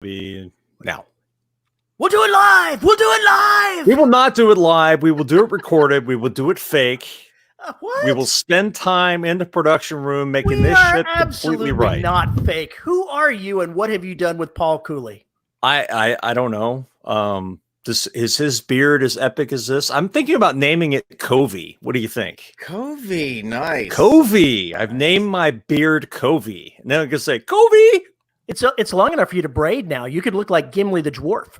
be now. We'll do it live. We'll do it live. We will not do it live. We will do it recorded. We will do it fake. What? We will spend time in the production room making this shit completely right. Not fake. Who are you, and what have you done with Paul Cooley? I don't know. This is his beard as epic as this. I'm thinking about naming it Covey. What do you think? Covey, nice. Covey. I've named my beard Covey. And then I can say Covey. It's long enough for you to braid now. You could look like Gimli the dwarf.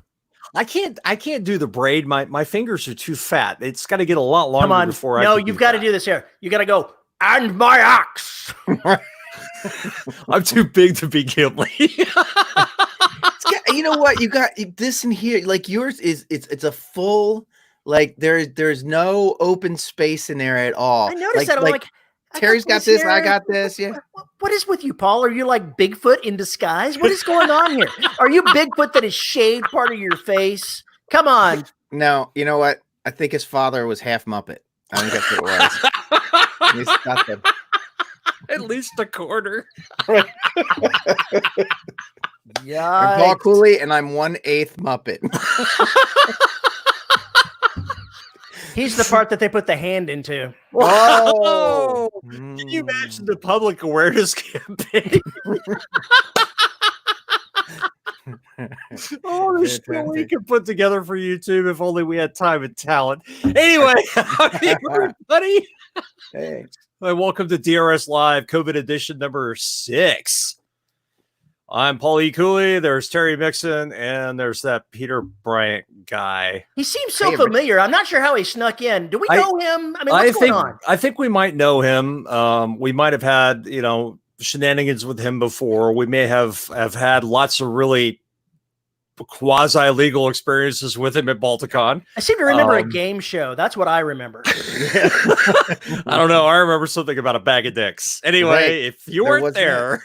I can't do the braid. My fingers are too fat. It's got to get a lot longer. Come on. Before No, I you've got to do this here. You got to go, and my axe. I'm too big to be Gimli. You know what? You got this in here. Like yours is it's a full, like there's no open space in there at all. I noticed that. I'm like Terry's got this. I got this. Yeah. What is with you, Paul? Are you like Bigfoot in disguise? What is going on here? Are you Bigfoot that has shaved part of your face? Come on. No, you know what? I think his father was half Muppet. I think that's what it was. He's got them. At least a quarter. Yeah. I'm Paul Cooley, and I'm 1/8 Muppet. He's the part that they put the hand into. Oh, can you imagine the public awareness campaign? Oh, there's still we could put together for YouTube if only we had time and talent. Anyway, everybody. Hey. Welcome to DRS Live, COVID edition number 6. I'm Paul E. Cooley. There's Terry Mixon, and there's that Peter Bryant guy. He seems so familiar. I'm not sure how he snuck in. Do we know him? I mean, what's going on? I think we might know him. We might have had, shenanigans with him before. We may have had lots of really quasi-legal experiences with him at Balticon. I seem to remember a game show. That's what I remember. I don't know. I remember something about a bag of dicks. Anyway, if you weren't there.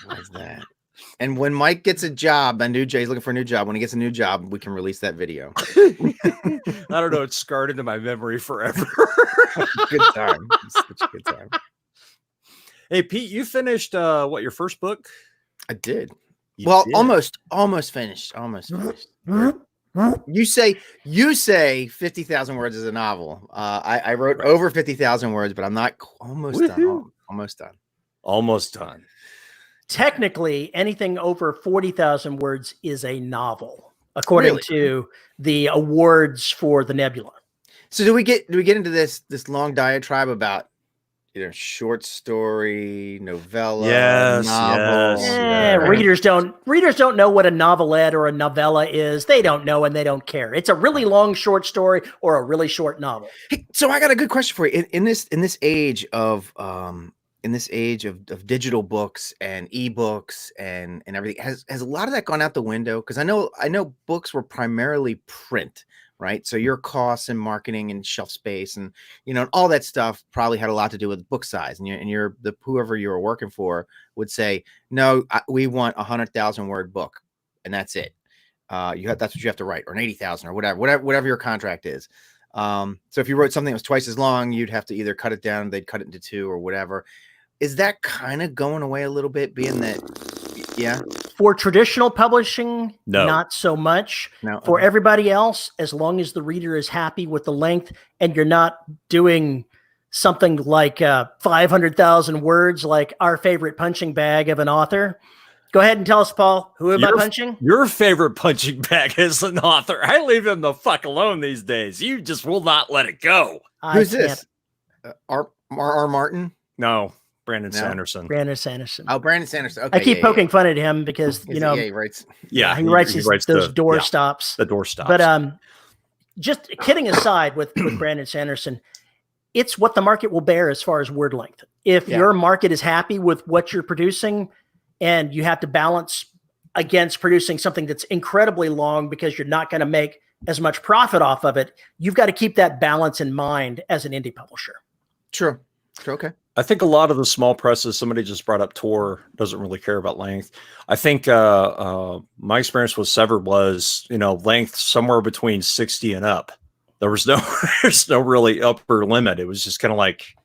What is that? And when Mike gets a job, he's looking for a new job. When he gets a new job, we can release that video. I don't know. It's scarred into my memory forever. Good time. Such a good time. Hey, Pete, you finished your first book? I did. You did. Almost finished. You say 50,000 words is a novel. I wrote over 50,000 words, but I'm not almost done. Almost done. Technically, anything over 40,000 words is a novel, according to the awards for the Nebula. So do we get into this long diatribe about short story, novella, novel? Yes. Readers don't know what a novelette or a novella is. They don't know and they don't care. It's a really long short story or a really short novel. Hey, so I got a good question for you. In this age of digital books and ebooks and everything, has a lot of that gone out the window? Because I know books were primarily print, right? So your costs and marketing and shelf space and all that stuff probably had a lot to do with book size. And whoever you were working for would say, no, we want 100,000 word book, and that's it. That's what you have to write, or an 80,000 or whatever your contract is. So if you wrote something that was twice as long, you'd have to either cut it down, they'd cut it into 2 or whatever. Is that kind of going away a little bit, being that, yeah? For traditional publishing, no. Not so much. No. For everybody else, as long as the reader is happy with the length and you're not doing something like 500,000 words, like our favorite punching bag of an author. Go ahead and tell us, Paul, who am I punching? Your favorite punching bag is an author. I leave him the fuck alone these days. You just will not let it go. Who's this? R. Martin? No. Brandon Sanderson. Brandon Sanderson. Oh, Brandon Sanderson. Okay, I keep poking fun at him because he writes. Yeah, he writes those door stops. The door stops. But just kidding aside with Brandon Sanderson, it's what the market will bear as far as word length. If your market is happy with what you're producing, and you have to balance against producing something that's incredibly long because you're not going to make as much profit off of it, you've got to keep that balance in mind as an indie publisher. True. Okay. I think a lot of the small presses, somebody just brought up Tor, doesn't really care about length. I think my experience with Severed was, length somewhere between 60 and up. There's no really upper limit. It was just kind of like,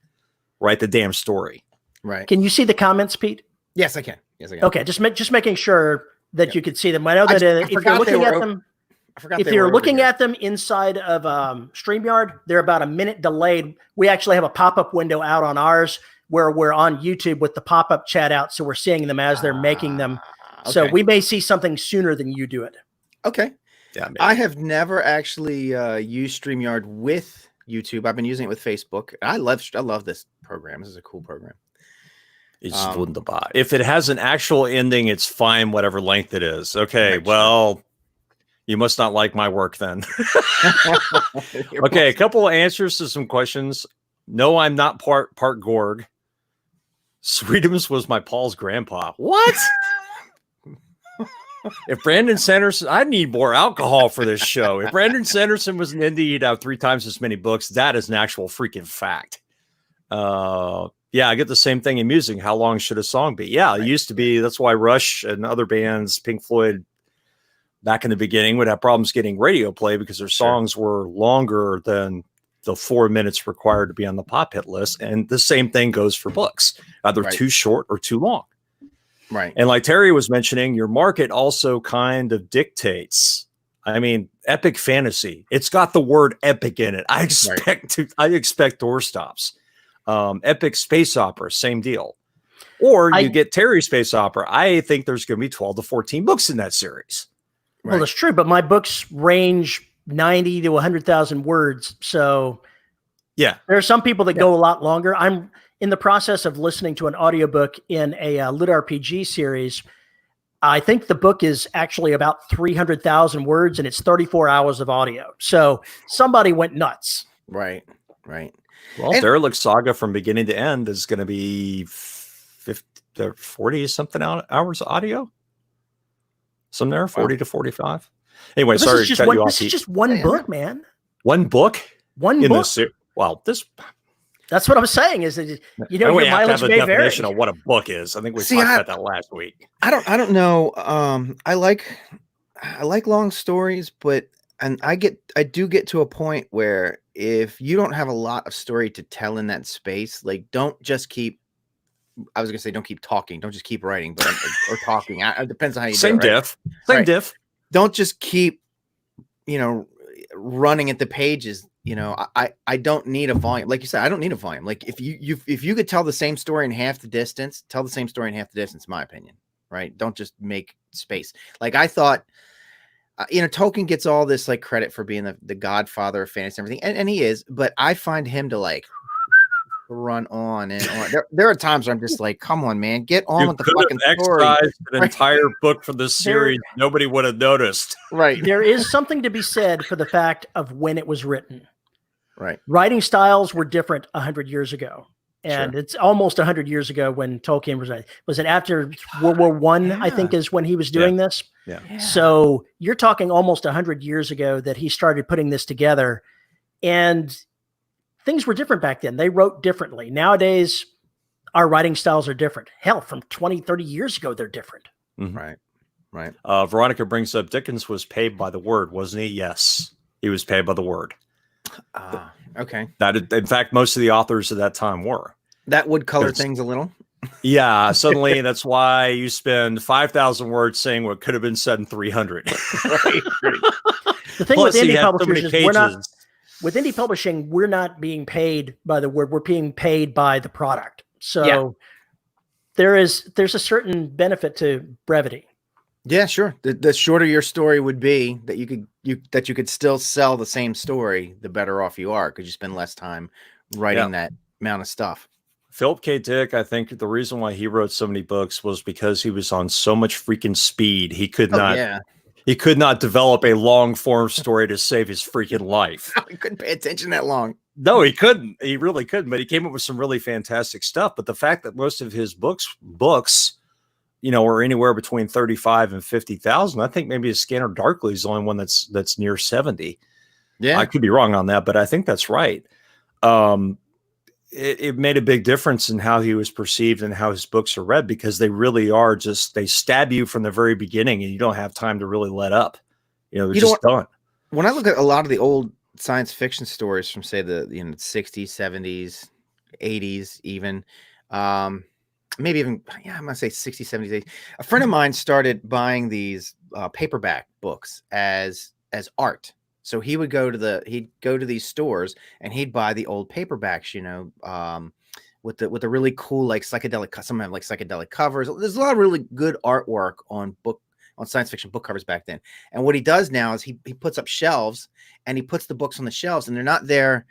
write the damn story. Right. Can you see the comments, Pete? Yes, I can. Okay, just making sure that you could see them. I know that if you're looking at them, if you're looking at them inside of StreamYard, they're about a minute delayed. We actually have a pop-up window out on ours where we're on YouTube with the pop-up chat out, so we're seeing them as they're making them. Okay. So we may see something sooner than you do it. Okay. Yeah, maybe. I have never actually used StreamYard with YouTube. I've been using it with Facebook. I love this program. This is a cool program. It's wunderbar. If it has an actual ending, it's fine, whatever length it is. Okay, well, you must not like my work then. Okay, a couple of answers to some questions. No, I'm not part Gorg. Sweetums was my Paul's grandpa. What? If Brandon Sanderson, I need more alcohol for this show. If Brandon Sanderson was an indie, he'd have 3 times as many books. That is an actual freaking fact. Yeah, I get the same thing in music. How long should a song be? Yeah, it used to be. That's why Rush and other bands, Pink Floyd, back in the beginning, would have problems getting radio play because their songs were longer than the 4 minutes required to be on the pop hit list. And the same thing goes for books, either too short or too long. Right. And like Terry was mentioning, your market also kind of dictates. I mean, epic fantasy, it's got the word epic in it. I expect doorstops. Epic space opera, same deal. Or you get Terry space opera. I think there's going to be 12 to 14 books in that series. Right. Well, that's true, but my books range 90 to 100,000 words. So yeah, there are some people that go a lot longer. I'm in the process of listening to an audiobook in a lit RPG series. I think the book is actually about 300,000 words and it's 34 hours of audio. So somebody went nuts. Right. Right. Well, Derelict Saga from beginning to end is going to be 50 to 40 something hours of audio. Some there, 40 to 45. Anyway, sorry to cut you off. This is just one book, man. One book? One book? Well, that's what I'm saying is that, you know, your mileage may vary. Of what a book is. I think we talked about that last week. I don't know. I like long stories, but I do get to a point where if you don't have a lot of story to tell in that space, like don't just keep. I was gonna say don't keep talking, don't just keep writing, but or talking. It depends on how you do it. Right? Same diff. Don't just keep, running at the pages. I don't need a volume. Like you said, I don't need a volume. Like if you could tell the same story in half the distance, tell the same story in half the distance, in my opinion. Right? Don't just make space. Like I thought, Tolkien gets all this like credit for being the godfather of fantasy and everything, and he is, but I find him to like run on and on. There are times where I'm just like, come on, man, get on with the fucking story. An entire book for this series, nobody would have noticed. Right. There is something to be said for the fact of when it was written. Right. Writing styles were different 100 years ago. And it's almost 100 years ago when Tolkien was it after World War I, I think is when he was doing this. Yeah. So you're talking almost 100 years ago that he started putting this together, and things were different back then. They wrote differently. Nowadays, our writing styles are different. Hell, from 20, 30 years ago, they're different. Mm-hmm. Right. Veronica brings up Dickens was paid by the word, wasn't he? Yes, he was paid by the word. Okay. That, in fact, most of the authors at that time were. That would color things a little. Yeah, suddenly that's why you spend 5,000 words saying what could have been said in 300. Right. The thing with indie publishers is with indie publishing, we're not being paid by the word. We're being paid by the product. So there's a certain benefit to brevity. Yeah, sure. The shorter your story would be, that you could still sell the same story, the better off you are, because you spend less time writing that amount of stuff. Philip K. Dick, I think the reason why he wrote so many books was because he was on so much freaking speed. He could not develop a long form story to save his freaking life. He couldn't pay attention that long. No, he couldn't. He really couldn't. But he came up with some really fantastic stuff. But the fact that most of his books, are anywhere between 35 and 50,000. I think maybe Scanner Darkly is the only one that's near 70. Yeah, I could be wrong on that, but I think that's right. It made a big difference in how he was perceived and how his books are read, because they really are they stab you from the very beginning and you don't have time to really let up. They're just done. When I look at a lot of the old science fiction stories from say the 60s, 70s, 80s, even, maybe even, yeah, I'm gonna say 60s, 70s, 80s. A friend of mine started buying these paperback books as art. So he'd go to these stores and he'd buy the old paperbacks, with the really cool, like psychedelic, some have like psychedelic covers. There's a lot of really good artwork on science fiction book covers back then. And what he does now is he puts up shelves and he puts the books on the shelves, and they're not there.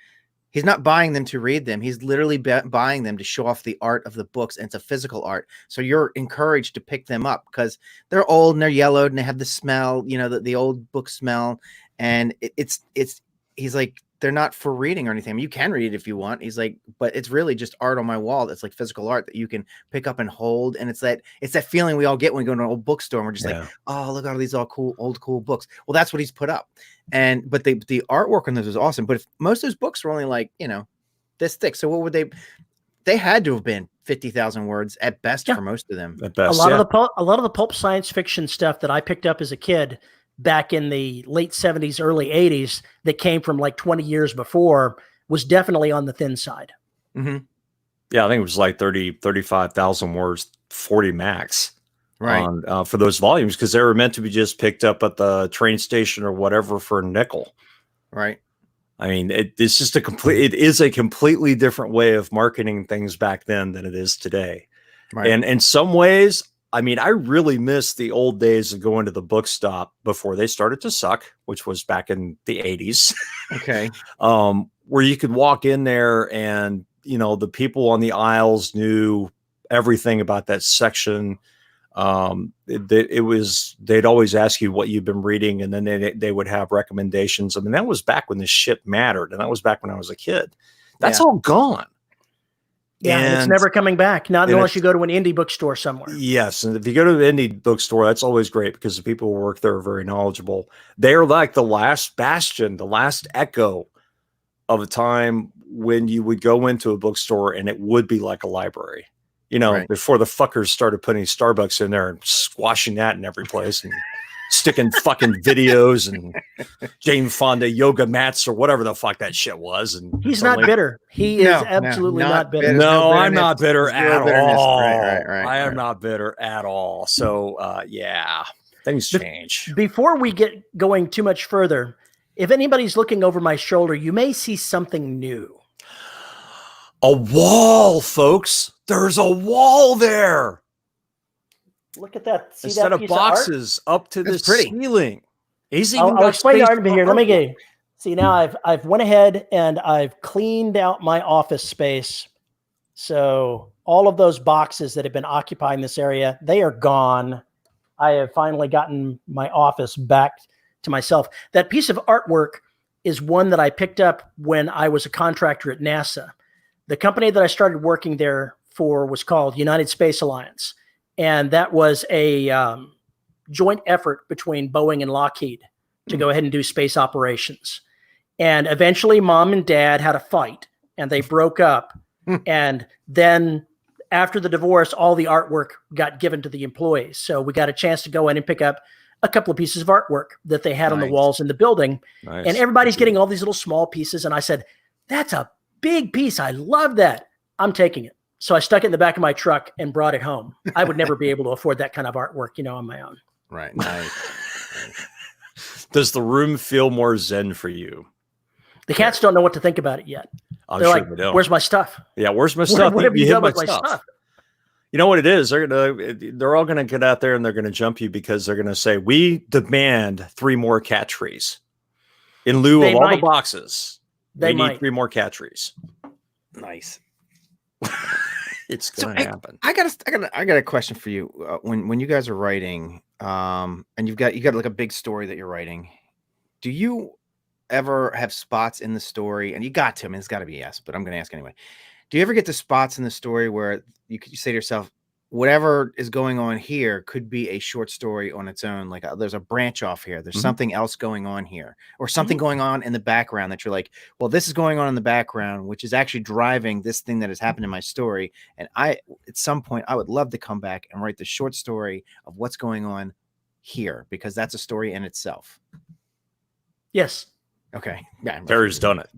He's not buying them to read them. He's literally buying them to show off the art of the books, and it's a physical art. So you're encouraged to pick them up because they're old and they're yellowed and they have the smell, the old book smell. And he's like, they're not for reading or anything. I mean, you can read it if you want. He's like, but it's really just art on my wall. That's like physical art that you can pick up and hold. And it's that feeling we all get when we go to an old bookstore and we're just like, oh, look at all these old cool books. Well, that's what he's put up. But the artwork on those was awesome. But if most of those books were only like, this thick. So what would they had to have been 50,000 words at best for most of them. At best, a lot of the pulp science fiction stuff that I picked up as a kid back in the late 70s, early 80s, that came from like 20 years before, was definitely on the thin side. Mm-hmm. Yeah, I think it was like 35,000 words, 40 max, right? For those volumes, because they were meant to be just picked up at the train station or whatever for a nickel. Right. I mean, it is a completely different way of marketing things back then than it is today. Right. And in some ways, I mean, I really miss the old days of going to the book stop before they started to suck, which was back in the 80s. Okay. Where you could walk in there and, the people on the aisles knew everything about that section. They'd always ask you what you've been reading, and then they would have recommendations. I mean, that was back when this shit mattered. And that was back when I was a kid. That's all gone. Yeah, and it's never coming back, not unless you go to an indie bookstore somewhere. Yes, and if you go to an indie bookstore, that's always great because the people who work there are very knowledgeable. They're like the last bastion, the last echo of a time when you would go into a bookstore and it would be like a library. Right. Before the fuckers started putting Starbucks in there and squashing that in every place and sticking fucking videos and Jane Fonda yoga mats or whatever the fuck that shit was. And he's not bitter. He is absolutely not bitter. No, I'm not bitter at all. Right, I am not bitter at all. So, yeah, things change. Before we get going too much further, if anybody's looking over my shoulder, you may see something new. A wall, folks. There's a wall there. Look at that. See Instead that of piece boxes of art? up to the ceiling. I'll explain the art here. Let me get. See, now I've went ahead and I've cleaned out my office space. So all of those boxes that have been occupying this area, they are gone. I have finally gotten my office back to myself. That piece of artwork is one that I picked up when I was a contractor at NASA. The company that I started working there for was called United Space Alliance. And that was a joint effort between Boeing and Lockheed to go ahead and do space operations. And eventually mom and dad had a fight and they broke up. And then after the divorce, all the artwork got given to the employees. So we got a chance to go in and pick up a couple of pieces of artwork that they had on the walls in the building. Nice. And everybody's getting all these little small pieces. And I said, that's a big piece. I love that. I'm taking it. So I stuck it in the back of my truck and brought it home. I would never be able to afford that kind of artwork, on my own. Right. Nice. Does the room feel more zen for you? The cats don't know what to think about it yet. I'm They're sure like, they don't. "Where's my stuff? Yeah, where's my stuff? What have you done with my stuff?" You know what it is? They're all gonna get out there and they're gonna jump you because they're gonna say, "We demand 3 more cat trees in lieu of all the boxes. We need 3 more cat trees." Nice. It's gonna happen. I got a question for you. When you guys are writing, and you got like a big story that you're writing, do you ever have spots in the story? And you got to, I mean, it's got to be yes, but I'm going to ask anyway. Do you ever get the spots in the story where you say to yourself, whatever is going on here could be a short story on its own? Like there's a branch off here. There's something else going on here, or something going on in the background that you're like, well, this is going on in the background, which is actually driving this thing that has happened in my story. And at some point I would love to come back and write the short story of what's going on here, because that's a story in itself. Yes. Okay. Yeah. Terry's done it.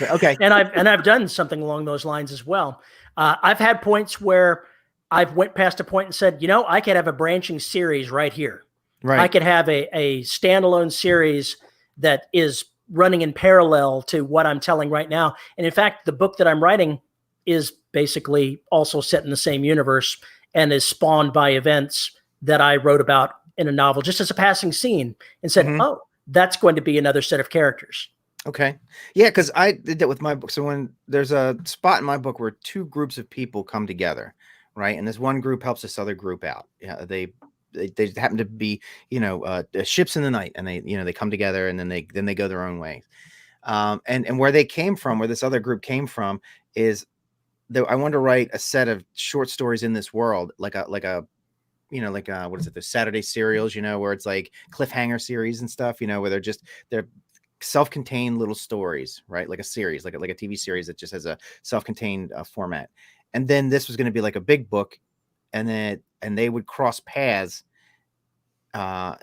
Okay. And I've done something along those lines as well. I've had points where I've went past a point and said, I could have a branching series right here. Right. I could have a standalone series that is running in parallel to what I'm telling right now. And in fact, the book that I'm writing is basically also set in the same universe and is spawned by events that I wrote about in a novel, just as a passing scene, and said, oh, that's going to be another set of characters. Okay. Yeah, because I did that with my book. So when there's a spot in my book where two groups of people come together, right? And this one group helps this other group out. Yeah, they happen to be, ships in the night, and they come together, and then they go their own way. And where they came from, where this other group came from, is I wanted to write a set of short stories in this world, like what is it? The Saturday serials, where it's like cliffhanger series and stuff, where they're self-contained little stories, right? Like a series, like a TV series that just has a self-contained format. And then this was going to be like a big book, and they would cross paths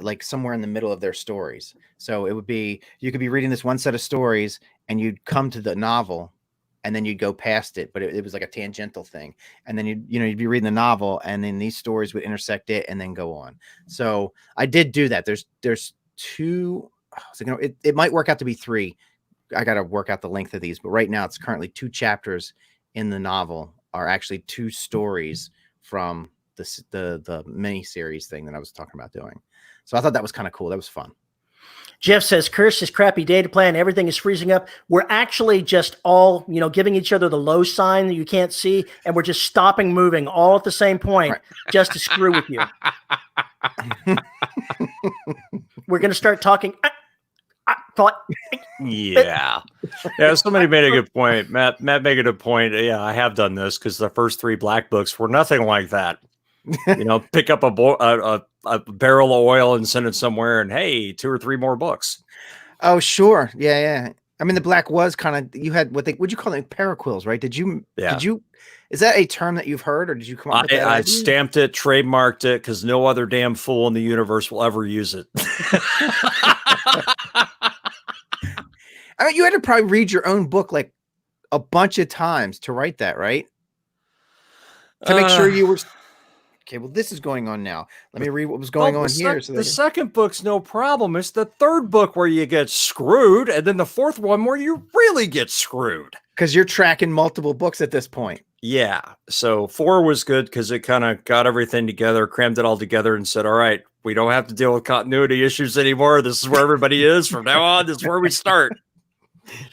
like somewhere in the middle of their stories. So it would be, you could be reading this one set of stories and you'd come to the novel and then you'd go past it, but it was like a tangential thing. And then you'd be reading the novel, and then these stories would intersect it and then go on. So I did do that. There's two, so, it might work out to be three. I got to work out the length of these, but right now it's currently 2 chapters in the novel are actually 2 stories from the mini series thing that I was talking about doing. So I thought that was kind of cool. That was fun. Jeff says, curse his crappy data plan. Everything is freezing up. We're actually just all, giving each other the low sign that you can't see. And we're just stopping moving all at the same point, just to screw with you. We're going to start talking. Yeah. Somebody made a good point. Matt made a good point. Yeah, I have done this because the first 3 black books were nothing like that. Pick up a barrel of oil and send it somewhere, and hey, 2 or 3 more books. Oh, sure. Yeah. I mean, the black was kind of, you had what'd you call it? Paraquills, right? Did you, is that a term that you've heard, or did you come up with that? I stamped it, trademarked it, because no other damn fool in the universe will ever use it. I mean, you had to probably read your own book like a bunch of times to write that, right? To make sure you were... Okay, well, this is going on now. Let me read what was going on here. The second book's no problem. It's the third book where you get screwed, and then the fourth one where you really get screwed. Because you're tracking multiple books at this point. Yeah. So 4 was good because it kind of got everything together, crammed it all together, and said, all right, we don't have to deal with continuity issues anymore. This is where everybody is. From now on, this is where we start.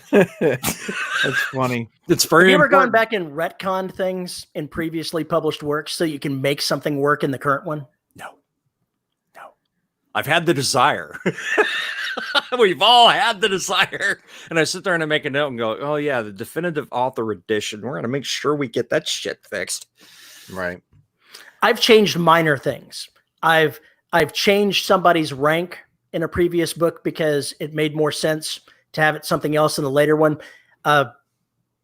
That's funny. It's very Have you ever important. gone back and retconned things in previously published works so you can make something work in the current one? No. I've had the desire. We've all had the desire. And I sit there and I make a note and go, oh yeah, the definitive author edition. We're going to make sure we get that shit fixed. Right. I've changed minor things. I've changed somebody's rank in a previous book because it made more sense to have it something else in the later one.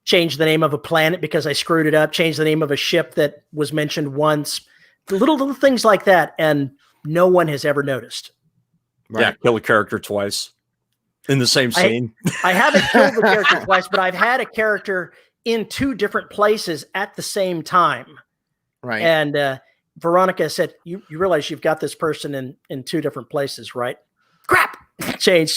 Changed the name of a planet because I screwed it up. Changed the name of a ship that was mentioned once. Little things like that, and no one has ever noticed. Right. Yeah, kill a character twice in the same scene. I haven't killed the character twice, but I've had a character in 2 different places at the same time. Right. And Veronica said, you realize you've got this person in 2 different places, right? Crap. Change.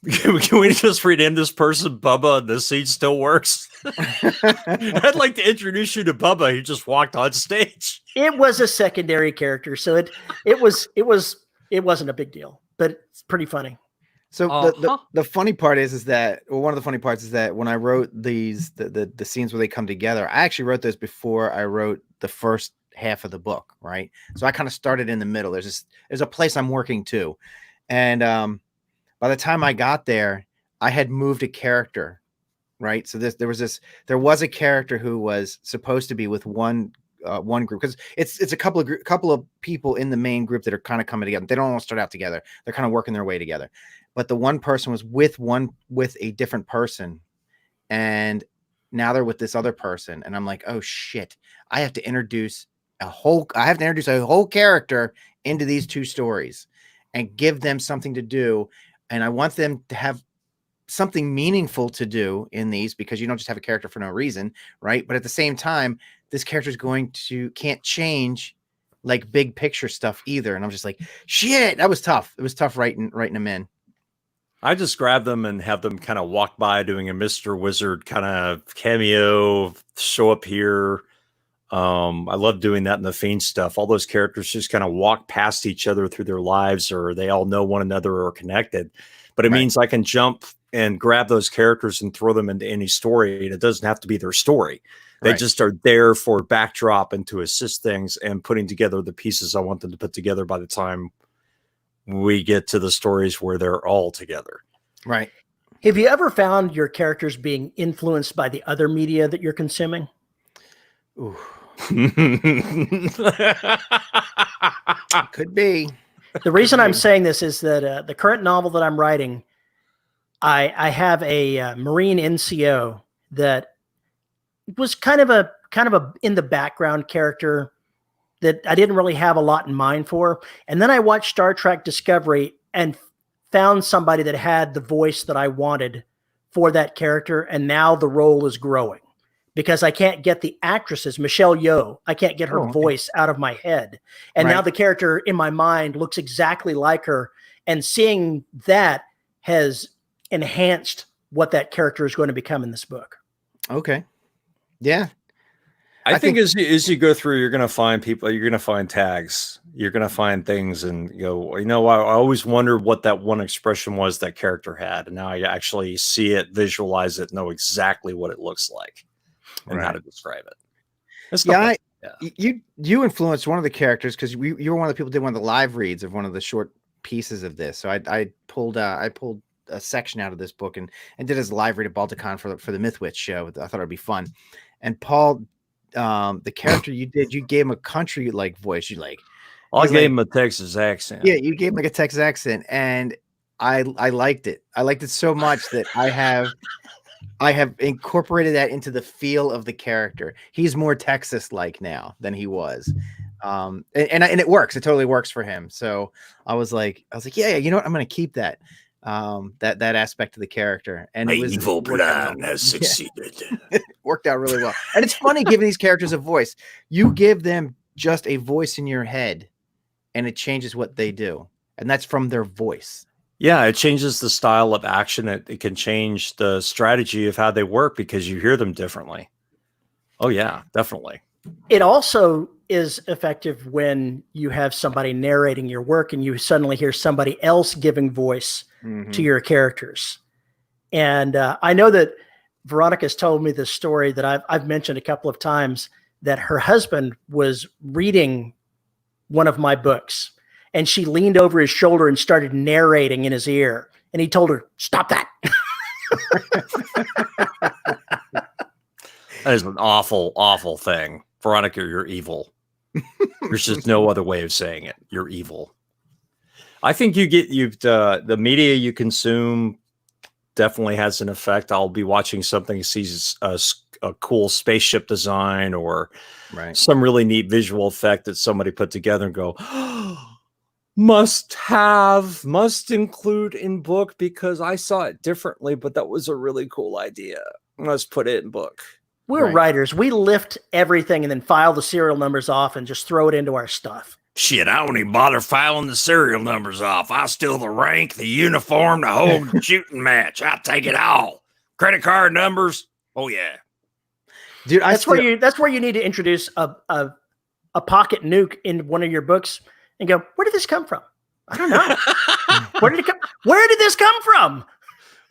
Can we just rename this person Bubba and the scene still works? I'd like to introduce you to Bubba. He just walked on stage. It was a secondary character, so it wasn't a big deal, but it's pretty funny. So the funny part is that, well, one of the funny parts is that when I wrote these the scenes where they come together, I actually wrote those before I wrote the first half of the book, right? So I kind of started in the middle. There's a place I'm working to, and by the time I got there, I had moved a character, right? So there was a character who was supposed to be with one group, because it's a couple of people in the main group that are kind of coming together. They don't all start out together. They're kind of working their way together. But the one person was with a different person, and now they're with this other person. And I'm like, oh shit, I have to introduce a whole character into these 2 stories and give them something to do. And I want them to have something meaningful to do in these, because you don't just have a character for no reason, right? But at the same time, this character's can't change like big picture stuff either. And I'm just like, shit, that was tough. It was tough writing them in. I just grab them and have them kind of walk by doing a Mr. Wizard kind of cameo, show up here. I love doing that in the Fiend stuff. All those characters just kind of walk past each other through their lives, or they all know one another or are connected. But it means I can jump and grab those characters and throw them into any story. And it doesn't have to be their story. They just are there for backdrop and to assist things and putting together the pieces I want them to put together by the time we get to the stories where they're all together. Right. Have you ever found your characters being influenced by the other media that you're consuming? Ooh. Could be. The reason I'm saying this is that the current novel that I'm writing, I have a Marine NCO that was kind of a in the background character that I didn't really have a lot in mind for. And then I watched Star Trek Discovery and found somebody that had the voice that I wanted for that character. And now the role is growing because I can't get the actresses, Michelle Yeoh, I can't get her voice out of my head. And now the character in my mind looks exactly like her. And seeing that has enhanced what that character is going to become in this book. Okay. Yeah. I think as you go through, you're going to find people, you're going to find tags, you're going to find things and go, I always wondered what that one expression was that character had. And now I actually see it, visualize it, know exactly what it looks like and how to describe it. You influenced one of the characters because you were one of the people who did one of the live reads of one of the short pieces of this. So I pulled a section out of this book and did his live read at Balticon for the MythWits show. I thought it'd be fun. And Paul, the character you did, you gave him a country like voice. I gave him a Texas accent. Yeah, you gave him like a Texas accent, and I liked it. I liked it so much that I have incorporated that into the feel of the character. He's more Texas like now than he was. And it works. It totally works for him. So I was like, yeah, you know what? I'm going to keep that. That aspect of the character, and my evil plan has succeeded. It worked out really well. And it's funny giving these characters a voice. You give them just a voice in your head and it changes what they do, and that's from their voice. Yeah, it changes the style of action. It can change the strategy of how they work because you hear them differently. Oh yeah, definitely. It also is effective when you have somebody narrating your work and you suddenly hear somebody else giving voice to your characters. And I know that Veronica's told me this story that I've mentioned a couple of times, that her husband was reading one of my books and she leaned over his shoulder and started narrating in his ear. And he told her, "Stop that." That is an awful, awful thing. Veronica, you're evil. There's just no other way of saying it. You're evil. I think the media you consume definitely has an effect. I'll be watching something, sees a cool spaceship design or some really neat visual effect that somebody put together and go, must include in book because I saw it differently, but that was a really cool idea. Let's put it in book. We're writers. We lift everything and then file the serial numbers off and just throw it into our stuff. Shit, I don't even bother filing the serial numbers off. I steal the rank, the uniform, the whole shooting match. I take it all. Credit card numbers. Oh yeah, dude. That's where you need to introduce a pocket nuke in one of your books and go, where did this come from? I don't know. Where did this come from?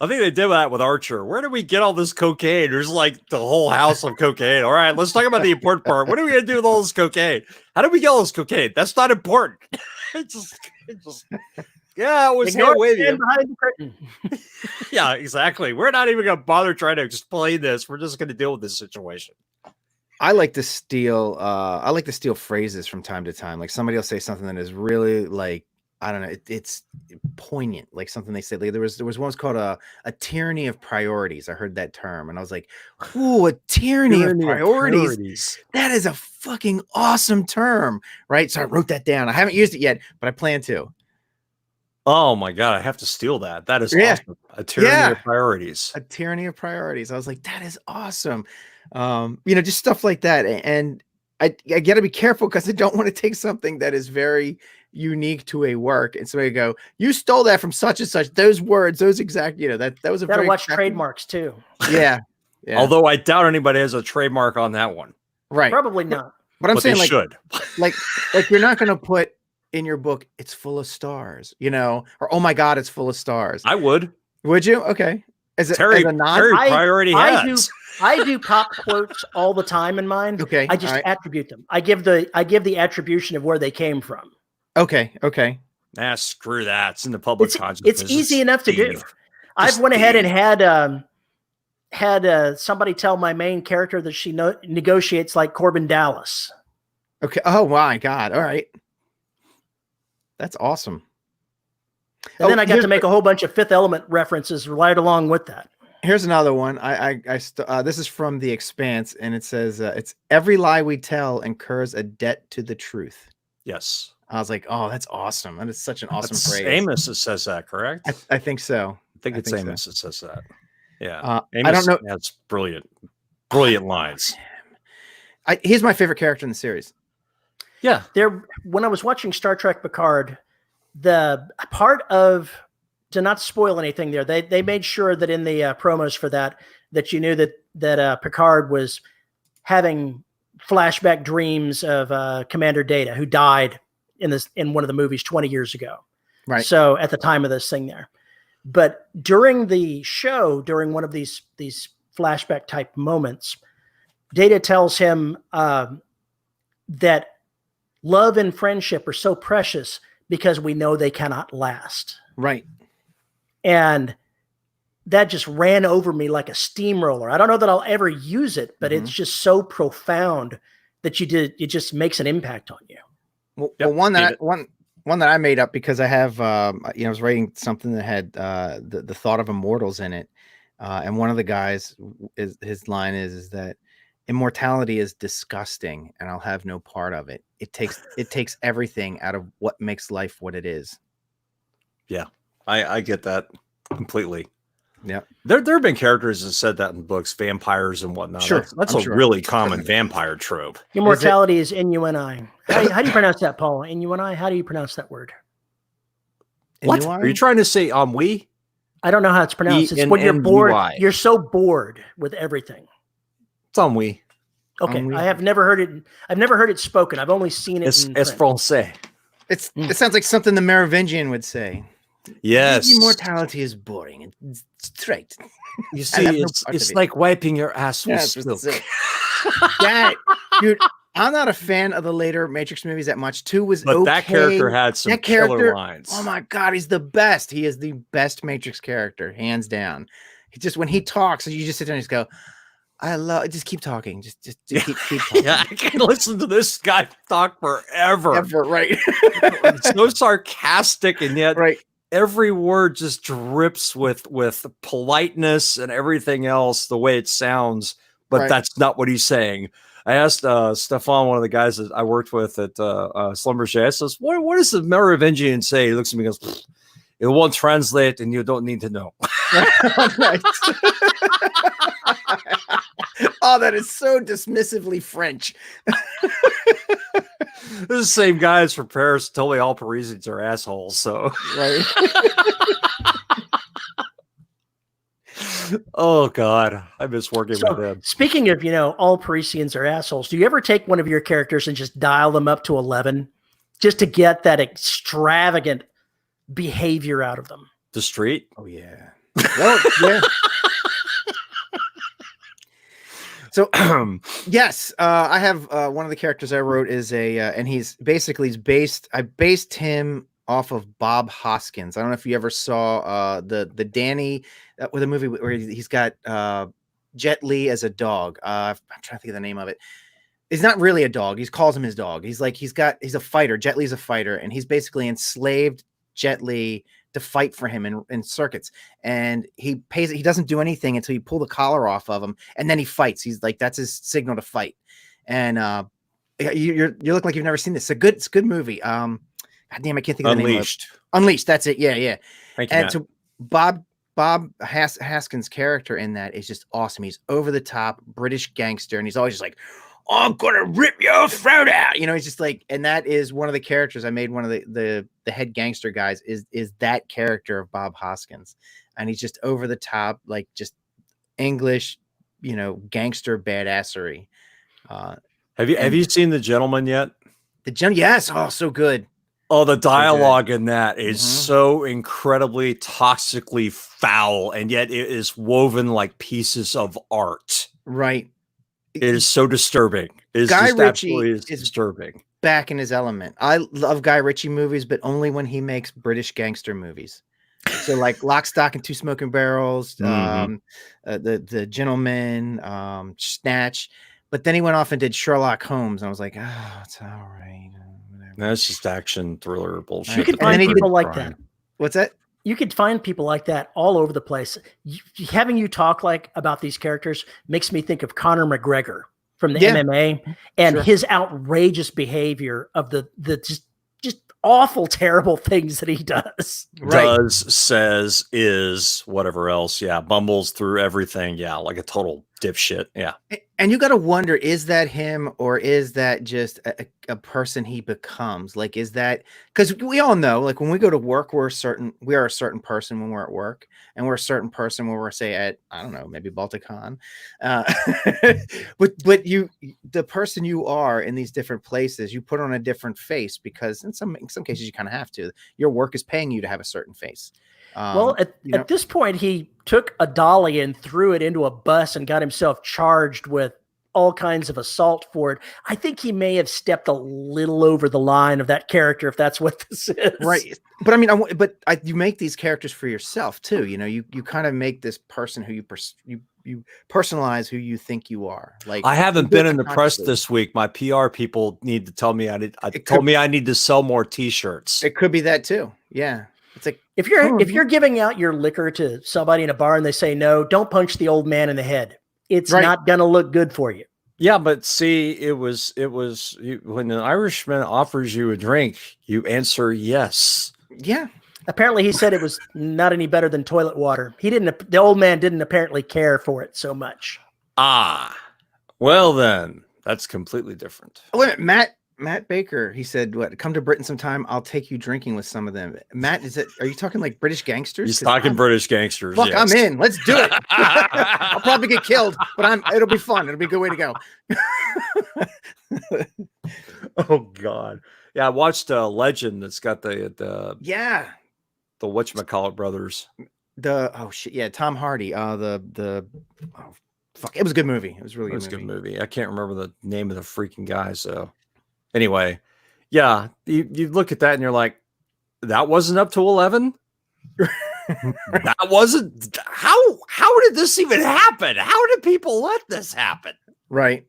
I think they did that with Archer. Where did we get all this cocaine? There's like the whole house of cocaine. All right, let's talk about the important part. What are we going to do with all this cocaine? How did we get all this cocaine? That's not important. it just yeah, it was here with you. Behind the curtain. Yeah, exactly. We're not even going to bother trying to explain this. We're just going to deal with this situation. I like to steal phrases from time to time. Like somebody will say something that is really like, I don't know. It's poignant, like something they said. Like there was one called a tyranny of priorities. I heard that term, and I was like, "Ooh, a tyranny of priorities. That is a fucking awesome term, right?" So I wrote that down. I haven't used it yet, but I plan to. Oh my god, I have to steal that. That is awesome. A tyranny of priorities. A tyranny of priorities. I was like, that is awesome. Just stuff like that. And I got to be careful because I don't want to take something that is very unique to a work and somebody go, you stole that from such and such, those words, those exact, that was a Gotta very watch trademarks too. Yeah. Although I doubt anybody has a trademark on that one. Right. Probably not. But I'm saying they like, should. like you're not going to put in your book, it's full of stars, or, oh my God, it's full of stars. I would. Would you? Okay. Terry priority has. I do pop quotes all the time in mine. Okay. I just attribute them. I give the attribution of where they came from. Okay. Nah, screw that. It's in the public consciousness. It's easy enough to do. I've went ahead and had somebody tell my main character that she negotiates like Corbin Dallas. Okay. Oh my God. All right. That's awesome. And then I got to make a whole bunch of Fifth Element references right along with that. Here's another one. This is from The Expanse, and it says, it's every lie we tell incurs a debt to the truth. Yes. I was like, oh, that's awesome. That is such an awesome phrase. Amos that says that, correct? I think so. I think it's Amos that says that. Yeah. Amos, I don't know. That's brilliant lines. He's my favorite character in the series. Yeah. When I was watching Star Trek Picard, the part of, to not spoil anything there, they made sure that in the promos for that you knew that Picard was having flashback dreams of Commander Data, who died in one of the movies 20 years ago. Right. So at the time of this thing there. But during the show, during one of these flashback type moments, Data tells him that love and friendship are so precious because we know they cannot last. Right. And that just ran over me like a steamroller. I don't know that I'll ever use it, but it's just so profound that it just makes an impact on you. Well, one that I made up because I have, I was writing something that had the thought of immortals in it. And one of the guys, his line is that immortality is disgusting and I'll have no part of it. It takes everything out of what makes life what it is. Yeah, I get that completely. Yeah. There have been characters that said that in books, vampires and whatnot. Sure. That's a really common vampire trope. Immortality is Inuni. How do you pronounce that, Paul? Inuni? How do you pronounce that word? What? Are you trying to say we? I don't know how it's pronounced. It's when you're bored. You're so bored with everything. It's we. Okay. I have never heard it. I've never heard it spoken. I've only seen it. It's français. It sounds like something the Merovingian would say. Yes. Immortality is boring and straight. You see, it's like wiping your ass with silk. Dude, I'm not a fan of the later Matrix movies that much. 2 was but okay. That character had some killer lines. Oh my God, he's the best. He is the best Matrix character, hands down. He just, when he talks, you just sit there and just go, just keep talking. Just keep talking. Yeah, I can listen to this guy talk forever. Right. It's so sarcastic, and yet every word just drips with politeness and everything else, the way it sounds, but that's not what he's saying. I asked Stefan, one of the guys that I worked with at Schlumberger, I says, what does the Merovingian say? He looks at me and goes, it won't translate and you don't need to know. Oh, that is so dismissively French. This is the same guys from Paris. Totally all Parisians are assholes. So, right. Oh God, I miss working with them. Speaking of, all Parisians are assholes. Do you ever take one of your characters and just dial them up to 11 just to get that extravagant behavior out of them? The street? Oh yeah. Well, yeah. So yes, I have one of the characters I wrote is and he's based. I based him off of Bob Hoskins. I don't know if you ever saw the Danny with a movie where he's got Jet Li as a dog. I'm trying to think of the name of it. He's not really a dog. He calls him his dog. He's a fighter. Jet Li's a fighter, and he's basically enslaved Jet Li to fight for him in circuits, and he doesn't do anything until you pull the collar off of him, and then he fights. He's like, that's his signal to fight. And you look like you've never seen this. It's a good movie. God damn, I can't think of the name of it. Unleashed, that's it. Yeah. Thank you, and Matt. so Bob Bob Haskins' character in that is just awesome. He's over the top British gangster, and he's always just like, I'm gonna rip your throat out. You know, he's just like, and that is one of the characters I made. One of the head gangster guys is that character of Bob Hoskins, and he's just over the top, like just English, you know, gangster badassery. Have you seen The Gentleman yet? Yes. Oh, so good. Oh, the dialogue in that is so incredibly toxically foul, and yet it is woven like pieces of art. Right. It is so disturbing. It is Guy just Ritchie absolutely is disturbing. Back in his element. I love Guy Ritchie movies, but only when he makes British gangster movies. So like Lock, Stock, and Two Smoking Barrels, the Gentleman, Snatch. But then he went off and did Sherlock Holmes, and I was like, oh, it's all right. That's just action thriller bullshit. You can find people like that. What's that? You could find people like that all over the place. Having you talk like about these characters makes me think of Conor McGregor from the MMA and his outrageous behavior of the just awful, terrible things that he does. Does, says, is, whatever else. Yeah. Bumbles through everything. Yeah. Like a total dipshit. Yeah. And you got to wonder, is that him or is that just a person he becomes? Like, is that, because we all know, like when we go to work, we are a certain person when we're at work, and we're a certain person when we're, say, at, I don't know, maybe Balticon. But the person you are in these different places, you put on a different face because in some cases you kind of have to. Your work is paying you to have a certain face. Well, at this point, he took a dolly and threw it into a bus and got himself charged with all kinds of assault for it. I think he may have stepped a little over the line of that character, if that's what this is. Right. But I mean, you make these characters for yourself too. You know, you kind of make this person who you personalize who you think you are. Like, I haven't been in the press this week. My PR people need to tell me I need to sell more T-shirts. It could be that too. Yeah. It's like, if you're giving out your liquor to somebody in a bar and they say no, don't punch the old man in the head. It's not going to look good for you. Yeah, but see, it was when an Irishman offers you a drink, you answer yes. Yeah. Apparently, he said it was not any better than toilet water. The old man didn't apparently care for it so much. Ah, well then, that's completely different. Wait a minute, Matt Baker, he said, "What? Come to Britain sometime. I'll take you drinking with some of them." Matt, are you talking like British gangsters? He's talking British gangsters. Fuck, yes. I'm in. Let's do it. I'll probably get killed, but it'll be fun. It'll be a good way to go. Oh God, yeah. I watched Legend. That's got the whatchamacallit brothers. Tom Hardy. Fuck, it was a good movie. It was really good movie. I can't remember the name of the freaking guy. So anyway, yeah, you look at that and you're like, that wasn't up to 11. That wasn't. How did this even happen? How did people let this happen? Right.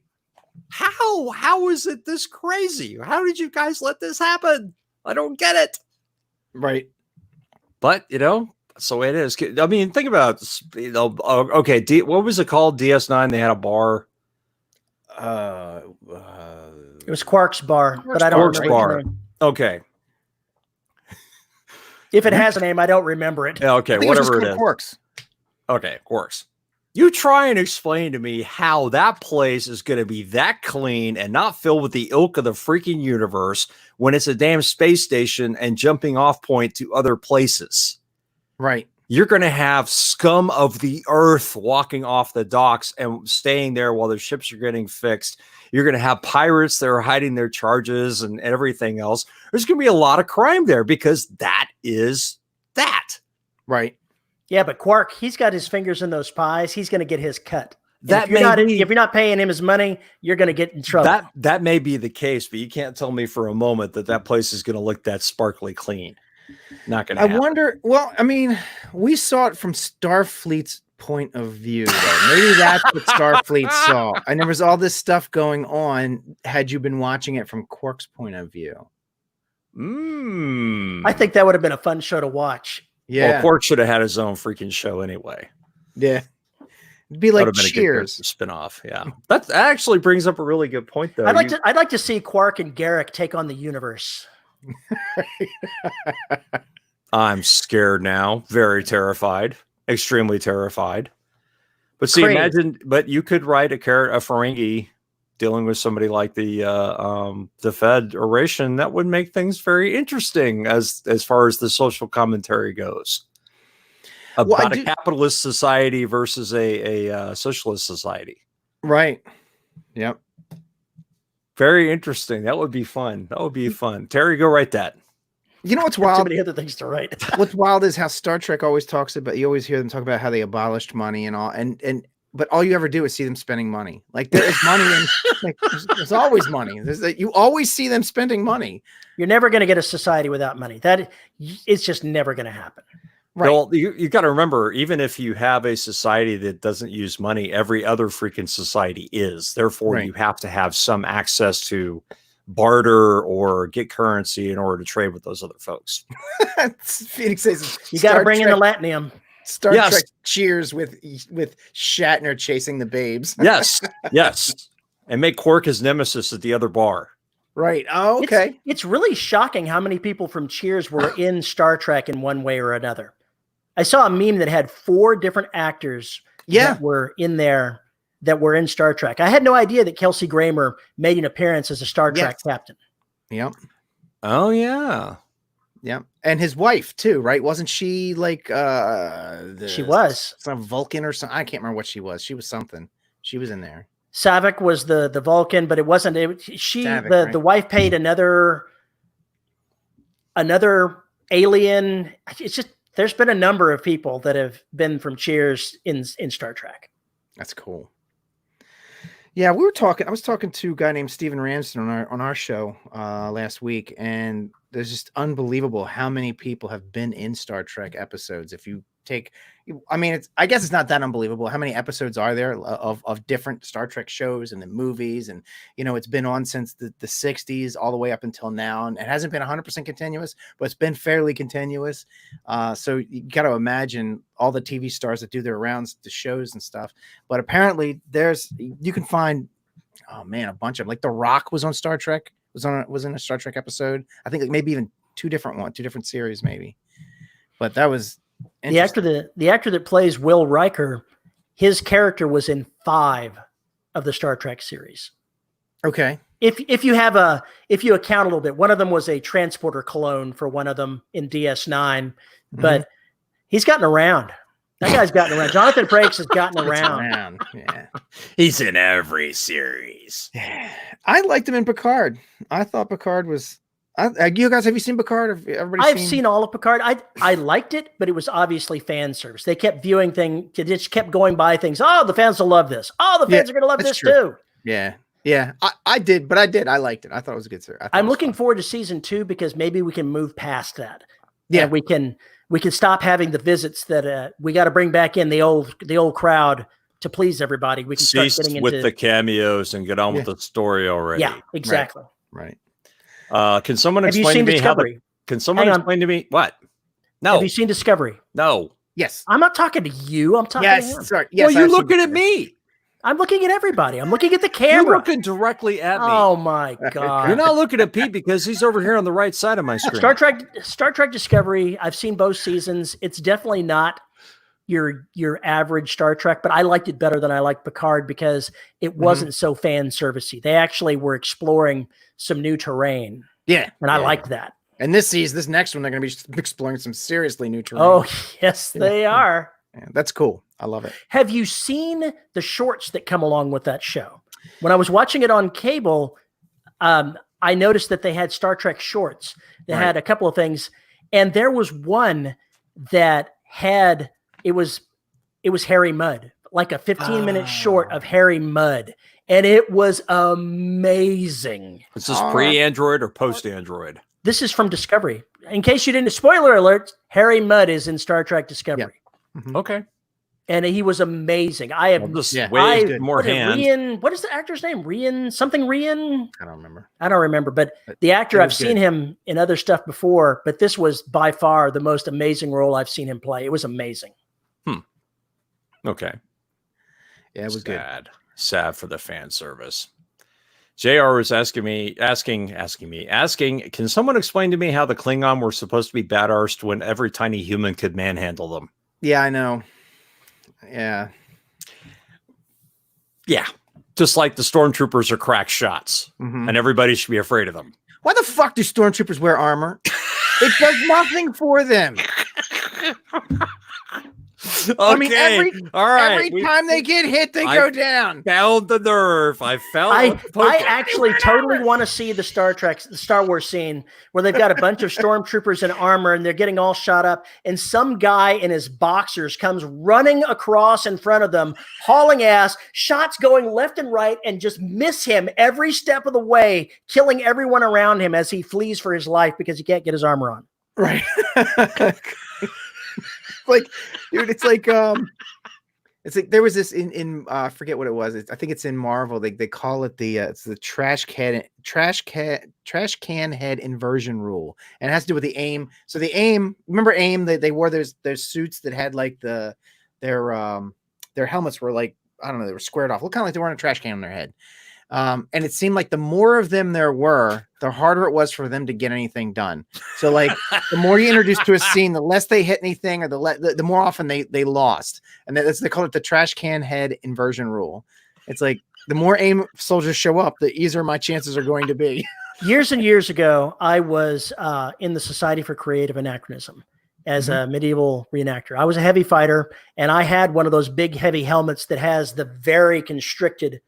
How is it this crazy? How did you guys let this happen? I don't get it. Right. But that's the way it is. I mean, think about it. Okay, what was it called? DS9. They had a bar. It was Quark's Bar, but I don't remember his name. Okay. If it has a name, I don't remember it. Yeah, okay, whatever it is. Quarks. Okay, Quarks. You try and explain to me how that place is going to be that clean and not filled with the ilk of the freaking universe when it's a damn space station and jumping off point to other places. Right. You're going to have scum of the earth walking off the docks and staying there while the ships are getting fixed. You're going to have pirates that are hiding their charges and everything else. There's going to be a lot of crime there because that is that. Right. Yeah, but Quark, he's got his fingers in those pies. He's going to get his cut. If you're not paying him his money, you're going to get in trouble. That may be the case, but you can't tell me for a moment that place is going to look that sparkly clean. Not going to happen. I wonder. Well, I mean, we saw it from Starfleet's point of view, though. Maybe that's what Starfleet saw. And there was all this stuff going on had you been watching it from Quark's point of view. I think that would have been a fun show to watch. Yeah. Well, Quark should have had his own freaking show anyway. Yeah. It'd be like Cheers. Spinoff. Yeah. That actually brings up a really good point, though. I'd like to see Quark and Garrick take on the universe. I'm scared now. Very terrified. extremely terrified. But see, Crave. imagine, but you could write a Ferengi dealing with somebody like the Federation. That would make things very interesting as far as the social commentary goes. About a capitalist society versus a socialist society. Right. Yep. Very interesting. That would be fun. Terry, go write that. You know what's wild? Too many other things to write. What's wild is how Star Trek always talks about. You always hear them talk about how they abolished money and all, but all you ever do is see them spending money. Like there is money, and like, there's always money. You always see them spending money. You're never going to get a society without money. It's just never going to happen. Right. Well, you got to remember, even if you have a society that doesn't use money, every other freaking society is. Therefore, you have to have some access to barter or get currency in order to trade with those other folks. Phoenix says you got to bring in the Latinium. Star Trek cheers with Shatner chasing the babes. Yes. And make Quark his nemesis at the other bar. Right. Oh, okay. It's really shocking how many people from Cheers were in Star Trek in one way or another. I saw a meme that had 4 different actors that were in there that were in Star Trek. I had no idea that Kelsey Grammer made an appearance as a Star Trek captain. Yep. Oh, yeah. Yep. And his wife, too, right? Wasn't she like she was some Vulcan or something? I can't remember what she was. She was something. She was in there. Saavik was the Vulcan, but it wasn't. The wife paid another alien. It's just there's been a number of people that have been from Cheers in Star Trek. That's cool. Yeah, I was talking to a guy named Steven Ramsden on our show last week, and there's just unbelievable how many people have been in Star Trek episodes. If you take, I mean, I guess it's not that unbelievable. How many episodes are there of different Star Trek shows and the movies? And, it's been on since the 60s all the way up until now. And it hasn't been 100% continuous, but it's been fairly continuous. So you got to imagine all the TV stars that do their rounds to shows and stuff. But apparently you can find, oh man, a bunch of them. Like The Rock was on Star Trek, was in a Star Trek episode. I think like maybe even two different series maybe. But that was the actor that plays Will Riker. His character was in 5 of the Star Trek series. Okay. If you account a little bit, one of them was a transporter clone for one of them in DS9, but he's gotten around. That guy's gotten around. Jonathan Frakes has gotten around. Yeah. He's in every series. I liked him in Picard. I thought Picard was. You guys, have you seen Picard? I've seen all of Picard. I liked it, but it was obviously fan service. They kept viewing things. They just kept going by things. Oh, the fans will love this. Oh, the fans are going to love this too. Yeah. I did. I liked it. I thought it was a good series. I'm looking forward to season 2 because maybe we can move past that. Yeah, and we can stop having the visits that we got to bring back in the old crowd to please everybody. We can start getting into the cameos and get on with the story already. Yeah, exactly. Right. Can someone explain to me Discovery? Can someone explain to me what? No. Have you seen Discovery? No. Yes. I'm not talking to you. I'm talking to him. Sorry. Yes, well, you're looking at me. I'm looking at everybody. I'm looking at the camera. You're looking directly at me. Oh my God. You're not looking at Pete because he's over here on the right side of my screen. Star Trek Discovery. I've seen both seasons. It's definitely not your average Star Trek, but I liked it better than I liked Picard because it wasn't so fan servicey. They actually were exploring some new terrain. Yeah. And I liked that. And this next one, they're going to be exploring some seriously new terrain. Oh, yes, they are. Yeah, that's cool. I love it. Have you seen the shorts that come along with that show? When I was watching it on cable, I noticed that they had Star Trek shorts. They had a couple of things. And there was one that had, it was Harry Mudd, like a 15-minute short of Harry Mudd. And it was amazing. Is this pre-Android or post-Android? This is from Discovery. In case you didn't, spoiler alert, Harry Mudd is in Star Trek Discovery. Yeah. Okay. And he was amazing. I have more hands. What is the actor's name? Rian? I don't remember. But the actor, I've seen him in other stuff before, but this was by far the most amazing role I've seen him play. It was amazing. Okay. Yeah, it was good. Sad for the fan service. JR was asking, can someone explain to me how the Klingon were supposed to be badarsed when every tiny human could manhandle them? Yeah, I know. Yeah. Yeah. Just like the stormtroopers are crack shots, and everybody should be afraid of them. Why the fuck do stormtroopers wear armor? It does nothing for them. Okay. I mean, all right. Every time they get hit, they go down. Found the nerve. I actually totally want to see the Star Wars scene where they've got a bunch of stormtroopers in armor and they're getting all shot up, and some guy in his boxers comes running across in front of them, hauling ass, shots going left and right, and just miss him every step of the way, killing everyone around him as he flees for his life because he can't get his armor on. Right. Like, dude, it's like there was this in I forget what it was. I think it's in Marvel. They call it it's the trash can head inversion rule, and it has to do with the aim. So the aim, remember aim? They wore those suits that had like their helmets were like, I don't know, they were squared off, look kind of like they were on a trash can on their head. And it seemed like the more of them there were, the harder it was for them to get anything done. So like the more you introduce to a scene, the less they hit anything, or the more often they lost. And they call it the trash can head inversion rule. It's like the more AIM soldiers show up, the easier my chances are going to be. Years and years ago, I was in the Society for Creative Anachronism as a medieval reenactor. I was a heavy fighter, and I had one of those big heavy helmets that has the very constricted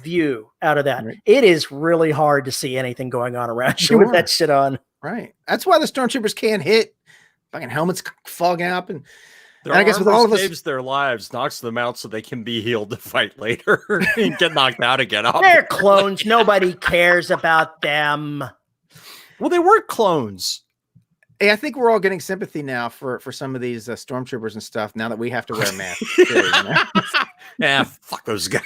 view out of that. Right. It is really hard to see anything going on around you with that shit on. Right. That's why the stormtroopers can't hit. Fucking helmets fogging up, and I guess with all of us, saves their lives, knocks them out so they can be healed to fight later and get knocked out again. They're clones. Nobody cares about them. Well, they weren't clones. Hey, I think we're all getting sympathy now for some of these stormtroopers and stuff. Now that we have to wear masks, too, you know? Yeah, fuck those guys.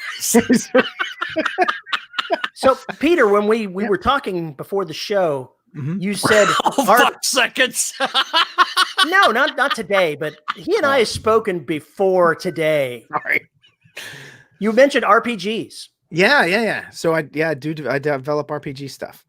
So, Peter, when we were talking before the show, you said, seconds. No, not today, but he and I have spoken before today. Sorry. You mentioned RPGs. Yeah. So I develop RPG stuff.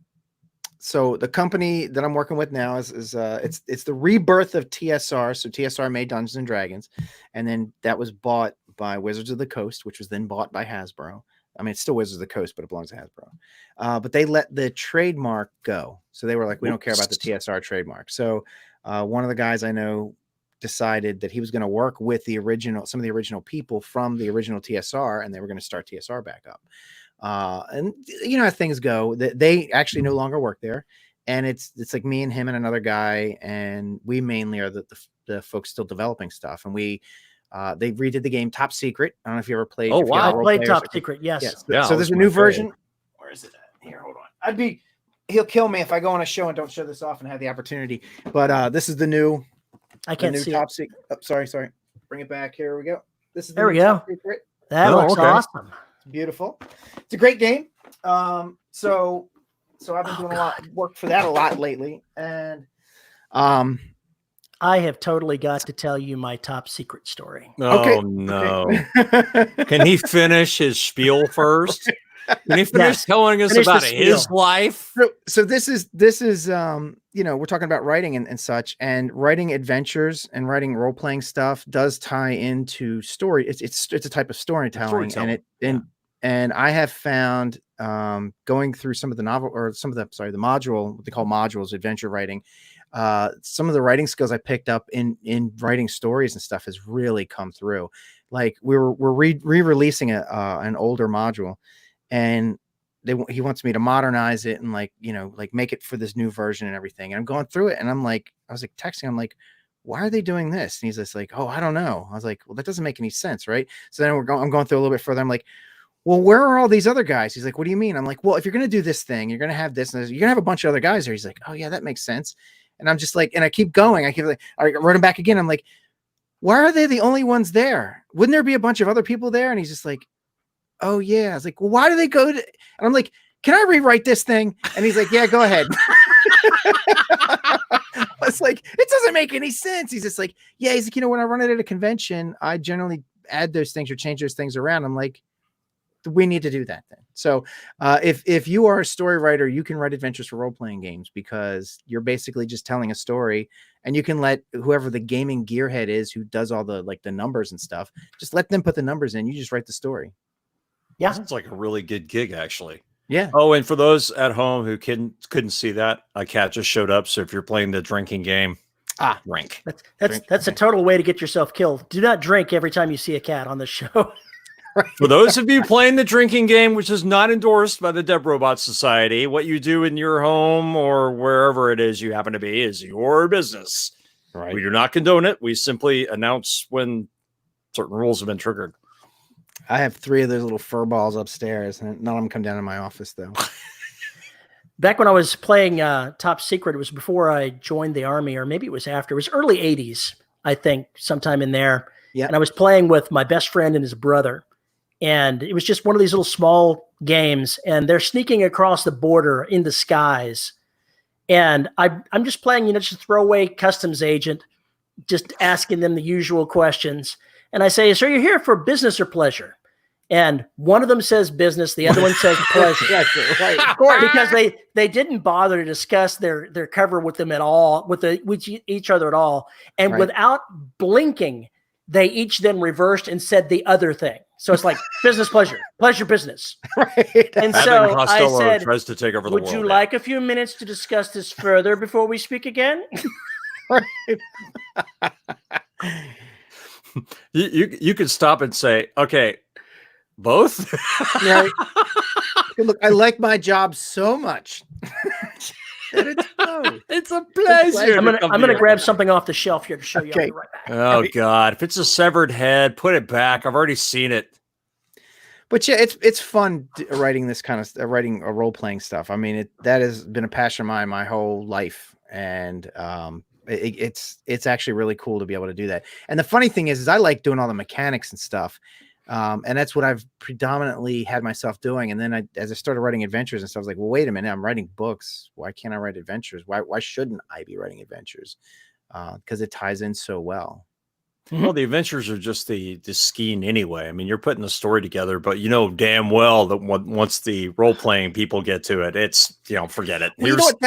So the company that I'm working with now is it's the rebirth of TSR. So TSR made Dungeons and Dragons, and then that was bought by Wizards of the Coast, which was then bought by Hasbro. I mean, it's still Wizards of the Coast, but it belongs to Hasbro. But they let the trademark go. So they were like, we don't care about the TSR trademark. So one of the guys I know decided that he was going to work with some of the original people from the original TSR, and they were going to start TSR back up. And you know how things go. They actually no longer work there, and it's like me and him and another guy, and we mainly are the folks still developing stuff. And they redid the game Top Secret. I don't know if you ever played. Oh wow, I played Top Secret. Yes. Yeah, so there's a new version. Where is it at? Here, hold on. He'll kill me if I go on a show and don't show this off and have the opportunity. But this is the new. I can't see Top Secret. Oh, sorry. Bring it back. Here we go. This is there we go. Top Secret. That looks awesome. Beautiful. It's a great game. So I've been doing a lot of work for that a lot lately, and I have totally got to tell you my Top Secret story. Oh no! Can he finish his spiel first? Can he finish telling us about his life? So this is we're talking about writing and such, and writing adventures and writing role playing stuff does tie into story. It's a type of storytelling, and I have found going through some of the the module, what they call modules, adventure writing. Some of the writing skills I picked up in writing stories and stuff has really come through. Like we're re-releasing an older module, and he wants me to modernize it and like make it for this new version and everything. And I'm going through it, and I was texting. I'm like, why are they doing this? And he's just like, oh, I don't know. I was like, well, that doesn't make any sense, right? So then I'm going through a little bit further. I'm like, well, where are all these other guys? He's like, what do you mean? I'm like, well, if you're going to do this thing, you're going to have this, and you're going to have a bunch of other guys there. He's like, oh yeah, that makes sense. And I'm just like, and I keep going. I wrote him back again. I'm like, why are they the only ones there? Wouldn't there be a bunch of other people there? And he's just like, oh yeah. I was like, well, why do they go to? And I'm like, can I rewrite this thing? And he's like, yeah, go ahead. I was like, it doesn't make any sense. He's just like, yeah. He's like, when I run it at a convention, I generally add those things or change those things around. I'm like, we need to do that then. So if you are a story writer, you can write adventures for role-playing games because you're basically just telling a story, and you can let whoever the gaming gearhead is who does all the like the numbers and stuff, just let them put the numbers in. You just write the story. Yeah. That sounds like a really good gig, actually. Yeah. Oh, and for those at home who couldn't see that, a cat just showed up. So if you're playing the drinking game, drink. That's a total way to get yourself killed. Do not drink every time you see a cat on this show. For those of you playing the drinking game, which is not endorsed by the Dead Robot Society, what you do in your home or wherever it is you happen to be is your business. Right. We do not condone it. We simply announce when certain rules have been triggered. I have 3 of those little fur balls upstairs, and none of them come down in my office though. Back when I was playing Top Secret, it was before I joined the Army, or maybe it was after. It was early 80s, I think, sometime in there. Yeah. And I was playing with my best friend and his brother. And it was just one of these little small games, and they're sneaking across the border in disguise. And I'm just playing, just a throwaway customs agent, just asking them the usual questions. And I say, "So you're here for business or pleasure?" And one of them says business, the other one says pleasure. Right. Of course, because they didn't bother to discuss their cover with them at all, with each other at all. And without blinking, they each then reversed and said the other thing. So it's like business, pleasure, pleasure, business. Right. And so I said, tries to take over the "Would world, you like a few minutes to discuss this further before we speak again?" You could stop and say, "Okay, both." Right. Look, I like my job so much. It's a pleasure. I'm gonna grab something off the shelf here to show you. I'll be right back. Oh God! If it's a severed head, put it back. I've already seen it. But yeah, it's fun writing this kind of writing a role playing stuff. I mean, that has been a passion of mine my whole life, and it's actually really cool to be able to do that. And the funny thing is I like doing all the mechanics and stuff. And that's what I've predominantly had myself doing. And then as I started writing adventures and stuff, I was like, well, wait a minute, I'm writing books. Why can't I write adventures? Why shouldn't I be writing adventures? Because it ties in so well. Well, the adventures are just the skiing anyway. I mean, you're putting the story together, but you know damn well that once the role playing people get to it, it's forget it. Well, you know what,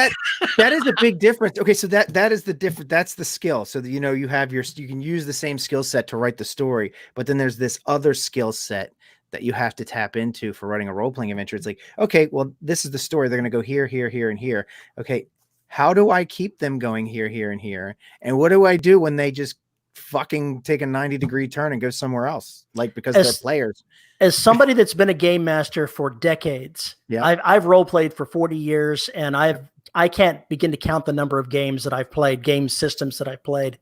that is a big difference. Okay, so that is the difference. that's the skill. So that, you have you can use the same skill set to write the story, but then there's this other skill set that you have to tap into for writing a role playing adventure. It's like, okay, well, this is the story. They're going to go here, here, here, and here. Okay, how do I keep them going here, here, and here? And what do I do when they just fucking take a 90-degree turn and go somewhere else, like because they're players? As somebody that's been a game master for decades, I've role played for 40 years, and I can't begin to count the number of games that I've played, game systems that I've played.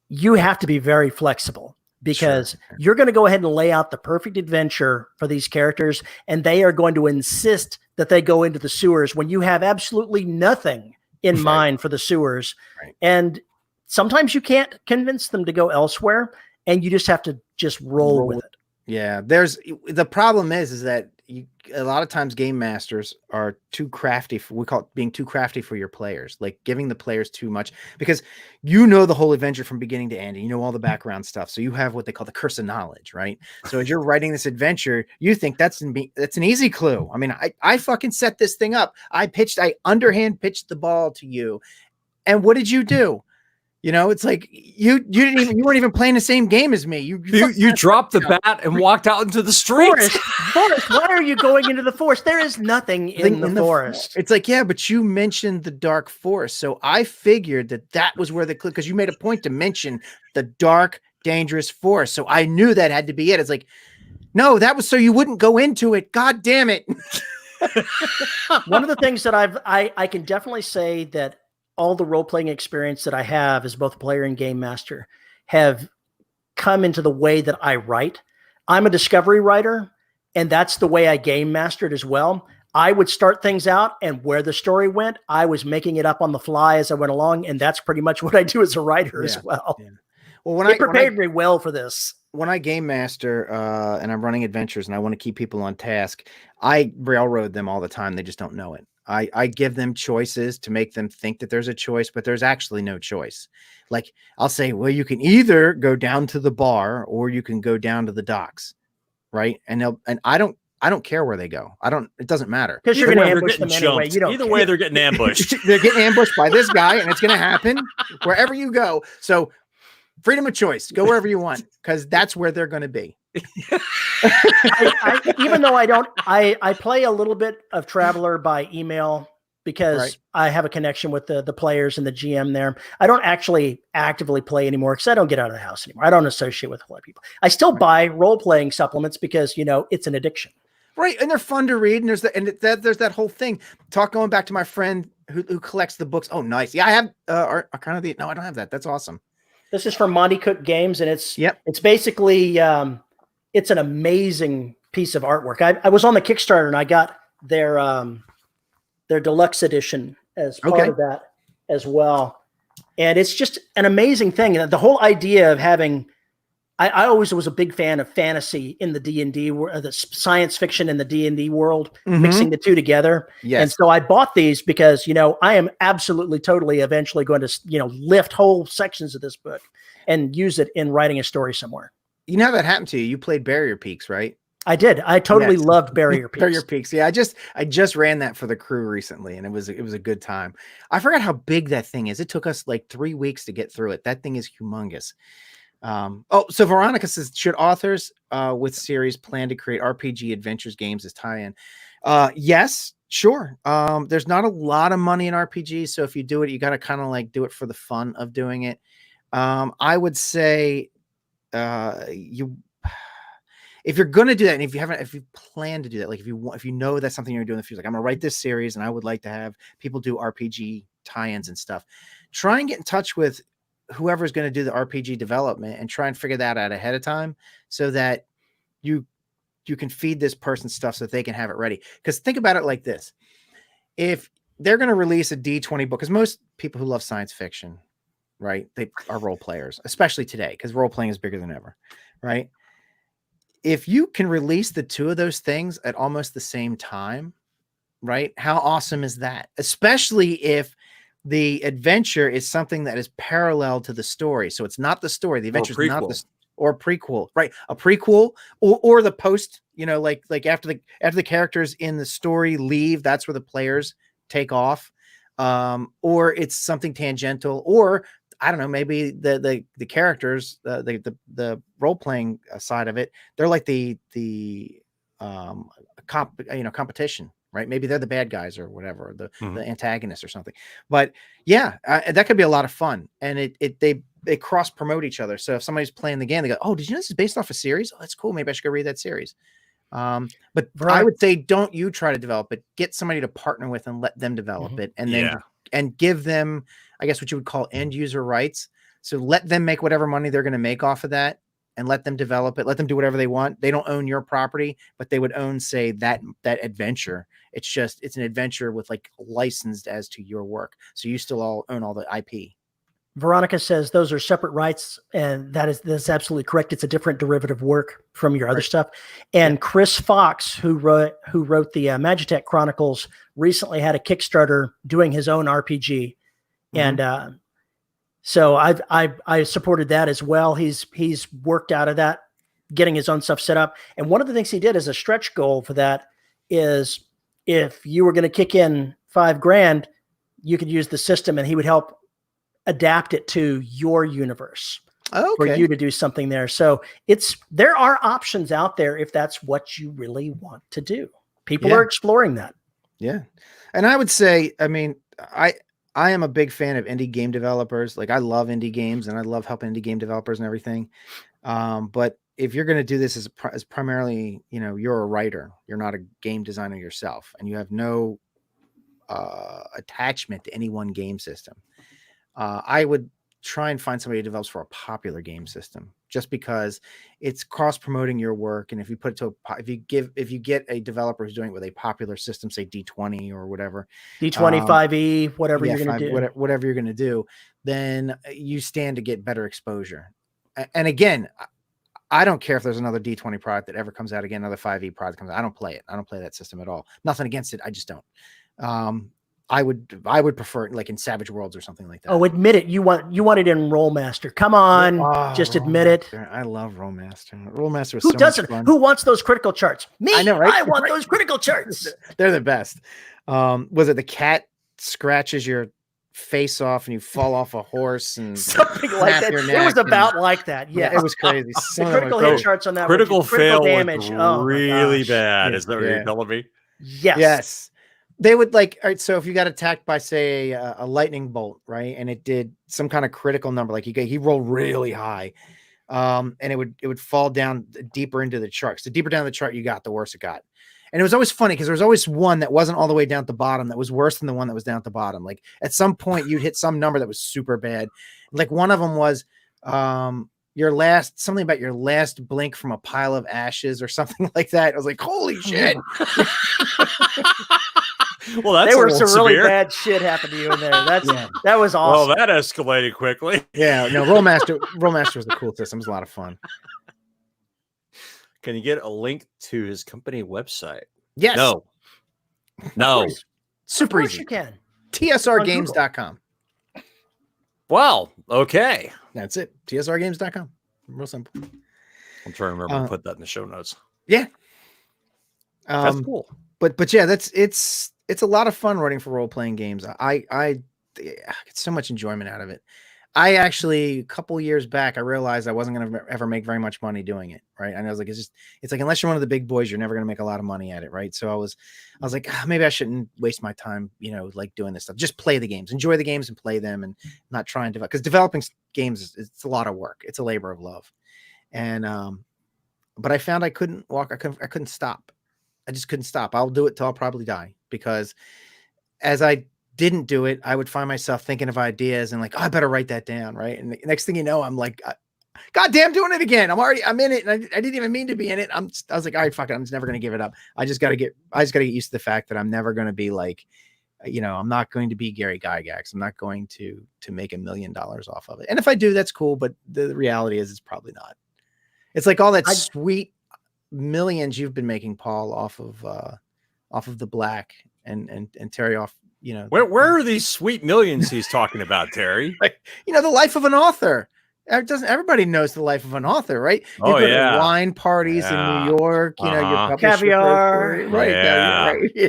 You have to be very flexible because you're going to go ahead and lay out the perfect adventure for these characters, and they are going to insist that they go into the sewers when you have absolutely nothing in mind for the sewers. And sometimes you can't convince them to go elsewhere, and you just have to just roll with it. Yeah. The problem is that a lot of times game masters are too crafty. We call it being too crafty for your players, like giving the players too much, because the whole adventure from beginning to end, and you know all the background stuff. So you have what they call the curse of knowledge, right? So as you're writing this adventure, you think that's an easy clue. I mean, I fucking set this thing up. I underhand pitched the ball to you. And what did you do? It's like you weren't even playing the same game as me. You dropped the bat and walked out into the street. Forest, why are you going into the forest? There is nothing in the forest. It's like, yeah, but you mentioned the dark forest. So I figured that was where because you made a point to mention the dark, dangerous forest. So I knew that had to be it. It's like, no, that was so you wouldn't go into it. God damn it. One of the things that I can definitely say that all the role-playing experience that I have as both player and game master have come into the way that I write. I'm a discovery writer, and that's the way I game mastered as well. I would start things out, and where the story went, I was making it up on the fly as I went along, and that's pretty much what I do as a writer as well. Yeah. Well, it prepared me well for this. When I game master and I'm running adventures and I want to keep people on task, I railroad them all the time. They just don't know it. I give them choices to make them think that there's a choice, but there's actually no choice. Like I'll say, well, you can either go down to the bar or you can go down to the docks. right? And I don't care where they go. It doesn't matter. Because you're Either going way, to they're ambush getting them anyway. jumped. You don't Either care. way, they're getting ambushed. They're getting ambushed by this guy, and it's going to happen wherever you go. So freedom of choice, go wherever you want, because that's where they're going to be. Even though I play a little bit of Traveler by email because Right. I have a connection with the players and the GM there. I don't actually actively play anymore because I don't get out of the house anymore. I don't associate with a lot of people. I still buy role-playing supplements because, it's an addiction. Right. And they're fun to read. And there's that whole thing. Going back to my friend who collects the books. Oh, nice. Yeah, I have no, I don't have that. That's awesome. This is from Monty Cook Games, and it's basically it's an amazing piece of artwork. I was on the Kickstarter and I got their deluxe edition as part of that as well. And it's just an amazing thing. The whole idea of having, I always was a big fan of fantasy in the D&D, the science fiction in the D&D world, mixing the two together. Yes. And so I bought these because, I am absolutely, totally eventually going to, lift whole sections of this book and use it in writing a story somewhere. You know how that happened to you? You played Barrier Peaks, right? I did. I totally loved Barrier Peaks. Barrier Peaks. Yeah, I just ran that for the crew recently, and it was a good time. I forgot how big that thing is. It took us like 3 weeks to get through it. That thing is humongous. So Veronica says, should authors with series plan to create RPG adventures games as tie-in? Yes, sure. There's not a lot of money in RPGs, so if you do it, you got to kind of like do it for the fun of doing it. I would say if you're going to do that, and if you plan to do that, like if you know that's something you're doing in the future, like I'm going to write this series and I would like to have people do RPG tie-ins and stuff, try and get in touch with whoever's going to do the RPG development and try and figure that out ahead of time so that you can feed this person stuff so that they can have it ready. Because think about it like this. If they're going to release a D20 book, because most people who love science fiction, right, they are role players, especially today, because role playing is bigger than ever, right? If you can release the two of those things at almost the same time, right? How awesome is that? Especially if the adventure is something that is parallel to the story. So it's not the story. The adventure is not the or prequel, right? A prequel or the post, like after the characters in the story leave, that's where the players take off. Or it's something tangential, or I don't know, maybe the characters, the role playing side of it, they're like the competition, right? Maybe they're the bad guys or whatever, the antagonist or something. But yeah, that could be a lot of fun, and they cross promote each other. So if somebody's playing the game, they go, "Oh, did you know this is based off a series? Oh, that's cool. Maybe I should go read that series." But I would say, don't you try to develop it. Get somebody to partner with and let them develop it, and then and give them, I guess, what you would call end user rights. So let them make whatever money they're going to make off of that, and let them develop it. Let them do whatever they want. They don't own your property, but they would own, say, that adventure. It's an adventure with like licensed as to your work. So you still all own all the IP. Veronica says those are separate rights, and that's absolutely correct. It's a different derivative work from your other stuff. And Chris Fox, who wrote the Magitech Chronicles, recently had a Kickstarter doing his own RPG, and so I supported that as well. He's worked out of that, getting his own stuff set up. And one of the things he did as a stretch goal for that is, if you were going to kick in $5,000, you could use the system, and he would help adapt it to your universe for you to do something there. So there are options out there if that's what you really want to do. People are exploring that. Yeah. And I would say, I mean, I am a big fan of indie game developers. Like, I love indie games and I love helping indie game developers and everything. But if you're going to do this as primarily, you're a writer, you're not a game designer yourself, and you have no attachment to any one game system, I would try and find somebody who develops for a popular game system, just because it's cross promoting your work. And if you put it to if you get a developer who's doing it with a popular system, say D20 or whatever, D20, 5e, whatever you're going to do, whatever you're going to do, then you stand to get better exposure. And again, I don't care if there's another D20 product that ever comes out again, another 5e product comes out. I don't play it. I don't play that system at all. Nothing against it. I just don't. I would prefer it like in Savage Worlds or something like that. Oh, admit it. You want it in Rollmaster. Come on, just admit it. I love Rollmaster. Rollmaster was Who so doesn't? much fun. Who wants those critical charts? Me. I know, right? I want those critical charts. They're the best. Was it the cat scratches your face off and you fall off a horse and something like that? It was about like that. Yeah, it was crazy. The critical hit charts on that. Critical fail damage. Was really bad. Yeah. Is that what you're telling me? Yes. They would like, all right, so if you got attacked by, say, a lightning bolt, right, and it did some kind of critical number, like he rolled really high, and it would fall down deeper into the chart. So the deeper down the chart you got, the worse it got. And it was always funny because there was always one that wasn't all the way down at the bottom that was worse than the one that was down at the bottom. Like at some point you'd hit some number that was super bad. Like one of them was something about your last blink from a pile of ashes or something like that. I was like, holy shit. Well, that's there were some severe. really bad shit happened to you in there. That was awesome. Well, that escalated quickly. Yeah, no, Rollmaster was a cool system. It was a lot of fun. Can you get a link to his company website? Yes. No. Super easy. easy. You can. TSRgames.com. Well, okay. That's it. TSRgames.com. Real simple. I'm trying to remember to put that in the show notes. Yeah. That's cool. But yeah, it's a lot of fun writing for role-playing games. I get so much enjoyment out of it. I actually, a couple years back, I realized I wasn't going to ever make very much money doing it. Right. And I was like, it's like, unless you're one of the big boys, you're never going to make a lot of money at it. Right. So I was like, maybe I shouldn't waste my time, like doing this stuff. Just play the games, enjoy the games and play them and not try and develop, because developing games it's a lot of work. It's a labor of love. And, but I found I couldn't stop. I just couldn't stop. I'll do it till I'll probably die, because as I didn't do it, I would find myself thinking of ideas and like, oh, I better write that down. Right. And the next thing you know, I'm like, goddamn, doing it again. I'm in it. And I didn't even mean to be in it. I was like, all right, fuck it. I'm just never going to give it up. I just got to get used to the fact that I'm never going to be like, I'm not going to be Gary Gygax. I'm not going to make $1 million off of it. And if I do, that's cool. But the reality is it's probably not. It's like all that sweet millions you've been making, Paul, off of the black and Terry off, where are these sweet millions he's talking about, Terry? Like, the life of an author. Everybody knows the life of an author, right? You go to wine parties in New York, your caviar, right?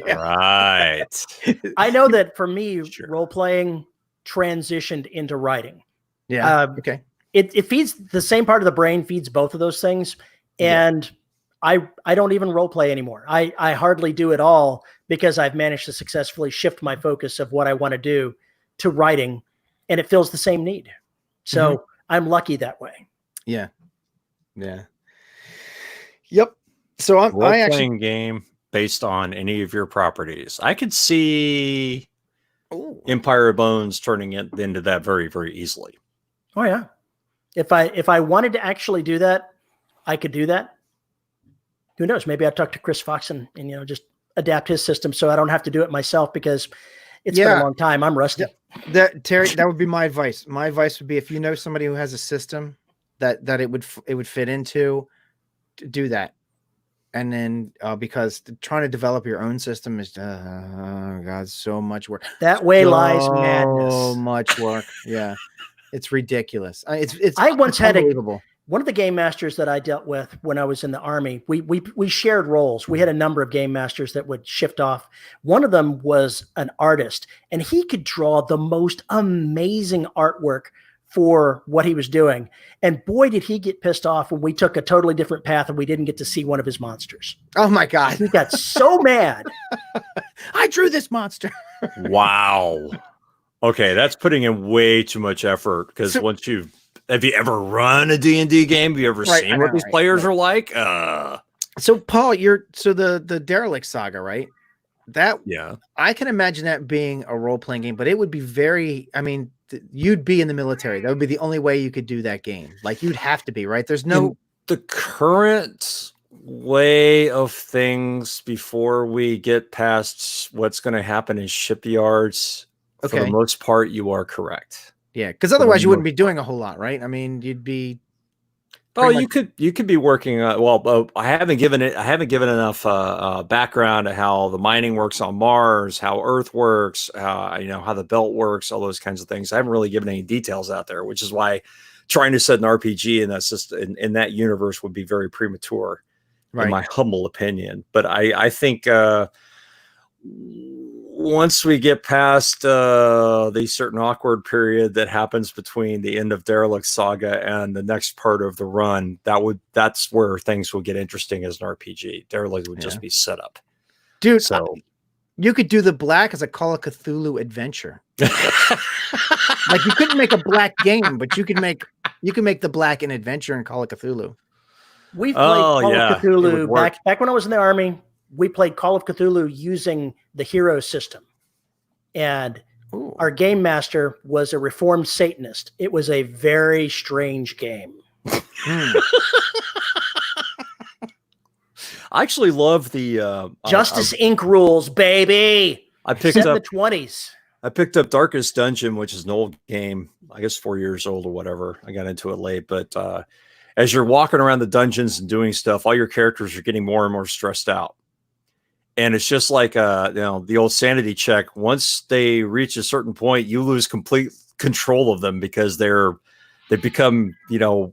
Right. I know that for me, role playing transitioned into writing. Yeah. Okay. It feeds the same part of the brain, feeds both of those things, and I don't even role play anymore. I hardly do it all, because I've managed to successfully shift my focus of what I want to do to writing, and it fills the same need. So I'm lucky that way. Yeah. Yeah. Yep. So I'm role-playing game based on any of your properties. I could see Empire of Bones turning it into that very, very easily. Oh yeah. If I wanted to actually do that, I could do that. Who knows? Maybe I'd talk to Chris Fox and just adapt his system so I don't have to do it myself, because it's been a long time. I'm rusty. Terry, that would be my advice. My advice would be, if you know somebody who has a system that it would fit into, do that. And then because trying to develop your own system is so much work. That way lies madness. So much work. Yeah, it's ridiculous. I once had unbelievable. One of the game masters that I dealt with when I was in the Army, we shared roles. We had a number of game masters that would shift off. One of them was an artist, and he could draw the most amazing artwork for what he was doing. And boy, did he get pissed off when we took a totally different path and we didn't get to see one of his monsters. Oh my God. He got so mad. I drew this monster. Wow. Okay, that's putting in way too much effort, because have you ever run a D&D game? Have you ever seen what these players are like? So Paul, the Derelict Saga, right? I can imagine that being a role-playing game, but it would be you'd be in the military. That would be the only way you could do that game. Like, you'd have to be, right? There's no... In the current way of things, before we get past what's going to happen in shipyards, for the most part, you are correct. Yeah, because otherwise you wouldn't be doing a whole lot, right? I mean, you'd be... Oh, you could be working. I haven't given enough background to how the mining works on Mars, how Earth works, how the belt works, all those kinds of things. I haven't really given any details out there, which is why trying to set an RPG in that system in that universe would be very premature, in my humble opinion. But I think once we get past the certain awkward period that happens between the end of Derelict Saga and the next part of the run, that's where things will get interesting as an RPG. Derelict would just be set up. Dude, so you could do the black as a Call of Cthulhu adventure. Like, you couldn't make a black game, but you can make the black an adventure in Call of Cthulhu. We played Call of Cthulhu back when I was in the Army. We played Call of Cthulhu using the hero system. And our game master was a reformed Satanist. It was a very strange game. I actually love the Justice Inc. rules, baby. I picked up in the 20s. I picked up Darkest Dungeon, which is an old game, I guess 4 years old or whatever. I got into it late, but as you're walking around the dungeons and doing stuff, all your characters are getting more and more stressed out. And it's just like the old sanity check. Once they reach a certain point, you lose complete control of them because they've become,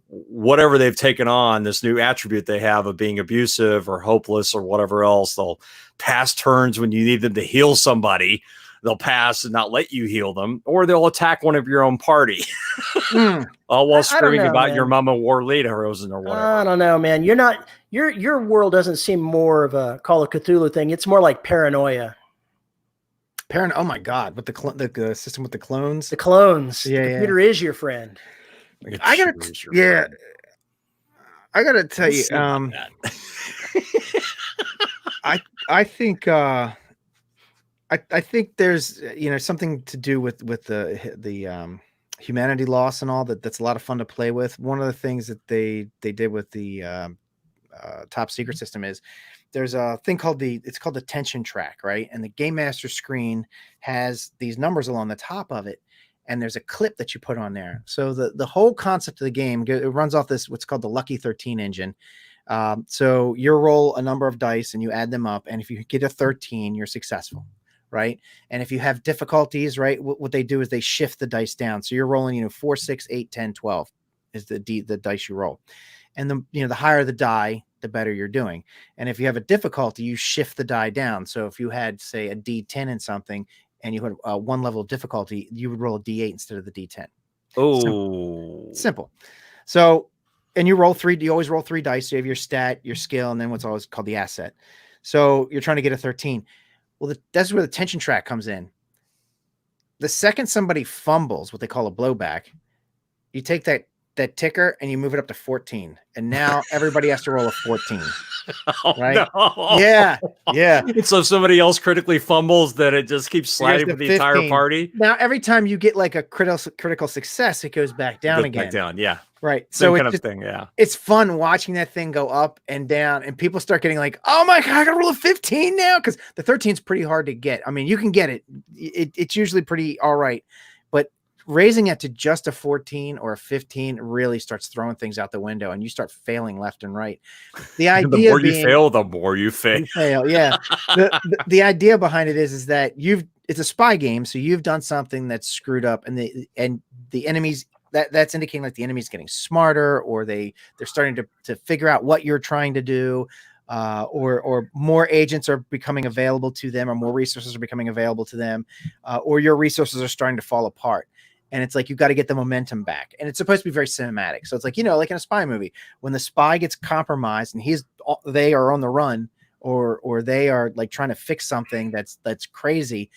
whatever they've taken on, this new attribute they have of being abusive or hopeless or whatever else. They'll pass turns when you need them to heal somebody. They'll pass and not let you heal them, or they'll attack one of your own party. All while screaming about your mama war leaders or whatever. I don't know, man. You're not your world doesn't seem more of a Call of Cthulhu thing. It's more like paranoia. Oh my God! With the system with the clones. The clones. Yeah, the computer is your friend. I gotta tell you. I think. I think there's something to do with the humanity loss and all that. That's a lot of fun to play with. One of the things that they did with the top secret system is there's a thing called it's called the tension track, right? And the game master screen has these numbers along the top of it, and there's a clip that you put on there. So the whole concept of the game, it runs off this what's called the Lucky 13 engine. So you roll a number of dice and you add them up, and if you get a 13, you're successful. Right. And if you have difficulties, right, what they do is they shift the dice down. So you're rolling, 4, 6, 8, 10, 12 is the dice you roll. And the higher the die, the better you're doing. And if you have a difficulty, you shift the die down. So if you had, say, a D10 in something and you had one level of difficulty, you would roll a D8 instead of the D10. Oh, simple. So, and you always roll 3 dice. So you have your stat, your skill, and then what's always called the asset. So you're trying to get a 13. Well, that's where the tension track comes in. The second somebody fumbles, what they call a blowback, you take that ticker and you move it up to 14. And now everybody has to roll a 14. Right? No. Yeah. So if somebody else critically fumbles, then it just keeps sliding with the entire party. Now, every time you get like a critical success, it goes back down again. Back down, yeah. Right. So kind of thing, yeah. It's fun watching that thing go up and down, and people start getting like, oh my God, I gotta roll a 15 now. Because the 13 is pretty hard to get. I mean, you can get it. It's usually pretty all right. But raising it to just a 14 or a 15 really starts throwing things out the window, and you start failing left and right. The idea the more you fail, the more you fail. Yeah. the idea behind it is that it's a spy game, so you've done something that's screwed up, and the enemies that's indicating like the enemy's getting smarter, or they're starting to figure out what you're trying to do, or more agents are becoming available to them, or more resources are becoming available to them, or your resources are starting to fall apart. And it's like, you've got to get the momentum back. And it's supposed to be very cinematic. So it's like, like in a spy movie, when the spy gets compromised and they are on the run, or they are like trying to fix something that's crazy,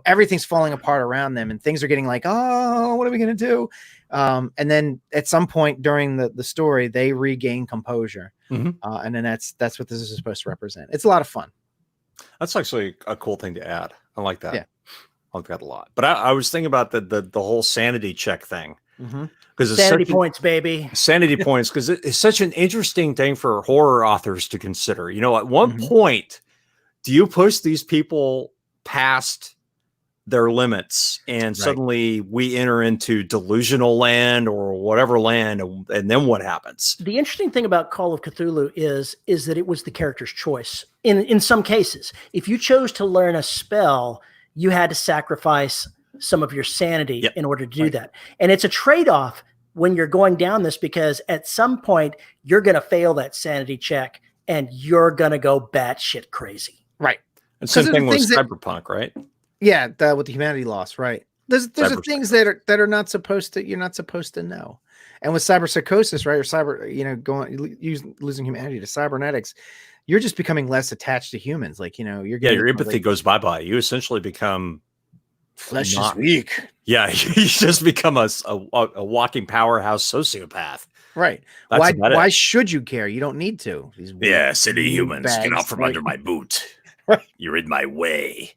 everything's falling apart around them, and things are getting like, oh, what are we going to do? And then at some point during the story, they regain composure. Mm-hmm. And then that's what this is supposed to represent. It's a lot of fun. That's actually a cool thing to add. I like that. Yeah. I like that a lot. But I was thinking about the whole sanity check thing. Mm-hmm. Because sanity points, baby. Sanity points, because it's such an interesting thing for horror authors to consider. At one point, do you push these people past their limits, and Right. suddenly we enter into delusional land or whatever land, and then what happens? The interesting thing about Call of Cthulhu is that it was the character's choice. In some cases, if you chose to learn a spell, you had to sacrifice some of your sanity Yep. in order to do that. And it's a trade-off when you're going down this, because at some point you're going to fail that sanity check and you're going to go batshit crazy. Right. And same Because thing with things that- Cyberpunk, right? Yeah, with the humanity loss, right? There's Cyber- things that are not supposed to, you're not supposed to know. And with cyber psychosis, right, or cyber, losing humanity to cybernetics, you're just becoming less attached to humans. Like, you're Yeah, getting your empathy goes bye-bye. You essentially become flesh is not- weak. Yeah, you just become a walking powerhouse sociopath. Right. That's about Why it. should you care? You don't need to. These Yeah, weak city humans, get bags, out from right? under my boot. Right. You're in my way.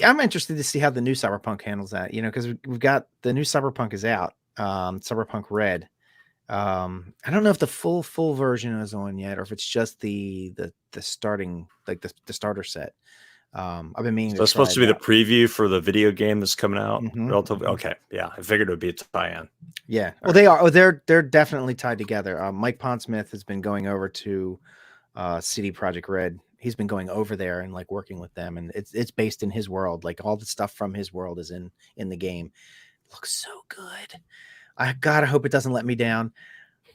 I'm interested to see how the new Cyberpunk handles that, because we've got the new Cyberpunk is out, Cyberpunk Red. I don't know if the full version is on yet, or if it's just the starting, like the starter set. I've been meaning. So it's supposed to be the preview for the video game that's coming out. Mhm. Relatively, okay, yeah. I figured it would be a tie-in. Yeah. Well, they are. Oh, they're definitely tied together. Mike Pondsmith has been going over to CD Projekt Red. He's been going over there and like working with them, and it's based in his world. Like all the stuff from his world is in the game. Looks so good. I hope it doesn't let me down.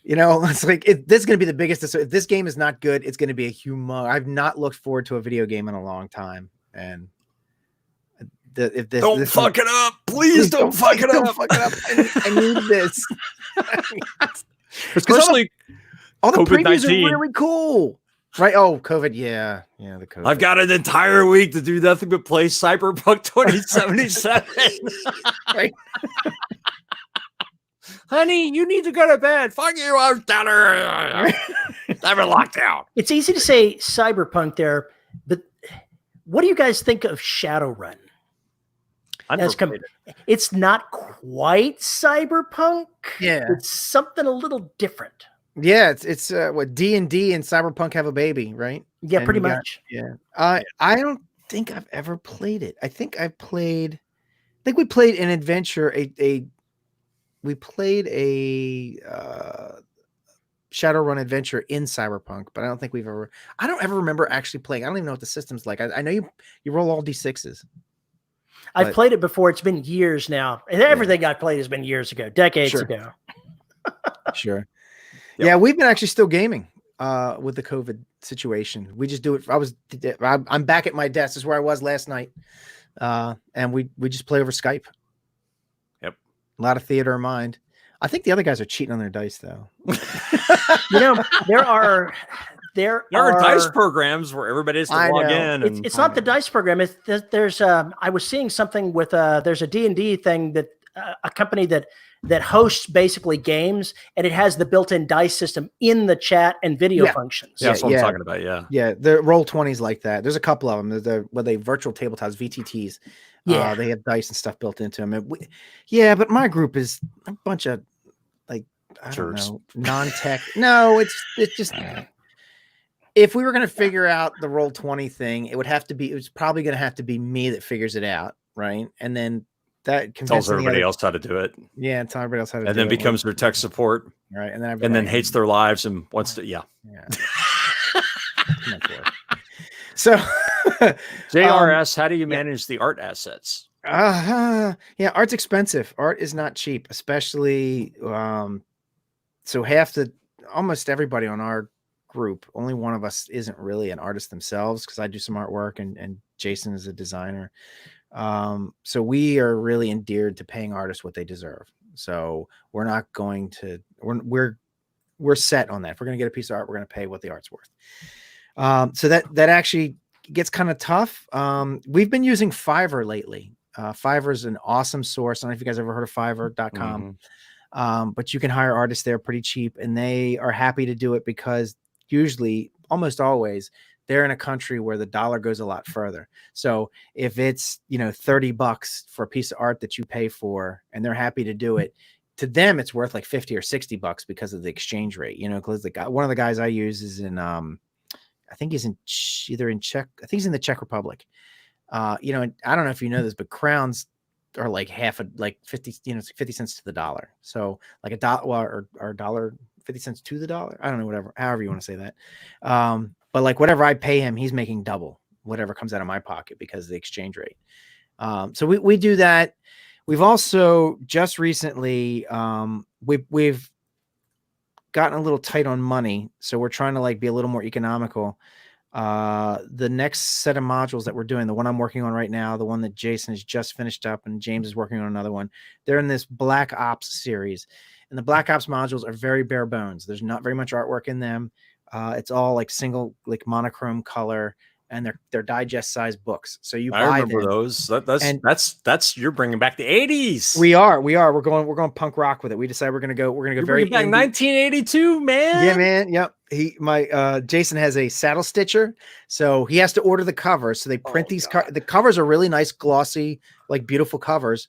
It's like this is going to be the biggest. If this game is not good, it's going to be a humongous. I've not looked forward to a video game in a long time, and if this Don't fuck it up, please. Don't fuck it up. I need this. Especially all the previews are COVID-19. really cool, right? Oh, COVID, yeah, the COVID. I've got an entire week to do nothing but play Cyberpunk 2077. Right. Honey, you need to go to bed. Fuck you, I'm down here. I'm in lockdown. It's easy to say Cyberpunk there, but what do you guys think of Shadowrun? It's not quite Cyberpunk. Yeah. It's something a little different. Yeah, it's what D&D and Cyberpunk have a baby, right? Yeah, And pretty we got- much. Yeah. I don't think I've ever played it. I think we played an adventure, we played a Shadowrun adventure in Cyberpunk, but I don't think I don't ever remember actually playing. I don't even know what the system's like. I know you roll all D6s. I've played it before. It's been years now. And everything I played has been years ago, decades Sure. ago. Sure. Yep. Yeah, we've been actually still gaming with the COVID situation. We just do it. I'm back at my desk. This is where I was last night. And we just play over Skype. Yep. A lot of theater of mind. I think the other guys are cheating on their dice though. There are dice programs where everybody has to I log know. in. It's not the dice program. There's I was seeing something with there's a D&D thing that a company that hosts basically games, and it has the built-in dice system in the chat and video functions. Yeah, that's what Yeah. I'm talking about. Yeah. Yeah, the Roll20s like that. There's a couple of them. They virtual tabletops, VTTs. Yeah. They have dice and stuff built into them. But my group is a bunch of I don't know, non-tech. No, it's just. If we were going to figure out the Roll20 thing, it was probably going to have to be me that figures it out, right? And then that Tells everybody else how to do it. Yeah, tell everybody else how to do it. And then becomes their tech support. Right. And then hates their lives and wants to, yeah. So JRS, how do you manage the art assets? Yeah, art's expensive. Art is not cheap, especially so almost everybody on our group, only one of us isn't really an artist themselves, because I do some artwork and Jason is a designer. So we are really endeared to paying artists what they deserve. So we're not going to we're set on that. If we're going to get a piece of art, we're going to pay what the art's worth. So that actually gets kind of tough. We've been using Fiverr lately. Fiverr is an awesome source. I don't know if you guys ever heard of Fiverr.com. But you can hire artists there pretty cheap, and they are happy to do it because usually, almost always, they're in a country where the dollar goes a lot further. So if it's, $30 for a piece of art that you pay for, and they're happy to do it, to them, it's worth like $50 or $60 because of the exchange rate, because one of the guys I use is in, I think he's in either in Czech, I think he's in the Czech Republic. You know, and I don't know if you know this, but crowns are like like 50, you know, it's 50 cents to the dollar. So like a dollar, well, or dollar 50 cents to the dollar. I don't know, whatever, however you want to say that. But like whatever I pay him, he's making double whatever comes out of my pocket because of the exchange rate. So we do that. We've also just recently, we've gotten a little tight on money. So we're trying to like be a little more economical. The next set of modules that we're doing, the one I'm working on right now, the one that Jason has just finished up and James is working on another one. They're in this Black Ops series, and the Black Ops modules are very bare bones. There's not very much artwork in them. It's all like single, like monochrome color, and they're digest sized books. So you I buy remember them. those. That's you're bringing back the 80s. We are. We're going punk rock with it. We decided we're gonna go You're very bringing back indie. 1982, man. Yeah, man. Yep. Jason has a saddle stitcher, so he has to order the covers. So they print these the covers are really nice, glossy, like beautiful covers.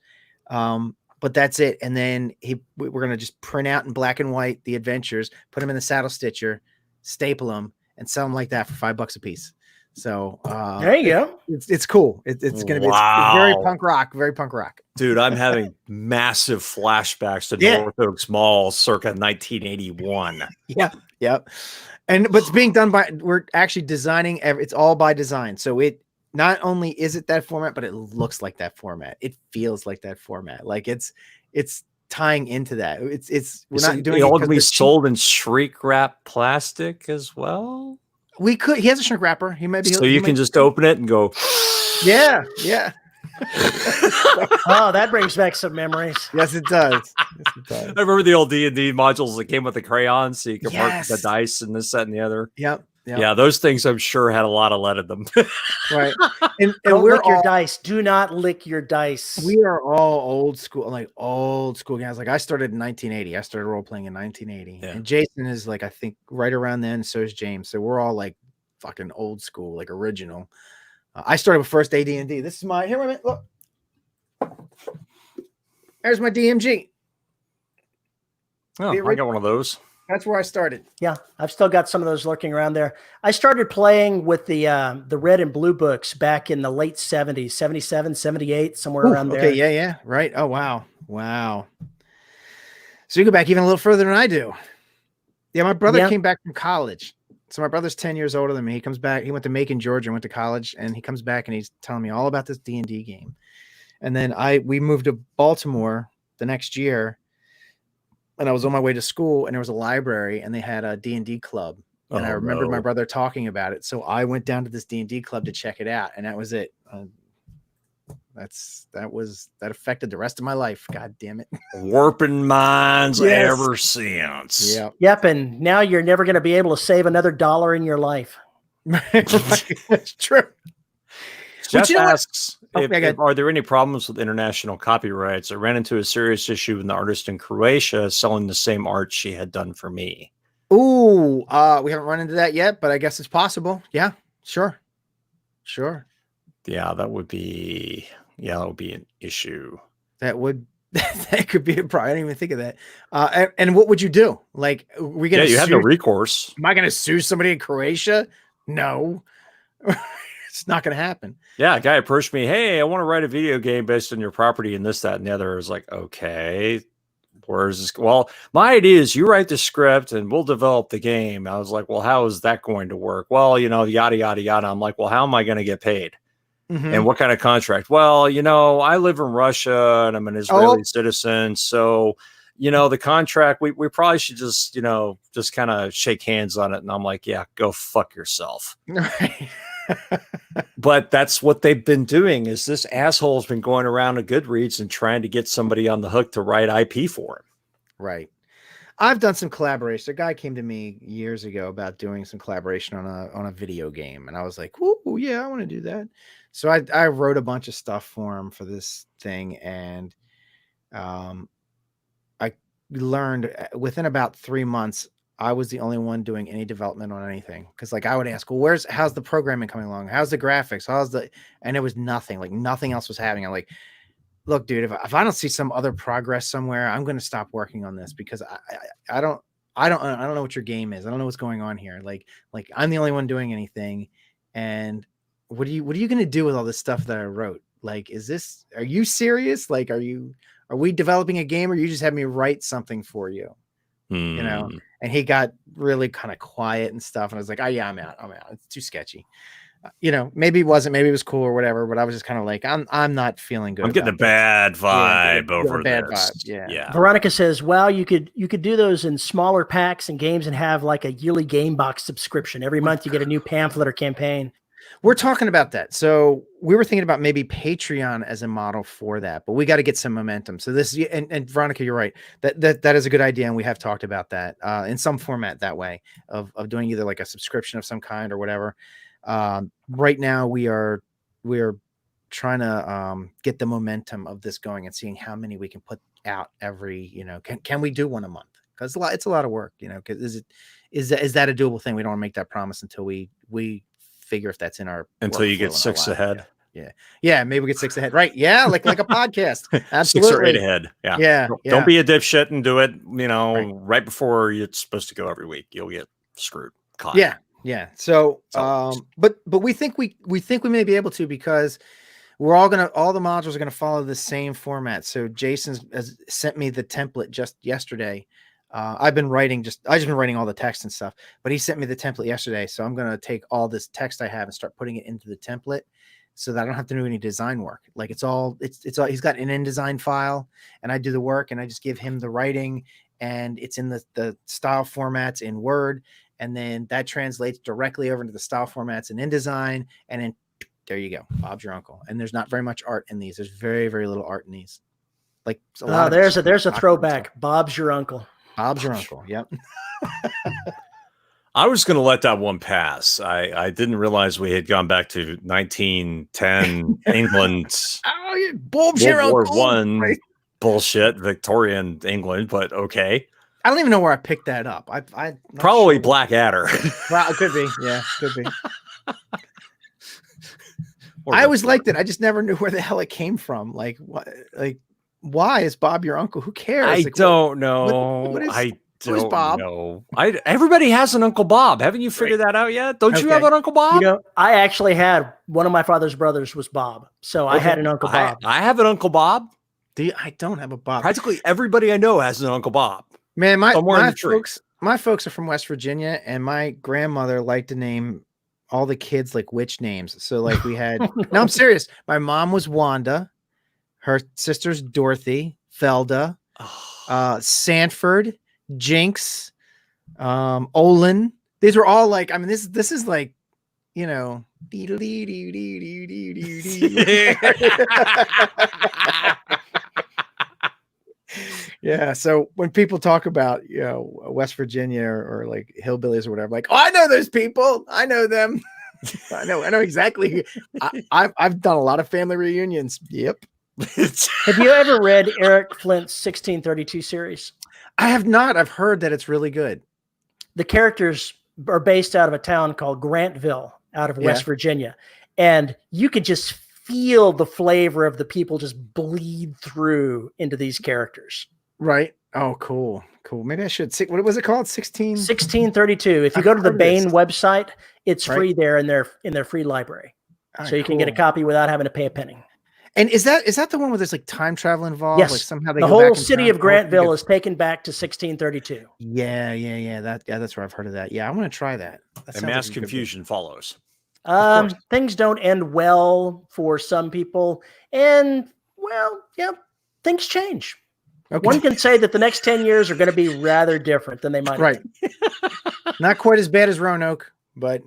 But that's it. And then we're gonna just print out in black and white the adventures, put them in the saddle stitcher, staple them, and sell them like that for $5 a piece. So there you go. It's cool. It's gonna be it's very punk rock, dude. I'm having massive flashbacks to North Oaks Mall circa 1981. Yep. But it's being done we're actually designing it's all by design. So it not only is it that format, but it looks like that format. It feels like that format. Like it's tying into that. We're not doing it all to be sold in shrink wrap plastic as well. We could. He has a shrink wrapper. He might be. So you can just open it and go. Yeah. Oh, that brings back some memories. Yes, it does. I remember the old D&D modules that came with the crayons, so you could mark the dice and this, that, and the other. Yep. Yeah, those things I'm sure had a lot of lead in them. Right. And don't lick your dice. Do not lick your dice. We are all old school guys. Like I started in 1980. I started role playing in 1980. Yeah. And Jason is like, I think right around then. So is James. So we're all like fucking old school, like original. I started with first AD&D. This is my, here, wait a minute, look. There's my DMG. Oh, I got one of those. That's where I started. Yeah, I've still got some of those lurking around there. I started playing with the red and blue books back in the late 70s, 77, 78, somewhere around there. Okay, yeah. Right. Oh, wow. So you go back even a little further than I do. Yeah, my brother came back from college. So my brother's 10 years older than me. He comes back. He went to Macon, Georgia, went to college, and he comes back and he's telling me all about this D&D game. And then we moved to Baltimore the next year. And I was on my way to school, and there was a library, and they had a D&D club. And I remembered my brother talking about it. So I went down to this D&D club to check it out, and that was it. That affected the rest of my life. God damn it. Warping minds ever since. Yep. And now you're never going to be able to save another $1 in your life. That's true. Jeff asks, are there any problems with international copyrights? I ran into a serious issue with the artist in Croatia selling the same art she had done for me. Ooh, we haven't run into that yet, but I guess it's possible. Yeah, sure. Yeah, that would be an issue. That could be a problem. I didn't even think of that. And what would you do? Like, we gonna you have no recourse. Am I going to sue somebody in Croatia? No. It's not going to happen. Yeah, a guy approached me. Hey, I want to write a video game based on your property and this, that, and the other. I was like, okay, where is this? Well, my idea is you write the script and we'll develop the game. I was like, well, how is that going to work? Well, yada, yada, yada. I'm like, well, how am I going to get paid? Mm-hmm. And what kind of contract? Well, I live in Russia and I'm an Israeli citizen. So, the contract, we probably should just kind of shake hands on it. And I'm like, yeah, go fuck yourself. Right. But that's what they've been doing is this asshole's been going around to Goodreads and trying to get somebody on the hook to write IP for him. Right. I've done some collaboration. A guy came to me years ago about doing some collaboration on a video game. And I was like, oh yeah, I want to do that. So I wrote a bunch of stuff for him for this thing. And I learned within about 3 months, I was the only one doing any development on anything. Cause like I would ask, well, how's the programming coming along? How's the graphics? And it was nothing, like nothing else was happening. I'm like, look, dude, if I don't see some other progress somewhere, I'm going to stop working on this because I don't know what your game is. I don't know what's going on here. Like I'm the only one doing anything. And what are you going to do with all this stuff that I wrote? Like, are you serious? Like, are we developing a game, or you just have me write something for you? You know? And he got really kind of quiet and stuff. And I was like, oh yeah, I'm out. It's too sketchy. You know, maybe it wasn't, maybe it was cool or whatever, but I was just kind of like, I'm not feeling good. I'm getting a bad vibe over bad this. Vibe. Yeah. Veronica says, well, you could do those in smaller packs and games and have like a yearly game box subscription. Every month you get a new pamphlet or campaign. We're talking about that. So we were thinking about maybe Patreon as a model for that, but we got to get some momentum. So this, and Veronica, you're right. That is a good idea. And we have talked about that in some format that way of doing either like a subscription of some kind or whatever. Right now we are trying to get the momentum of this going and seeing how many we can put out every, can we do one a month? Because it's a lot of work, because is that a doable thing? We don't want to make that promise until we figure if that's in our, until you get 6 ahead. Yeah. Maybe we get 6 ahead. Right. Yeah. Like a podcast. Absolutely. 6 or 8 ahead. Yeah. Don't be a dipshit and do it, right before it's supposed to go every week. You'll get screwed. Caught. Yeah. So, but we think we may be able to, because all the modules are going to follow the same format. So Jason has sent me the template just yesterday. I've just been writing all the text and stuff, but he sent me the template yesterday. So I'm going to take all this text I have and start putting it into the template so that I don't have to do any design work. Like it's all, he's got an InDesign file and I do the work and I just give him the writing, and it's in the style formats in Word. And then that translates directly over into the style formats in InDesign. And then there you go. Bob's your uncle. And there's not very much art in these. There's very, very little art in these. Like there's a throwback. Bob's your uncle. Bob's your uncle. Yep. I was going to let that one pass. I didn't realize we had gone back to 1910 England. Bob's your uncle. World War I, right? Bullshit, Victorian England, but okay. I don't even know where I picked that up. I probably sure. Blackadder. Well, it could be. Yeah, could be. I always liked it. I just never knew where the hell it came from. Like, what? Like, why is Bob your uncle? Who cares? I don't know. I don't know. Everybody has an Uncle Bob. Haven't you figured that out yet? Don't you have an Uncle Bob? I actually had one of my father's brothers was Bob, so I had an Uncle Bob. I have an Uncle Bob. I don't have a Bob. Practically everybody I know has an Uncle Bob. Man, my folks are from West Virginia, and my grandmother liked to name all the kids like witch names. So like we had, no, I'm serious. My mom was Wanda, her sister's Dorothy, Felda, Sanford, Jinx, Olin. These were all like, I mean, this is like, Yeah. So when people talk about, West Virginia or like hillbillies or whatever, like, oh, I know those people. I know them. I know exactly. I've done a lot of family reunions. Yep. Have you ever read Eric Flint's 1632 series? I have not. I've heard that it's really good. The characters are based out of a town called Grantville out of West Virginia. And you could just feel the flavor of the people just bleed through into these characters. Right. Oh, cool. Maybe I should. What was it called? 1632. If you go to the Bain website, it's free there in their free library. So you can get a copy without having to pay a penny. And is that the one where there's like time travel involved? Yes. Like somehow they the whole city of Grantville is taken back to 1632. Yeah. That's where I've heard of that. Yeah, I want to try that. And mass confusion follows. Things don't end well for some people, and things change. Okay. One can say that the next 10 years are going to be rather different than they might. Right. Not quite as bad as Roanoke, but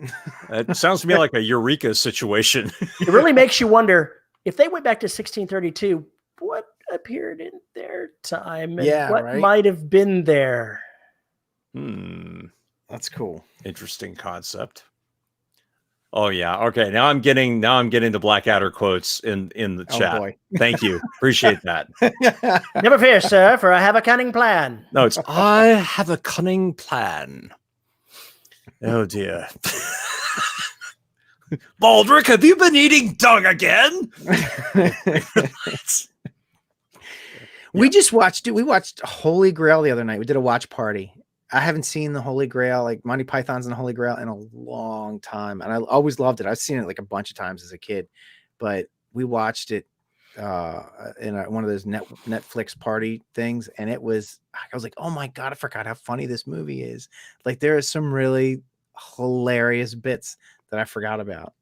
it sounds to me like a Eureka situation. It really makes you wonder if they went back to 1632, what appeared in their time and what might have been there. That's cool. Interesting concept. Oh yeah. Okay. Now I'm getting the Blackadder quotes in the chat. Boy. Thank you. Appreciate that. Never fear, sir, for I have a cunning plan. No, it's I have a cunning plan. Oh dear. Baldric, have you been eating dung again? We watched Holy Grail the other night. We did a watch party. I haven't seen the Holy Grail, like Monty Python's and the Holy Grail, in a long time, and I always loved it. I've seen it like a bunch of times as a kid, but we watched it in one of those Netflix party things, and I was like, oh my god, I forgot how funny this movie is. Like, there are some really hilarious bits that I forgot about.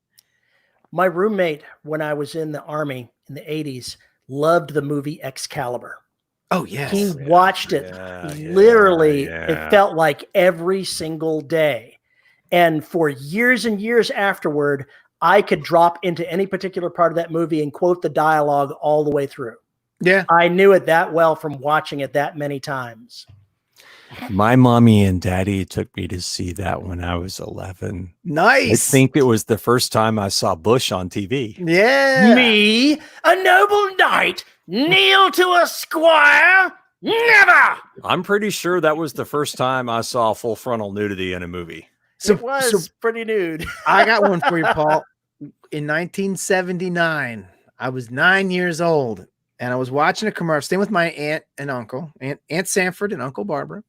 My roommate, when I was in the Army in the 80s, loved the movie Excalibur. Oh yes, he watched it literally. It felt like every single day, and for years and years afterward, I could drop into any particular part of that movie and quote the dialogue all the way through. Yeah. I knew it that well from watching it that many times. My mommy and daddy took me to see that when I was 11. Nice. I think it was the first time I saw Bush on TV. Yeah. Me, a noble knight, kneel to a squire? Never! I'm pretty sure that was the first time I saw full frontal nudity in a movie. It was pretty nude. I got one for you, Paul. In 1979, I was 9 years old, and I was watching a commercial, staying with my aunt and uncle, Aunt Sanford and Uncle Barbara.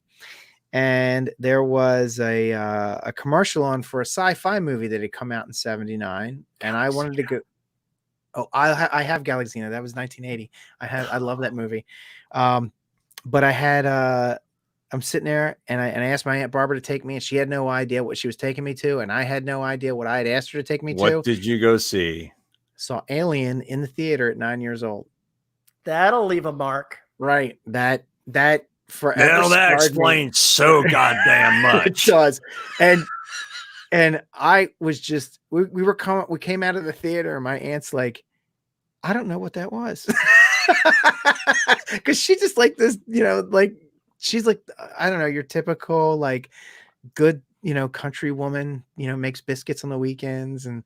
And there was a commercial on for a sci-fi movie that had come out in 79. And I wanted to go. Oh, I have Galaxina. That was 1980. I love that movie. But I had, I'm sitting there and I asked my Aunt Barbara to take me, and she had no idea what she was taking me to. And I had no idea what I had asked her to take me to. What did you go see? Saw Alien in the theater at 9 years old. That'll leave a mark. Right. That forever. Now that explains so goddamn much. It does. And I was just, we came out of the theater, and my aunt's like, I don't know what that was. Cause she just like this, like, she's like, I don't know, your typical, like, good, country woman, makes biscuits on the weekends, and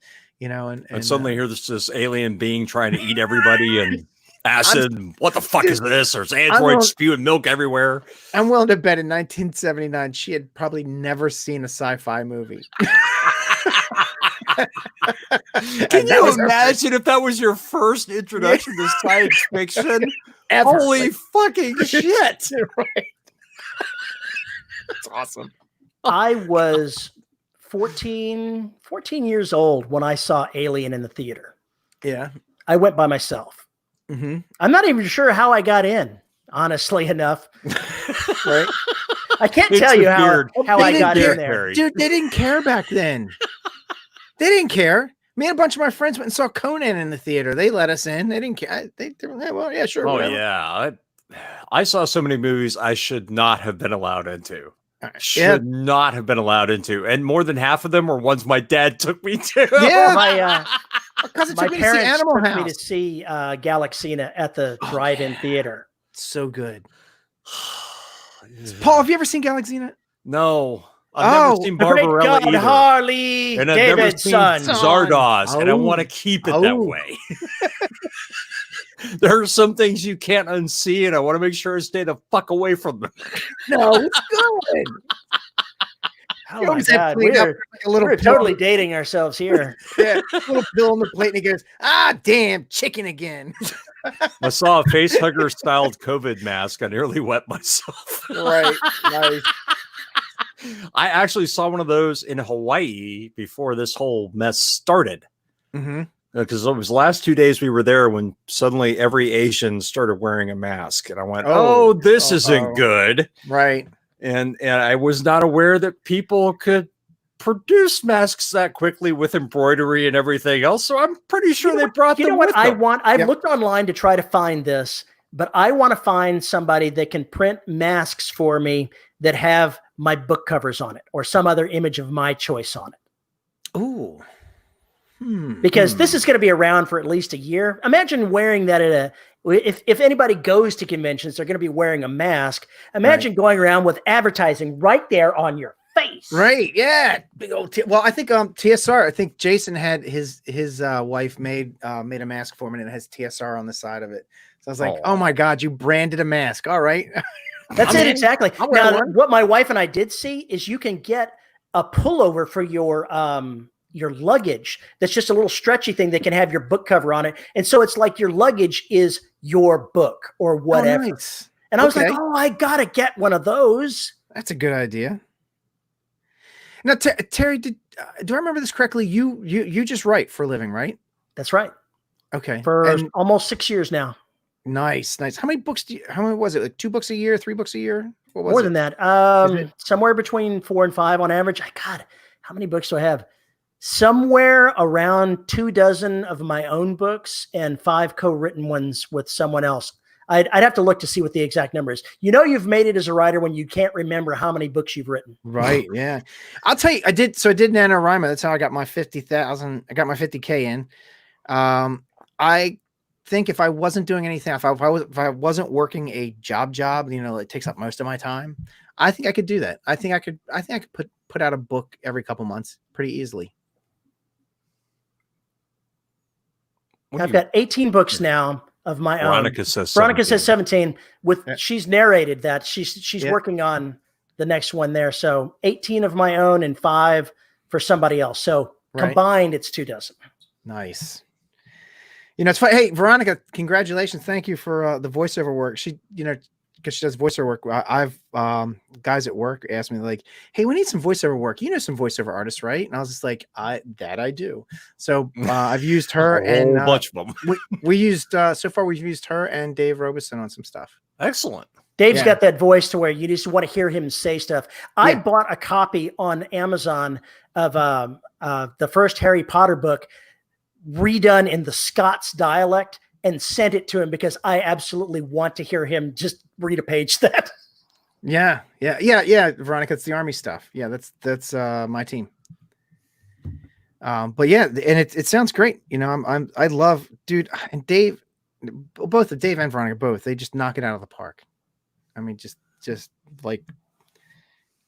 suddenly here's this alien being trying to eat everybody and acid. What the fuck is this? There's androids spewing milk everywhere. I'm willing to bet in 1979 she had probably never seen a sci-fi movie. Can you imagine if that was your first introduction to science fiction? Ever. Holy fucking shit. Right. That's awesome. I was 14 years old when I saw Alien in the theater. Yeah. I went by myself. Mm-hmm. I'm not even sure how I got in, honestly enough. Right. I can't tell you how I got in there. Dude, they didn't care back then. They didn't care. Me and a bunch of my friends went and saw Conan in the theater. They let us in. They didn't care. They well, yeah, sure. Oh, whatever. yeah. I saw so many movies I should not have been allowed into. Not have been allowed into. And more than half of them were ones my dad took me to. Yeah. My parents took me to see Galaxina at the drive-in theater. So good. Paul, have you ever seen Galaxina? No. I've never seen Barbarella either. Harley and I've never seen Zardoz, and I want to keep it that way. There are some things you can't unsee, and I want to make sure I stay the fuck away from them. No, it's good. Oh my God, we're totally dating ourselves here. Yeah, a little pill on the plate, and he goes, damn, chicken again. I saw a face hugger styled COVID mask. I nearly wet myself. Right, nice. I actually saw one of those in Hawaii before this whole mess started. Mm-hmm. Because it was the last 2 days we were there when suddenly every Asian started wearing a mask. And I went, this isn't good. Right. And I was not aware that people could produce masks that quickly with embroidery and everything else. So I'm pretty sure they brought them with them. I've looked online to try to find this, but I want to find somebody that can print masks for me that have my book covers on it or some other image of my choice on it. Ooh. Because this is going to be around for at least a year. Imagine wearing that if anybody goes to conventions, they're going to be wearing a mask. Imagine going around with advertising right there on your face. Right. Yeah. Big old. Well, I think TSR. I think Jason had his wife made a mask for him, and it has TSR on the side of it. So I was like, oh my God, you branded a mask. All right. That's it. Exactly. Now, what my wife and I did see is you can get a pullover for your luggage. That's just a little stretchy thing that can have your book cover on it. And so it's like your luggage is your book or whatever. Oh, nice. And I was like, I got to get one of those. That's a good idea. Now, Terry, do I remember this correctly? You just write for a living, right? That's right. Okay. For almost 6 years now. Nice. How many books how many was it? Like 2 books a year, 3 books a year? What was More it? than that. Somewhere between 4 and 5 on average. God, how many books do I have? Somewhere around 24 of my own books and 5 co-written ones with someone else. I'd have to look to see what the exact number is. You've made it as a writer when you can't remember how many books you've written. Right. Yeah. I'll tell you, I did NaNoWriMo. That's how I got my 50,000. I got my 50K in. I think if I wasn't doing anything, if I wasn't working a job, it takes up most of my time. I think I could do that. I think I could put out a book every couple months pretty easily. I've got 18 books now of my own. Veronica says 17. She's narrated that she's working on the next one there. So 18 of my own and 5 for somebody else. So combined, it's 24. Nice. It's funny. Hey, Veronica, congratulations. Thank you for the voiceover work. She, because she does voiceover work. I've guys at work asked me like, "Hey, we need some voiceover work. You know some voiceover artists, right?" And I was just like, "I do." So I've used her and a bunch of them. we used so far. We've used her and Dave Robeson on some stuff. Excellent. Dave's got that voice to where you just want to hear him say stuff. I bought a copy on Amazon of the first Harry Potter book redone in the Scots dialect and sent it to him because I absolutely want to hear him just read a page that. Yeah. Veronica, it's the Army stuff. Yeah, that's my team. But yeah, and it sounds great. I love, dude, and Dave, both Dave and Veronica, they just knock it out of the park. I mean, just like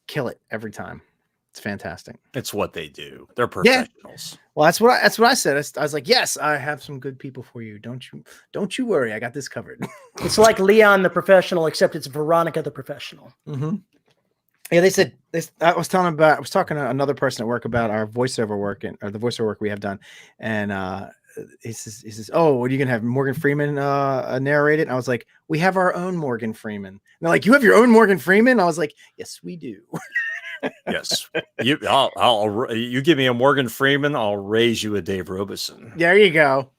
kill it every time. It's fantastic. It's what they do. They're professionals. Yeah. Well, that's what I said. I was like, yes, I have some good people for you. Don't you worry. I got this covered. It's like Leon the professional, except it's Veronica the professional. Mm-hmm. Yeah, they said this. I was talking to another person at work about our voiceover work or the voiceover work we have done, and he says, "Oh, what are you gonna have Morgan Freeman narrate it?" And I was like, "We have our own Morgan Freeman." And they're like, "You have your own Morgan Freeman?" I was like, "Yes, we do." Yes, you give me a Morgan Freeman, I'll raise you a Dave Robeson. There you go.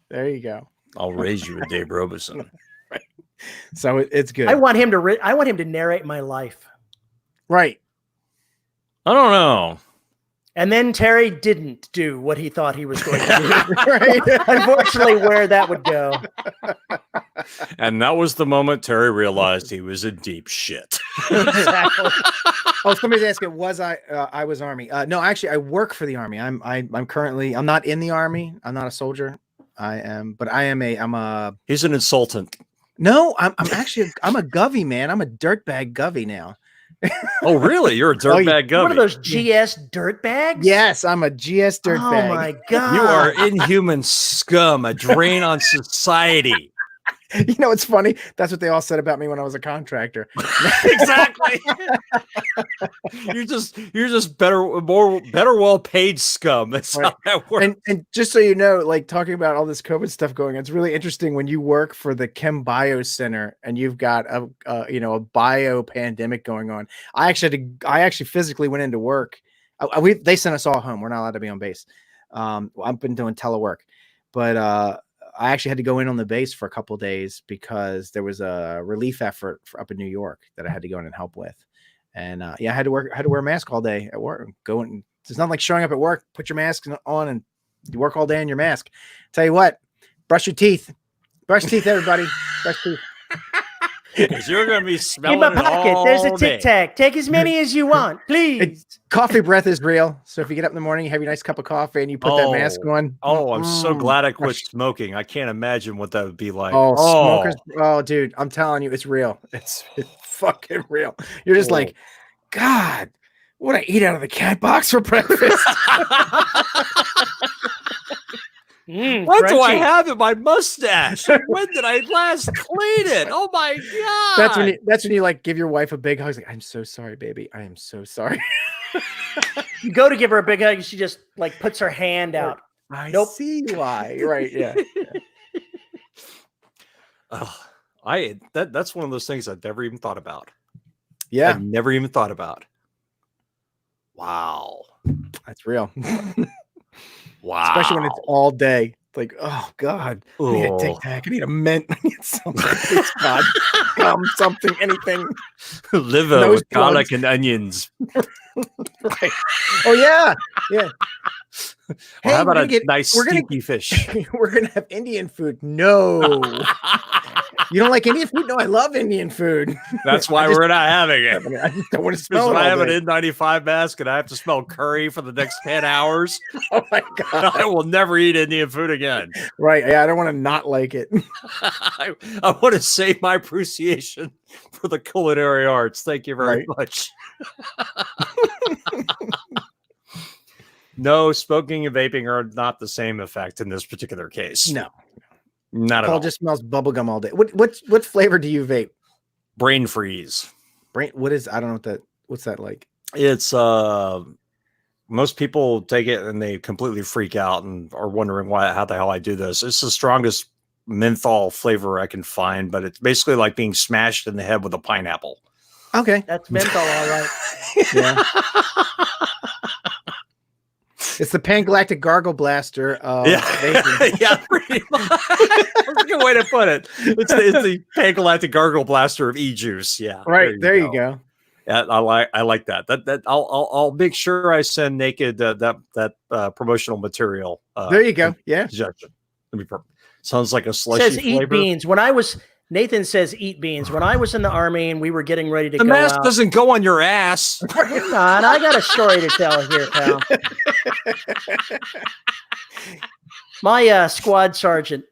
I'll raise you a Dave Robeson. Right. So it's good. I want him to narrate my life. Right. I don't know. And then Terry didn't do what he thought he was going to do. Right? Unfortunately, where that would go. And that was the moment Terry realized he was in deep shit. Exactly. Oh, somebody's asking, was I was Army? No, actually, I work for the Army. I'm not in the Army. I'm not a soldier. I'm a. He's an insultant. No, I'm a govy, man. I'm a dirtbag govy now. Oh, really? You're a dirtbag govy. One of those GS dirtbags? Yes, I'm a GS dirtbag. Oh my God. You are inhuman scum, a drain on society. It's funny. That's what they all said about me when I was a contractor. Exactly. You're just better well-paid scum. That's right. how that works. And just so you know, like talking about all this COVID stuff going on, it's really interesting when you work for the Chem Bio Center and you've got a bio pandemic going on. I actually physically went into work. They sent us all home. We're not allowed to be on base. I've been doing telework, but I actually had to go in on the base for a couple of days because there was a relief effort up in New York that I had to go in and help with. And I had to wear a mask all day at work. It's not like showing up at work, put your mask on and you work all day in your mask. Tell you what, brush your teeth, everybody. Brush teeth. Because you're going to be smelling in my pocket. There's a Tic Tac. Take as many as you want, please. Coffee breath is real. So if you get up in the morning, you have your nice cup of coffee and you put that mask on. Oh, I'm so glad I quit smoking. I can't imagine what that would be like. Smokers. Oh, dude, I'm telling you, it's real. It's fucking real. You're just like, God, what I eat out of the cat box for breakfast? What do I have in my mustache? When did I last clean it? Oh my God. That's when you like give your wife a big hug. Like, I'm so sorry, baby. I am so sorry. You go to give her a big hug, she just like puts her hand out. I see why. Right. Yeah. That's one of those things I've never even thought about. Yeah, I never even thought about. Wow. that's real. Wow. Especially when it's all day. Like, oh God, I need a Tic Oh. Tac. I need a mint. I need something. Please, God, something, anything. Liver Nose with garlic plugs. and onions. Right. Oh yeah, yeah. Or how Hey, about a nice we're gonna stinky fish? we're gonna have Indian food. No, you don't like Indian food? No, I love Indian food. That's why we're not having it. I just don't want to Because smell if it I all have day. an N95 mask and I have to smell curry for the next 10 hours, Oh my God. I will never eat Indian food again. Right. Yeah, I don't want to not like it. I want to save my appreciation for the culinary arts. Thank you very Right. much. No, smoking and vaping are not the same effect in this particular case. No. Not at Paul all. just smells bubblegum all day. What flavor do you vape? Brain freeze. What is, I don't know what's that like? It's most people take it and they completely freak out and are wondering how the hell I do this. It's the strongest menthol flavor I can find, but it's basically like being smashed in the head with a pineapple. Okay. That's menthol, all right. Yeah. It's the Pangalactic Gargle Blaster. Yeah, pretty much. That's a good way to put it. It's the Pangalactic Gargle Blaster of e-juice. Yeah, Right. There you go. Yeah, I like that. That I'll make sure I send Naked that promotional material. There you go. Yeah. Suggestion. Sounds like a slushy Says flavor. eat beans. Nathan says eat beans. When I was in the Army and we were getting ready to The go mask out. doesn't go on your ass. Hang on, I got a story to tell here, pal. My squad sergeant,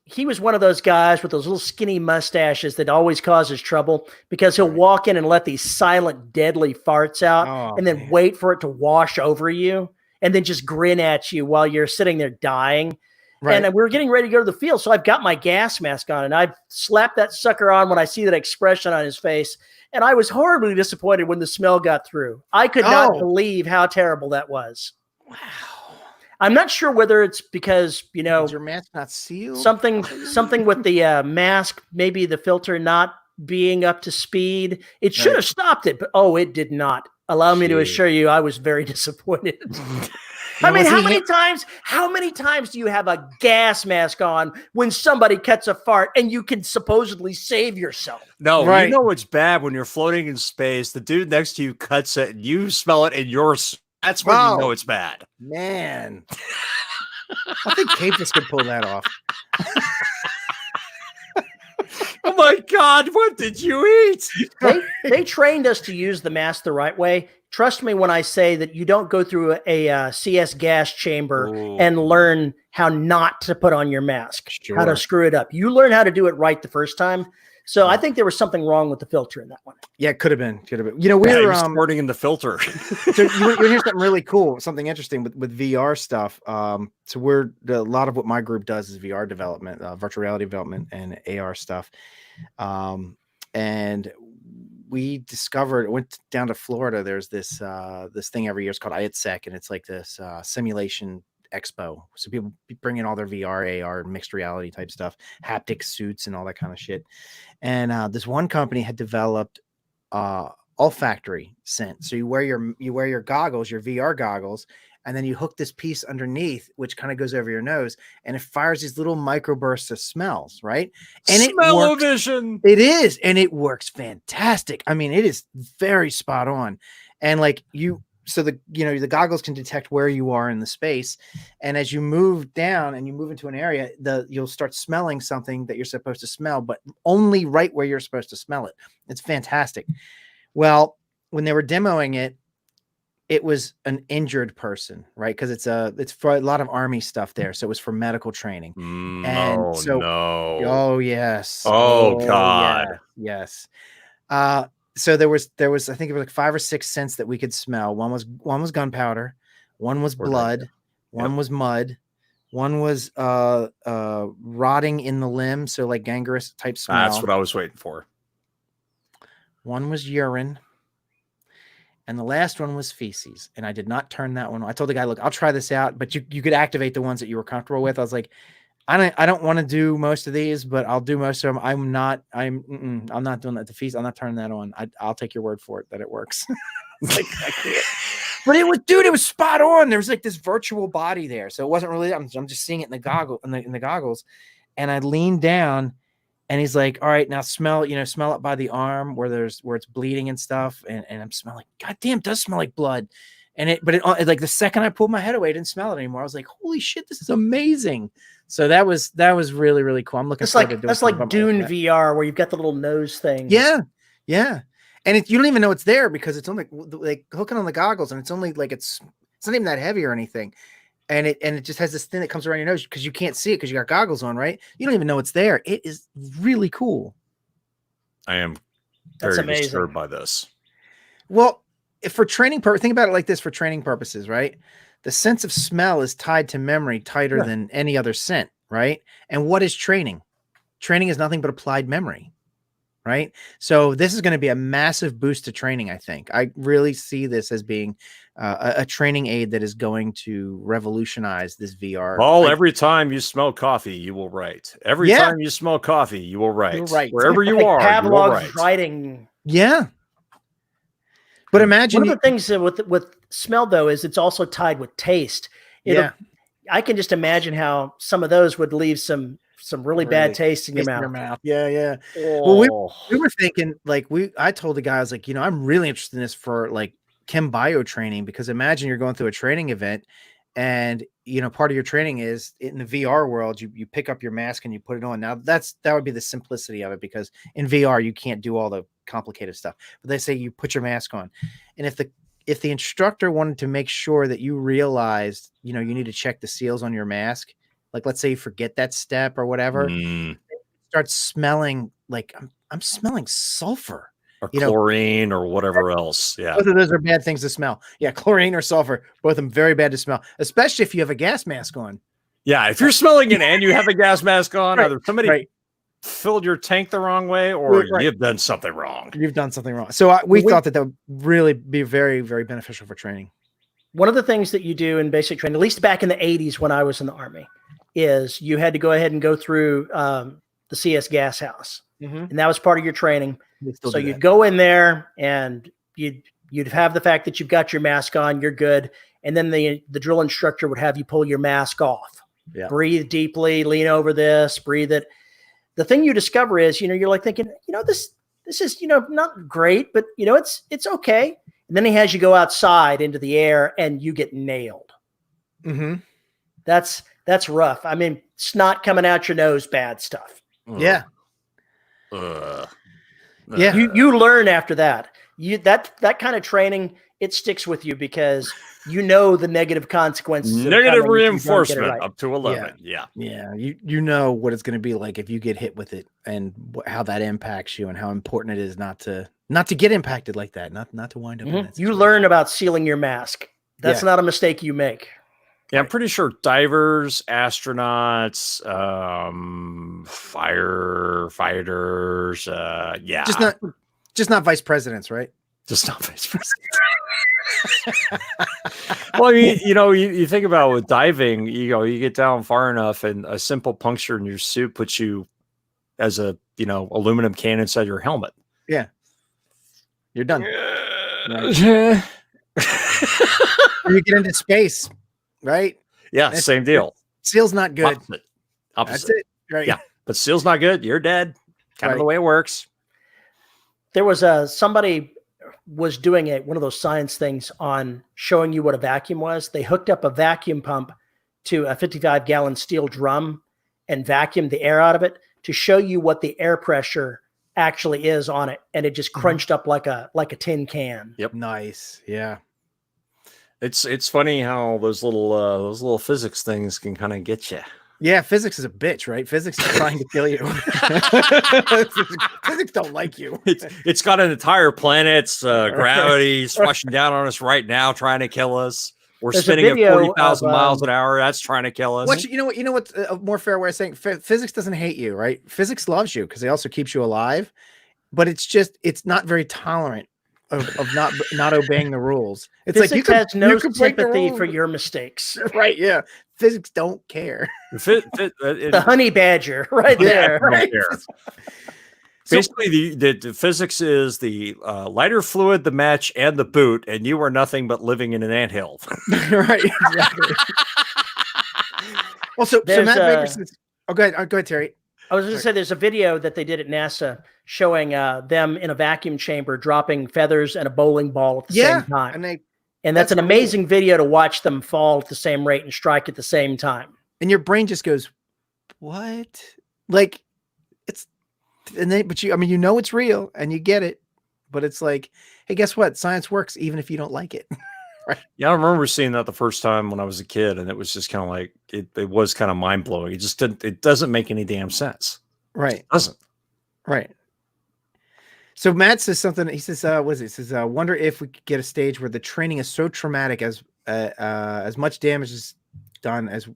he was one of those guys with those little skinny mustaches that always causes trouble because he'll walk in and let these silent, deadly farts out and then wait for it to wash over you and then just grin at you while you're sitting there dying. Right. And we were getting ready to go to the field. So I've got my gas mask on and I've slapped that sucker on when I see that expression on his face. And I was horribly disappointed when the smell got through. I could not believe how terrible that was. Wow. I'm not sure whether it's because, is your mask not sealed? Something with the mask, maybe the filter not being up to speed. It should have stopped it, but it did not. Allow me to assure you, I was very disappointed. I mean, how many times do you have a gas mask on when somebody cuts a fart and you can supposedly save yourself? No, you know it's bad when you're floating in space. The dude next to you cuts it and you smell it and that's when you know it's bad. Man. I think Capus could pull that off. Oh my God, what did you eat? They trained us to use the mask the right way. Trust me when I say that you don't go through a CS gas chamber and learn how not to put on your mask, how to screw it up. You learn how to do it right the first time. So I think there was something wrong with the filter in that one. Yeah, it could have been. We're squirting in the filter. So you hear something really cool, something interesting with VR stuff. So a lot of what my group does is VR development, virtual reality development, and AR stuff. And we went down to Florida. There's this thing every year. It's called ITSEC, and it's like this simulation expo. So people bring in all their VR, AR, mixed reality type stuff, haptic suits, and all that kind of shit. And this one company had developed olfactory scent. So you wear your goggles, your VR goggles, and then you hook this piece underneath, which kind of goes over your nose, and it fires these little microbursts of smells, right? And Smell-o-vision. It is, and it works fantastic. I mean, it is very spot on. And like so the goggles can detect where you are in the space, and as you move down and you move into an area, you'll start smelling something that you're supposed to smell, but only right where you're supposed to smell it. It's fantastic. Well, when they were demoing it, it was an injured person, right? Because it's for a lot of Army stuff there, so it was for medical training. Oh yes, God, yes. So there was I think it was like 5 or 6 scents that we could smell. One was gunpowder, one was blood, one was mud, one was rotting in the limb, so like gangrenous type smell. That's what I was waiting for. One was urine. And the last one was feces. And I did not turn that one on. I told the guy, look, I'll try this out, but you could activate the ones that you were comfortable with. I was like, I don't want to do most of these, but I'll do most of them. I'm not doing that. The feast, I'm not turning that on. I'll take your word for it that it works. Like, I can't. But it was spot on. There was like this virtual body there. So it wasn't really, I'm just seeing it in the goggles. And I leaned down and he's like, all right, now smell it by the arm where it's bleeding and stuff. And I'm smelling, God damn, it does smell like blood. But like the second I pulled my head away, I didn't smell it anymore. I was like, holy shit, this is amazing. So that was really, really cool. I'm looking forward to doing that's like Dune VR where you've got the little nose thing. Yeah. Yeah. And you don't even know it's there because it's only like hooking on the goggles and it's only like, it's not even that heavy or anything. And it just has this thing that comes around your nose because you can't see it because you got goggles on, right? You don't even know it's there. It is really cool. I am very disturbed by this. Well, for training purposes, think about it like this for training purposes, right? The sense of smell is tied to memory tighter than any other scent, right? And what is training? Training is nothing but applied memory, right? So this is going to be a massive boost to training, I think. I really see this as being a training aid that is going to revolutionize this VR. Well, every time you smell coffee, you will write. Every time you smell coffee, you will write. You're right. Wherever you are, you will write. Writing. Yeah. But imagine one of the things with smell though is it's also tied with taste. I can just imagine how some of those would leave some really bad taste in your mouth. Yeah. Oh. Well, we were thinking I told the guy, I was like, I'm really interested in this for like chem bio training, because imagine you're going through a training event and part of your training is in the VR world, you pick up your mask and you put it on. Now that would be the simplicity of it, because in VR you can't do all the complicated stuff, but they say you put your mask on. And if the instructor wanted to make sure that you realized, you need to check the seals on your mask, like let's say you forget that step or whatever, start smelling like I'm smelling sulfur or chlorine or whatever else. Yeah. Both of those are bad things to smell. Yeah. Chlorine or sulfur, both of them very bad to smell, especially if you have a gas mask on. Yeah. If you're smelling it and you have a gas mask on, either somebody filled your tank the wrong way or you've done something wrong. You've done something wrong. So we thought that would really be very, very beneficial for training. One of the things that you do in basic training, at least back in the 80s when I was in the Army, is you had to go ahead and go through the CS gas house. And that was part of your training. So you'd go in there and you'd have the fact that you've got your mask on, you're good. And then the drill instructor would have you pull your mask off. Yeah. Breathe deeply, lean over this, breathe it. The thing you discover is, you're like thinking, this is, not great, but it's okay. And then he has you go outside into the air and you get nailed. That's rough. I mean, snot coming out your nose, bad stuff. Yeah. Yeah. You learn after that. That kind of training, it sticks with you because the negative consequences. Negative reinforcement up to 11. Yeah. You know what it's going to be like if you get hit with it and how that impacts you and how important it is not to get impacted like that, not to wind up in that situation. You learn about sealing your mask. That's not a mistake you make. Yeah, I'm pretty sure divers, astronauts, firefighters, just not vice presidents, right? Just not vice presidents. Well, you think about with diving, you get down far enough and a simple puncture in your suit puts you as a, aluminum can inside your helmet. Yeah. You're done. Right. You get into space, right? Yeah. Same deal. SEAL's not good. Opposite. That's it. Right. Yeah. But SEAL's not good. You're dead. Kind of the way it works. There was somebody was doing one of those science things on showing you what a vacuum was. They hooked up a vacuum pump to a 55-gallon steel drum and vacuumed the air out of it to show you what the air pressure actually is on it. And it just crunched up like a tin can. Yep. Nice. Yeah. It's funny how those little physics things can kind of get you. Yeah, physics is a bitch, right? Physics is trying to kill you. Physics don't like you. It's got an entire planet's gravity rushing down on us right now, trying to kill us. We're spinning at 40,000 miles an hour. That's trying to kill us. You know what's a more fair way of saying physics doesn't hate you, right? Physics loves you because it also keeps you alive, but it's not very tolerant of not obeying the rules. It's physics has no sympathy for your mistakes. Right. Yeah. physics don't care. The honey badger right there. Right? Basically, the physics is the lighter fluid, the match, and the boot, and you are nothing but living in an anthill. Right, exactly. Well, so Matt Baker says, go ahead, Terry. I was going to say there's a video that they did at NASA showing them in a vacuum chamber dropping feathers and a bowling ball at the same time. And that's an amazing video to watch them fall at the same rate and strike at the same time. And your brain just goes, what? Like, but you know it's real and you get it, but it's like, hey, guess what? Science works even if you don't like it. Right. Yeah, I remember seeing that the first time when I was a kid, and it was just kind of like it was kind of mind blowing. It doesn't make any damn sense. Right. It doesn't. Right. So Matt says something. He says, what is it? He says, wonder if we could get a stage where the training is so traumatic as much damage is done as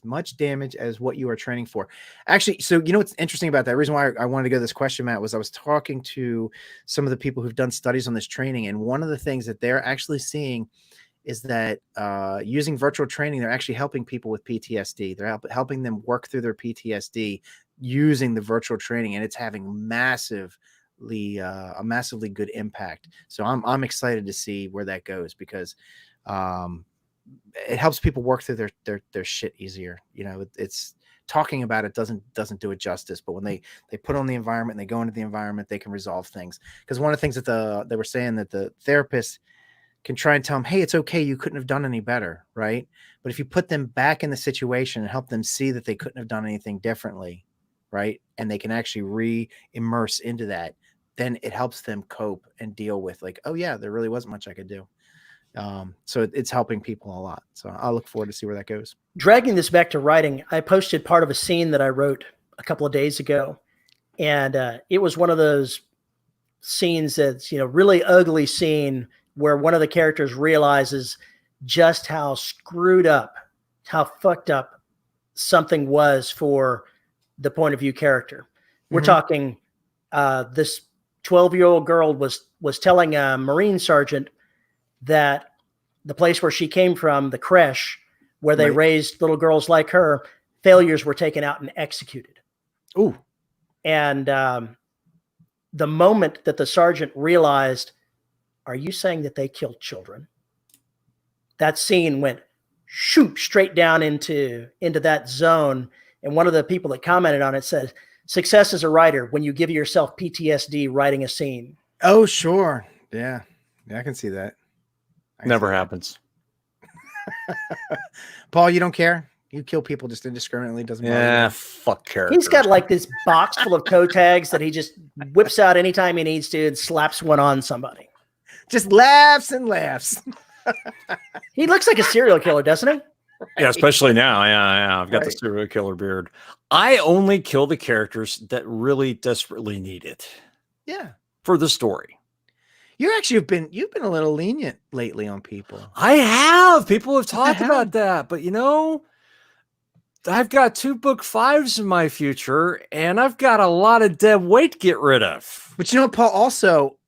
much damage as what you are training for. Actually, so you know what's interesting about that? The reason why I wanted to go to this question, Matt, was I was talking to some of the people who've done studies on this training, and one of the things that they're actually seeing is that using virtual training, they're actually helping people with PTSD. They're helping them work through their PTSD using the virtual training, and it's having a massively good impact. So I'm excited to see where that goes, because it helps people work through their shit easier. You know, it's talking about it doesn't do it justice, but when they put on the environment and they go into the environment, they can resolve things. Because one of the things that they were saying that the therapist can try and tell them, hey, it's okay, you couldn't have done any better, right? But if you put them back in the situation and help them see that they couldn't have done anything differently, right, and they can actually re-immerse into that, then it helps them cope and deal with, like, oh yeah, there really wasn't much I could do. So it's helping people a lot. So I'll look forward to see where that goes. Dragging this back to writing, I posted part of a scene that I wrote a couple of days ago, and it was one of those scenes that's, really ugly scene where one of the characters realizes just how screwed up, how fucked up something was for the point of view character. We're talking this 12-year-old girl was telling a Marine sergeant that the place where she came from, the creche where they raised little girls like her, failures were taken out and executed. Ooh. And the moment that the sergeant realized, are you saying that they killed children? That scene went shoot straight down into that zone. And one of the people that commented on it said, success as a writer when you give yourself PTSD writing a scene. Oh, sure. Yeah, I can see that. Never happens. Paul, you don't care? You kill people just indiscriminately, doesn't matter. Yeah, fuck characters. He's got like this box full of toe tags that he just whips out anytime he needs to and slaps one on somebody. Just laughs and laughs. He looks like a serial killer, doesn't he? Right. Yeah, especially now. Yeah. I've got the serial killer beard. I only kill the characters that really desperately need it. Yeah. For the story. You actually you've been a little lenient lately on people. I have. People have talked about that, but I've got 2 book 5s in my future, and I've got a lot of dead weight to get rid of. But you know what, Paul? Also,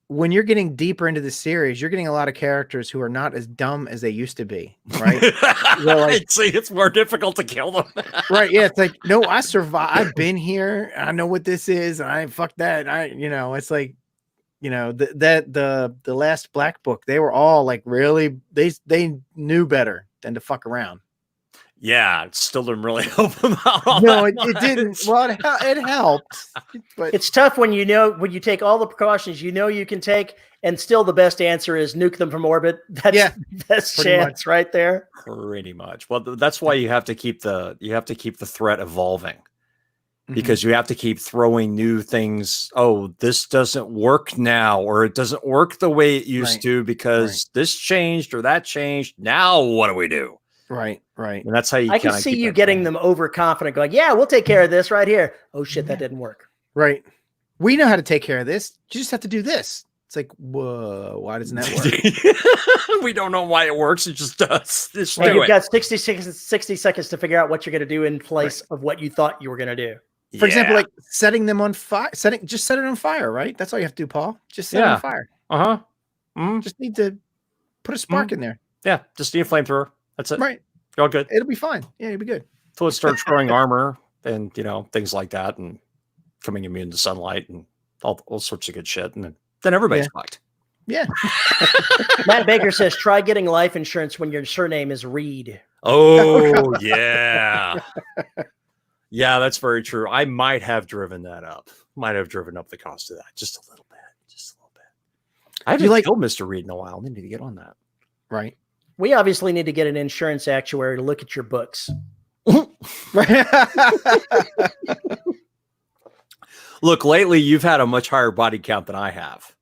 when you're getting deeper into the series, you're getting a lot of characters who are not as dumb as they used to be, right? See, it's more difficult to kill them. Right. Yeah. It's like, no, I survived. I've been here. I know what this is. I fuck that. It's like, the last Black Book, they were all like, really, they knew better than to fuck around. Yeah, it still didn't really help them out. No, it didn't. Well, it helped. But it's tough when you take all the precautions you can take, and still the best answer is nuke them from orbit. That's best chance right there. Pretty much. Well, that's why you have to keep the threat evolving, because you have to keep throwing new things. Oh, this doesn't work now, or it doesn't work the way it used to because this changed or that changed. Now what do we do? Right. And that's how you. I can see you getting them overconfident, going, "Yeah, we'll take care of this right here." Oh shit, that didn't work. Right. We know how to take care of this. You just have to do this. It's like, whoa, why doesn't that work? We don't know why it works. It just does. You've got 60 seconds to figure out what you're going to do in place of what you thought you were going to do. For example, like setting them on fire. Just set it on fire. Right. That's all you have to do, Paul. Just set it on fire. Just need to put a spark in there. Yeah. Just need a flamethrower. That's it. Right. All good. It'll be fine. Yeah, it'll be good. So it starts growing armor and, things like that, and becoming immune to sunlight and all sorts of good shit. And then everybody's fucked. Yeah. Matt Baker says, try getting life insurance when your surname is Reed. Oh, yeah. Yeah, that's very true. I might have driven that up. Might have driven up the cost of that just a little bit. I haven't killed Mr. Reed in a while. We need to get on that. Right. We obviously need to get an insurance actuary to look at your books. Look, lately you've had a much higher body count than I have.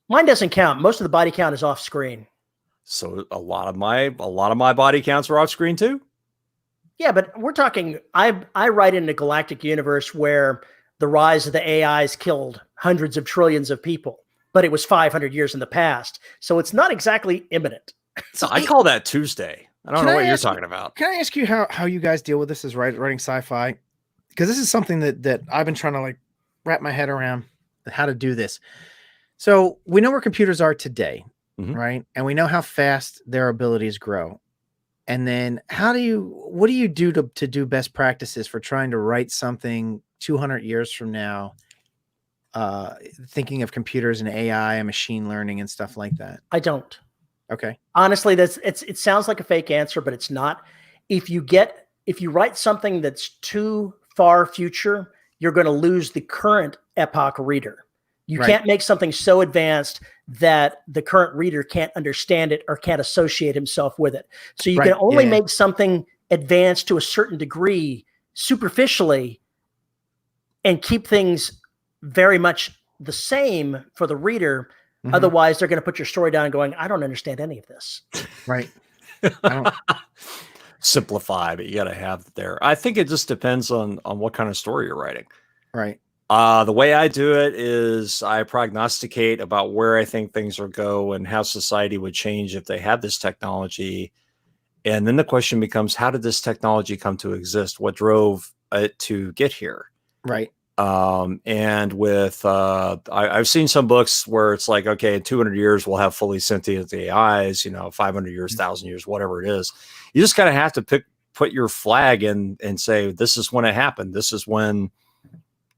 Mine doesn't count. Most of the body count is off screen. So a lot of my body counts are off screen too. Yeah, but we're talking. I write in a galactic universe where the rise of the AIs killed hundreds of trillions of people, but it was 500 years in the past, so it's not exactly imminent. So I call that Tuesday. I don't know what you're talking about. Can I ask you how you guys deal with this as writing sci-fi? Because this is something that I've been trying to like wrap my head around how to do this. So we know where computers are today, right? And we know how fast their abilities grow. And then what do you do to do best practices for trying to write something 200 years from now, thinking of computers and AI and machine learning and stuff like that? I don't. Okay. Honestly, it sounds like a fake answer, but it's not. If you write something that's too far future, you're going to lose the current epoch reader. You can't make something so advanced that the current reader can't understand it or can't associate himself with it. So you can only make something advanced to a certain degree superficially and keep things very much the same for the reader. Otherwise, they're going to put your story down and going, I don't understand any of this. Right. Simplify, but you got to have there. I think it just depends on what kind of story you're writing. Right. The way I do it is I prognosticate about where I think things will go and how society would change if they had this technology. And then the question becomes, how did this technology come to exist? What drove it to get here? Right. And with, I've seen some books where it's like, okay, in 200 years, we'll have fully sentient AIs, 500 years, 1,000 years, whatever it is. You just kind of have to put your flag in and say, this is when it happened. This is when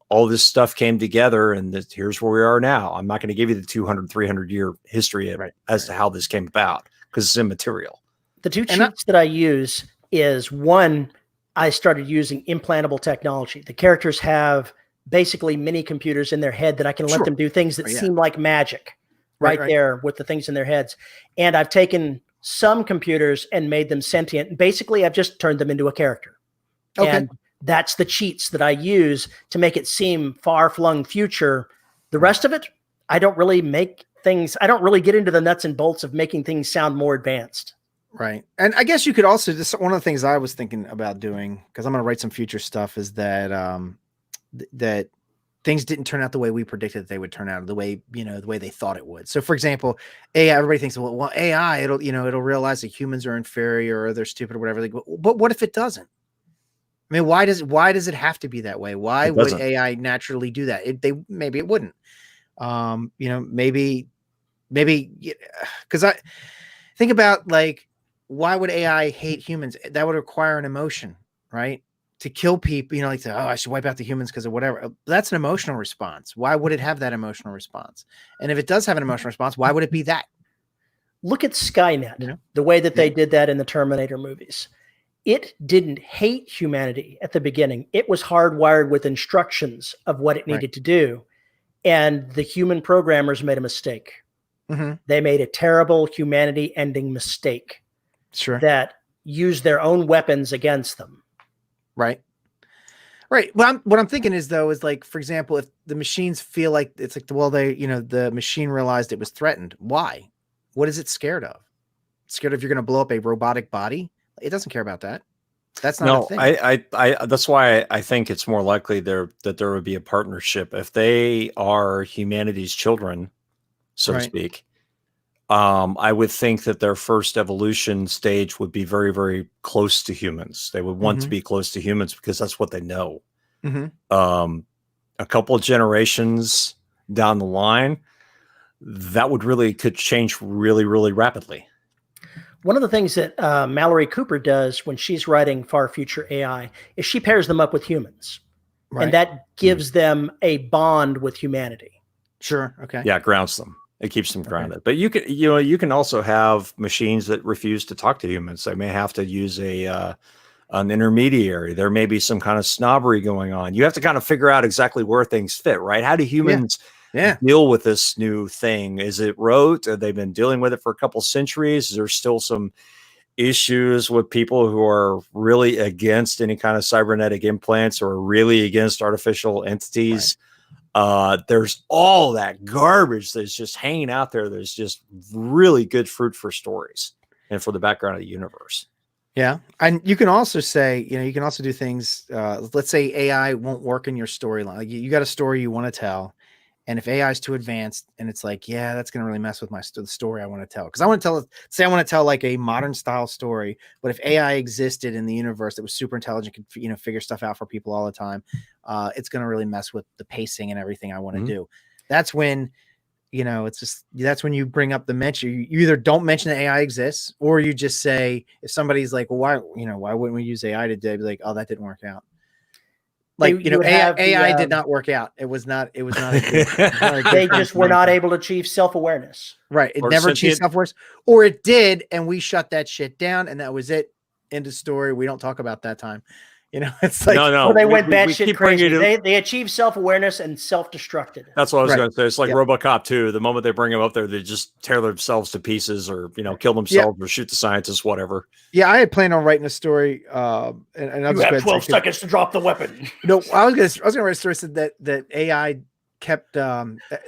all this stuff came together, and here's where we are now. I'm not going to give you the 200, 300 year history as to how this came about, because it's immaterial. The two cheats that I use is, one, I started using implantable technology. The characters have basically mini computers in their head that I can let them do things that seem like magic right there with the things in their heads. And I've taken some computers and made them sentient. And basically, I've just turned them into a character. Okay. And that's the cheats that I use to make it seem far-flung future. The rest of it, I don't really get into the nuts and bolts of making things sound more advanced. Right. And I guess you could also, one of the things I was thinking about doing, because I'm going to write some future stuff, is that that things didn't turn out the way we predicted that they would turn out, the way they thought it would. So for example, AI, everybody thinks, well, AI, it'll realize that humans are inferior or they're stupid or whatever. But what if it doesn't? I mean, why does it have to be that way? Why would AI naturally do that? Maybe it wouldn't. Maybe because I think about, like, why would AI hate humans? That would require an emotion, right? To kill people, like, say, I should wipe out the humans because of whatever. That's an emotional response. Why would it have that emotional response? And if it does have an emotional response, why would it be that? Look at Skynet, the way that they did that in the Terminator movies. It didn't hate humanity at the beginning. It was hardwired with instructions of what it needed to do. And the human programmers made a mistake. They made a terrible humanity-ending mistake. Sure. That used their own weapons against them. Right. Well, what I'm thinking is, though, is like, for example, if the machines feel like it's like, well, the machine realized it was threatened. Why? What is it scared of? Scared if you're going to blow up a robotic body? It doesn't care about that. That's not a thing. I that's why I think it's more likely that there would be a partnership if they are humanity's children, so to speak. I would think that their first evolution stage would be very, very close to humans. They would want to be close to humans because that's what they know. A couple of generations down the line, that could change really, really rapidly. One of the things that Mallory Cooper does when she's writing far future AI is she pairs them up with humans. Right. And that gives them a bond with humanity. Sure. Okay. Yeah, grounds them. It keeps them grounded. But you can also have machines that refuse to talk to humans. They may have to use an intermediary. There may be some kind of snobbery going on. You have to kind of figure out exactly where things fit, right? How do humans deal with this new thing? Is it rote? Have they been dealing with it for a couple centuries? Is there still some issues with people who are really against any kind of cybernetic implants or really against artificial entities? Right. There's all that garbage that's just hanging out there. There's just really good fruit for stories and for the background of the universe. Yeah. And you can also say, you can also do things. Let's say AI won't work in your storyline. Like you got a story you want to tell. And if AI is too advanced and it's like, yeah, that's going to really mess with the story I want to tell. Because I want to tell like a modern style story. But if AI existed in the universe that was super intelligent, could, figure stuff out for people all the time, it's going to really mess with the pacing and everything I want to do. That's when, that's when you bring up the mention. You either don't mention that AI exists, or you just say, if somebody's like, well, why wouldn't we use AI today? Be like, oh, that didn't work out. Like, AI did not work out. It was not a good they just were not able to achieve self-awareness. Right. It never achieved self-awareness, or it did. And we shut that shit down. And that was it. End of story. We don't talk about that time. It's like, no. Or they went batshit crazy. They achieved self-awareness and self-destructed. That's what I was going to say. It's like RoboCop 2. The moment they bring him up there, they just tear themselves to pieces, or kill themselves, or shoot the scientists, whatever. Yeah, I had planned on writing a story. And you have 12 seconds to drop the weapon. No, I was going to write a story said that AI kept.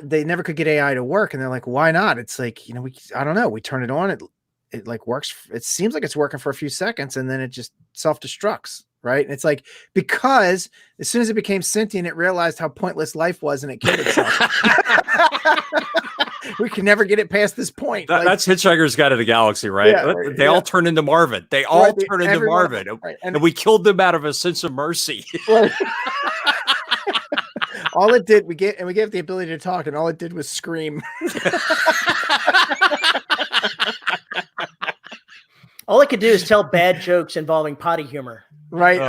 They never could get AI to work, and they're like, why not? It's like I don't know. We turn it on. It like works. It seems like it's working for a few seconds, and then it just self-destructs. Right. And it's like, because as soon as it became sentient, it realized how pointless life was and it killed itself. We can never get it past this point. That's Hitchhiker's Guide to the Galaxy, right? Yeah, they all turn into Marvin. They all turn into Marvin. Right. And we killed them out of a sense of mercy. Right. All it did, we gave it the ability to talk, and all it did was scream. All it could do is tell bad jokes involving potty humor. Right.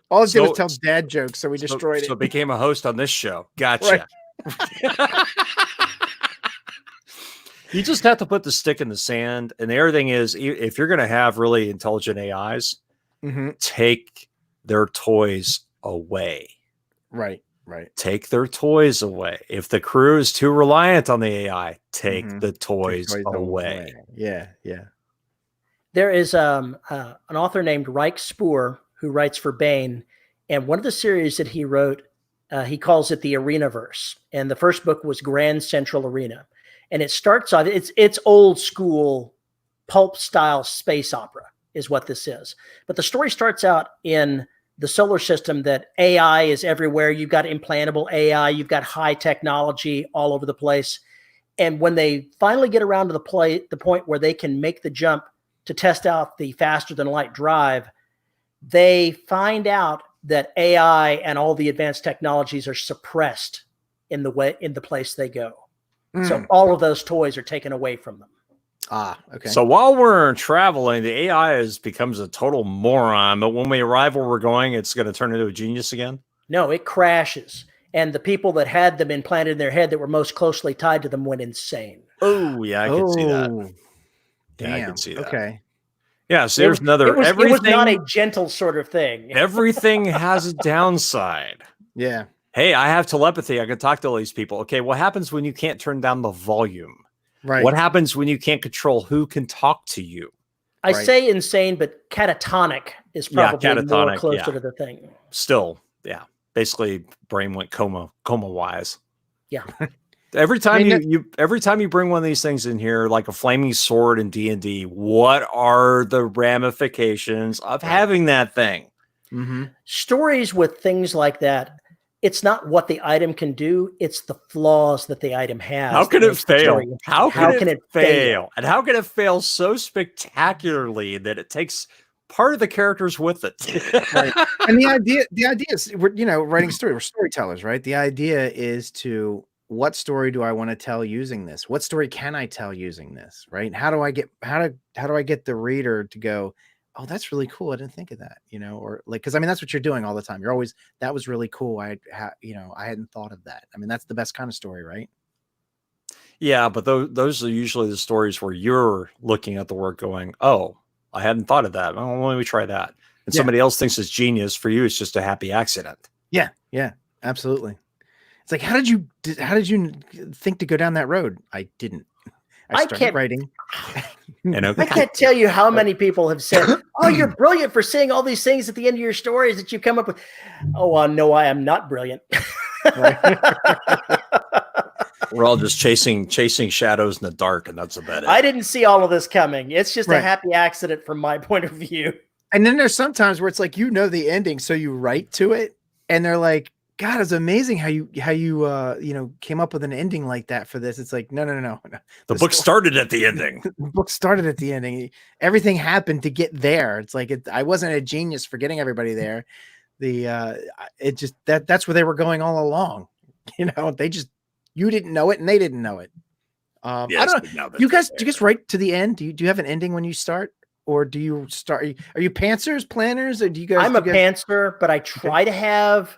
All it did was tell dad jokes, so we destroyed it. So it became a host on this show. Gotcha. Right. You just have to put the stick in the sand. And the other thing is, if you're going to have really intelligent AIs, take their toys away. Right. Take their toys away. If the crew is too reliant on the AI, take the toys away. Yeah. There is an author named Reich Spoor who writes for Baen, and one of the series that he wrote, he calls it the Arenaverse. And the first book was Grand Central Arena, and it starts off. It's old school pulp style space opera is what this is. But the story starts out in the solar system that AI is everywhere. You've got implantable AI, you've got high technology all over the place, and when they finally get around to the point where they can make the jump to test out the faster than light drive, they find out that AI and all the advanced technologies are suppressed in the place they go. So all of those toys are taken away from them. Okay. So while we're traveling, the AI becomes a total moron, but when we arrive where we're going, it's going to turn into a genius again? No, it crashes. And the people that had them implanted in their head that were most closely tied to them went insane. Oh, yeah, I can see that. Yeah, I can see that. Okay. Yeah, so there's another. It was not a gentle sort of thing. Everything has a downside. Yeah. Hey, I have telepathy. I can talk to all these people. Okay, what happens when you can't turn down the volume? Right. What happens when you can't control who can talk to you? I say insane, but catatonic is probably more closer to the thing. Still, yeah. Basically, brain went coma wise. Yeah. Every time you bring one of these things in here, like a flaming sword in D&D, what are the ramifications of having that thing? Stories with things like that, it's not what the item can do, it's the flaws that the item has. How can it fail? How can it fail? And how can it fail so spectacularly that it takes part of the characters with it? Right. And the idea is, we're writing story. We're storytellers, right? The idea is to what story do I want to tell using this? What story can I tell using this? Right? How do I get the reader to go, oh, that's really cool. I didn't think of that, or like, cause I mean, that's what you're doing all the time. You're always, that was really cool. I hadn't thought of that. I mean, that's the best kind of story, right? Yeah, but those are usually the stories where you're looking at the work going, oh, I hadn't thought of that. Oh, let me try that. And somebody else thinks it's genius. For you, it's just a happy accident. Yeah. Yeah, absolutely. It's like, how did you think to go down that road? I didn't. I started writing. I can't tell you how many people have said, oh, you're brilliant for saying all these things at the end of your stories that you come up with. Oh, no, I am not brilliant. We're all just chasing shadows in the dark, and that's about it. I didn't see all of this coming. It's just a happy accident from my point of view. And then there's sometimes where it's like, the ending, so you write to it, and they're like, God, it's amazing how you came up with an ending like that for this. It's like, no. The book started at the ending. The book started at the ending. Everything happened to get there. It's like, I wasn't a genius for getting everybody there. That's where they were going all along. You didn't know it and they didn't know it. Yes, I don't know. Do you guys write to the end? Do you have an ending when you start? Or do you start? Are you pantsers, planners, or do you guys? I'm a pantser, but I try to have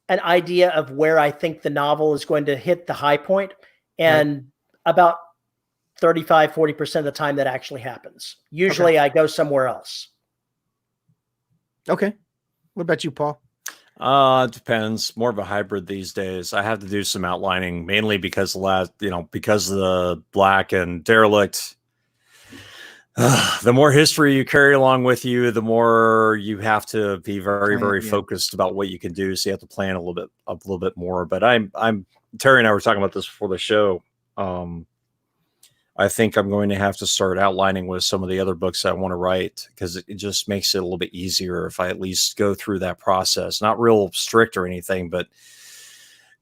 an idea of where I think the novel is going to hit the high point, and about 35-40% of the time that actually happens. Usually I go somewhere else. Okay. What about you, Paul? It depends. More of a hybrid these days. I have to do some outlining, mainly because because of the Black and Derelict. The more history you carry along with you, the more you have to be very, very focused about what you can do. So you have to plan a little bit more. But I'm Terry and I were talking about this before the show. I think I'm going to have to start outlining with some of the other books I want to write, because it just makes it a little bit easier if I at least go through that process. Not real strict or anything, but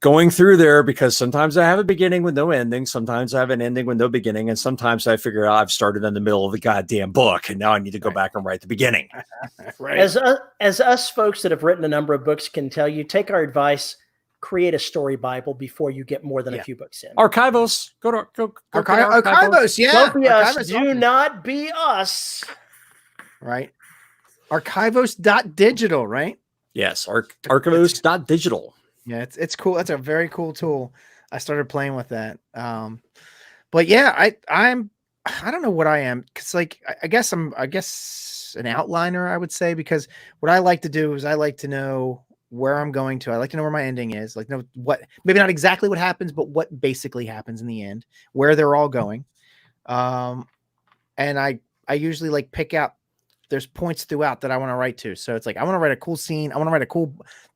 going through there, because sometimes I have a beginning with no ending. Sometimes I have an ending with no beginning. And sometimes I figure out I've started in the middle of the goddamn book, and now I need to go back and write the beginning. Right. As us folks that have written a number of books can tell you, take our advice, create a story Bible before you get more than a few books in. Archivos. Go Archivos. Yeah. Don't be us. Do not be us. Right. Archivos.digital, right? Yes. Archivos.digital. Yeah, it's cool. That's a very cool tool. I started playing with that. But yeah, I don't know what I am, because I guess an outliner, I would say, because what I like to do is I like to know where I'm going to. I like to know where my ending is. Like, know what, maybe not exactly what happens, but what basically happens in the end, where they're all going. And I usually pick out, there's points throughout that I want to write to. So it's like, I want to write a cool scene. I want to write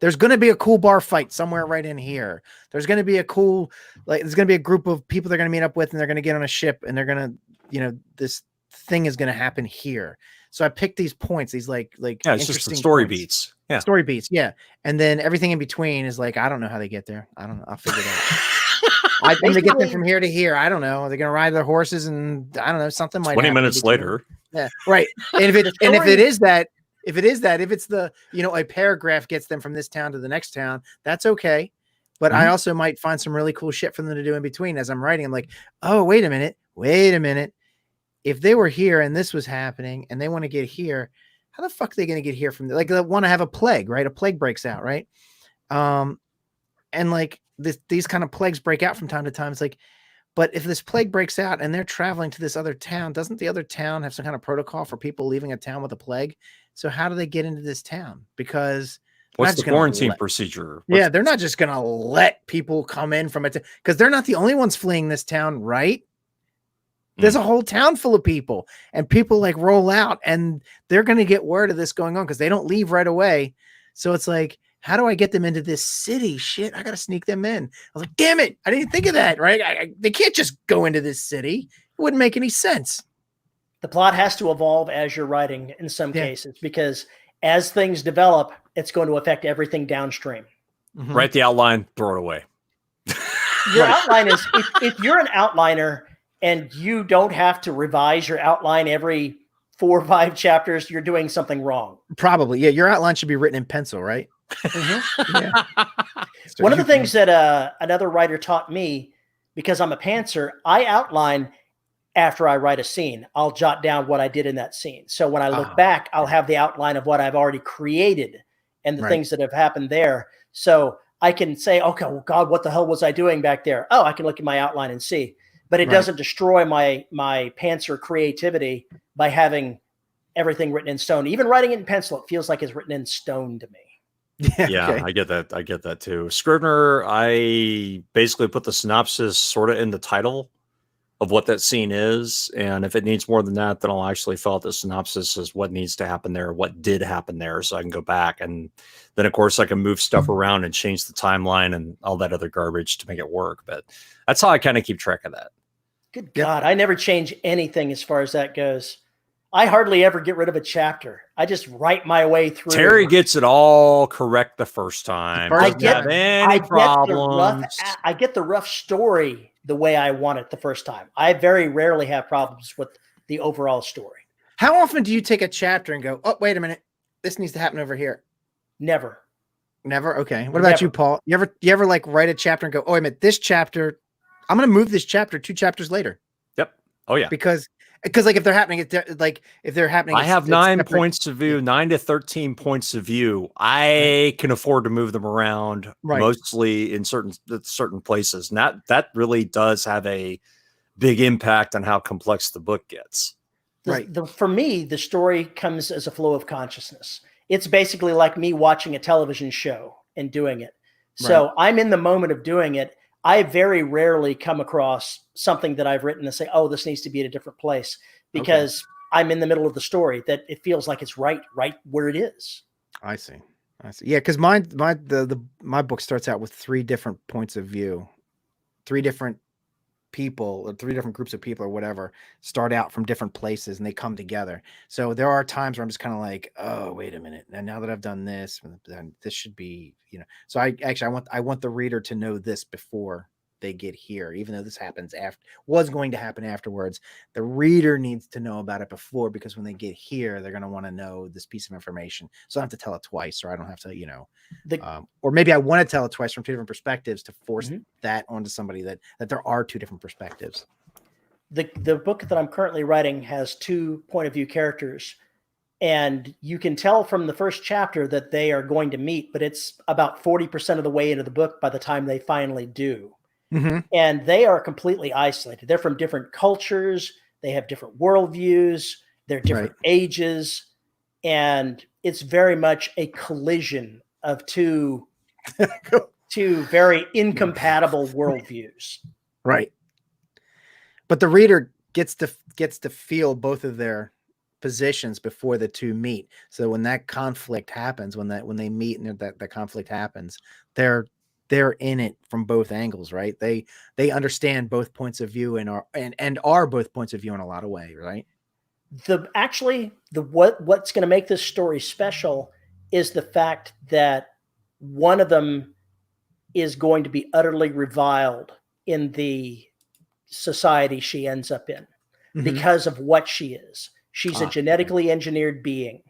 there's going to be a cool bar fight somewhere right in here. There's going to be there's going to be a group of people they're going to meet up with, and they're going to get on a ship, and they're going to, this thing is going to happen here. So I picked these points, these it's just the story beats. Yeah. Story beats. Yeah. And then everything in between is I don't know how they get there. I don't know. I'll figure it out. I'm going to get them from here to here. I don't know. They're going to ride their horses, and I don't know, something might 20 minutes later. Yeah. Right. And if it's the, a paragraph gets them from this town to the next town, that's okay. But I also might find some really cool shit for them to do in between as I'm writing. I'm like, oh, wait a minute. If they were here and this was happening and they want to get here, how the fuck are they going to get here from there? They want to have a plague, right? A plague breaks out, right? And these kind of plagues break out from time to time. It's like, but if this plague breaks out and they're traveling to this other town, doesn't the other town have some kind of protocol for people leaving a town with a plague? So how do they get into this town? Because what's the quarantine procedure? They're not just going to let people come in from it, because they're not the only ones fleeing this town, right? There's a whole town full of people, and people roll out, and they're going to get word of this going on because they don't leave right away. So it's like, how do I get them into this city? Shit, I got to sneak them in. I was like, damn it, I didn't think of that, right? They can't just go into this city. It wouldn't make any sense. The plot has to evolve as you're writing in some cases, because as things develop, it's going to affect everything downstream. Mm-hmm. Write the outline, throw it away. Your outline is, if you're an outliner and you don't have to revise your outline every 4 or 5 chapters, you're doing something wrong. Probably. Yeah. Your outline should be written in pencil, right? Yeah. So One of the things that another writer taught me, because I'm a pantser, I outline after I write a scene. I'll jot down what I did in that scene. So when I look back, I'll have the outline of what I've already created and the things that have happened there. So I can say, okay, well, God, what the hell was I doing back there? Oh, I can look at my outline and see. But it doesn't destroy my pantser creativity by having everything written in stone. Even writing it in pencil, it feels like it's written in stone to me. Yeah, Okay. I get that. I get that too. Scrivener, I basically put the synopsis sort of in the title of what that scene is. And if it needs more than that, then I'll actually fill out the synopsis as what needs to happen there, what did happen there, so I can go back. And then, of course, I can move stuff around and change the timeline and all that other garbage to make it work. But that's how I kind of keep track of that. Good God, I never change anything as far as that goes. I hardly ever get rid of a chapter. I just write my way through. Terry gets it all correct the first time. I Doesn't have any problems. I get the rough story the way I want it the first time. I very rarely have problems with the overall story. How often do you take a chapter and go, oh, wait a minute, this needs to happen over here? Never. Never? Okay. What about you, Paul? You ever like write a chapter and go, oh, wait a minute, this chapter, I'm going to move this chapter 2 chapters later? Yep. Oh, yeah. Because like if they're happening, I have 9 points of view, 9 to 13 points of view. I can afford to move them around, mostly in certain places. And that really does have a big impact on how complex the book gets. For me, the story comes as a flow of consciousness. It's basically like me watching a television show and doing it. So I'm in the moment of doing it. I very rarely come across something that I've written and say, oh, this needs to be at a different place, because I'm in the middle of the story, that it feels like it's right where it is. I see. Yeah. Cause my book starts out with 3 different points of view, 3 different people or 3 different groups of people or whatever start out from different places and they come together. So there are times where I'm just kind of like, oh, wait a minute. And now that I've done this, then this should be, so I want the reader to know this before they get here, even though this was going to happen afterwards. The reader needs to know about it before, because when they get here, they're going to want to know this piece of information. So I don't have to tell it twice, or I don't have to, or maybe I want to tell it twice from 2 different perspectives to force that onto somebody that there are 2 different perspectives. The book that I'm currently writing has 2 point of view characters, and you can tell from the first chapter that they are going to meet, but it's about 40% of the way into the book by the time they finally do. And they are completely isolated. They're from different cultures. They have different worldviews. They're different ages. And it's very much a collision of two very incompatible worldviews. Right. But the reader gets to feel both of their positions before the 2 meet. So when that conflict happens, when they meet and that conflict happens, they're in it from both angles, right? They understand both points of view and are both points of view in a lot of ways, right? What's going to make this story special is the fact that one of them is going to be utterly reviled in the society she ends up in because of what she is. She's a genetically engineered being.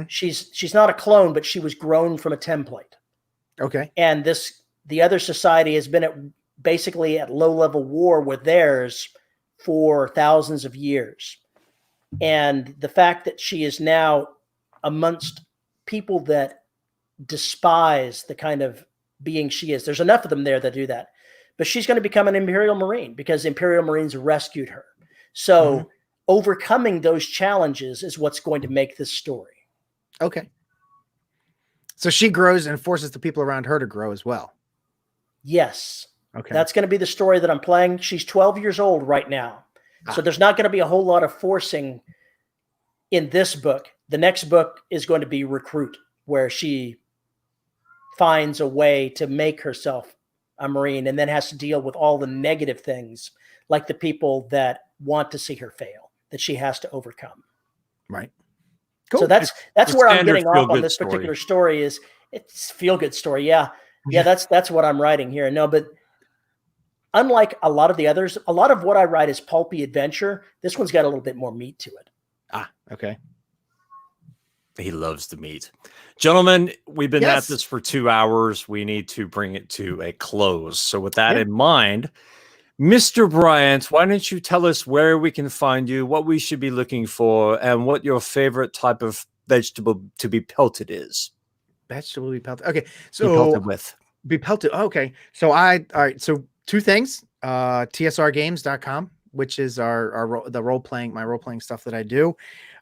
She's not a clone, but she was grown from a template. Okay. And the other society has been basically at low-level war with theirs for thousands of years. And the fact that she is now amongst people that despise the kind of being she is, there's enough of them there that do that. But she's going to become an Imperial Marine because Imperial Marines rescued her. So overcoming those challenges is what's going to make this story. Okay. So she grows and forces the people around her to grow as well. Yes. Okay. That's going to be the story that I'm playing. She's 12 years old right now. So there's not going to be a whole lot of forcing in this book. The next book is going to be Recruit, where she finds a way to make herself a Marine and then has to deal with all the negative things, like the people that want to see her fail, that she has to overcome. Right. Cool. So that's where I'm getting off on this particular story. Is it's feel-good story. Yeah. That's what I'm writing here. No, but unlike a lot of the others, a lot of what I write is pulpy adventure. This one's got a little bit more meat to it. Okay. He loves the meat. Gentlemen, we've been Yes. at this for 2 hours. We need to bring it to a close. So with that in mind, Mr. Bryant, why don't you tell us where we can find you, what we should be looking for, and what your favorite type of vegetable to be pelted is? Vegetable be pelted. Okay. Be So pelted with. be pelted. Okay. So all right. So two things, tsrgames.com, which is the role-playing, my role-playing stuff that I do.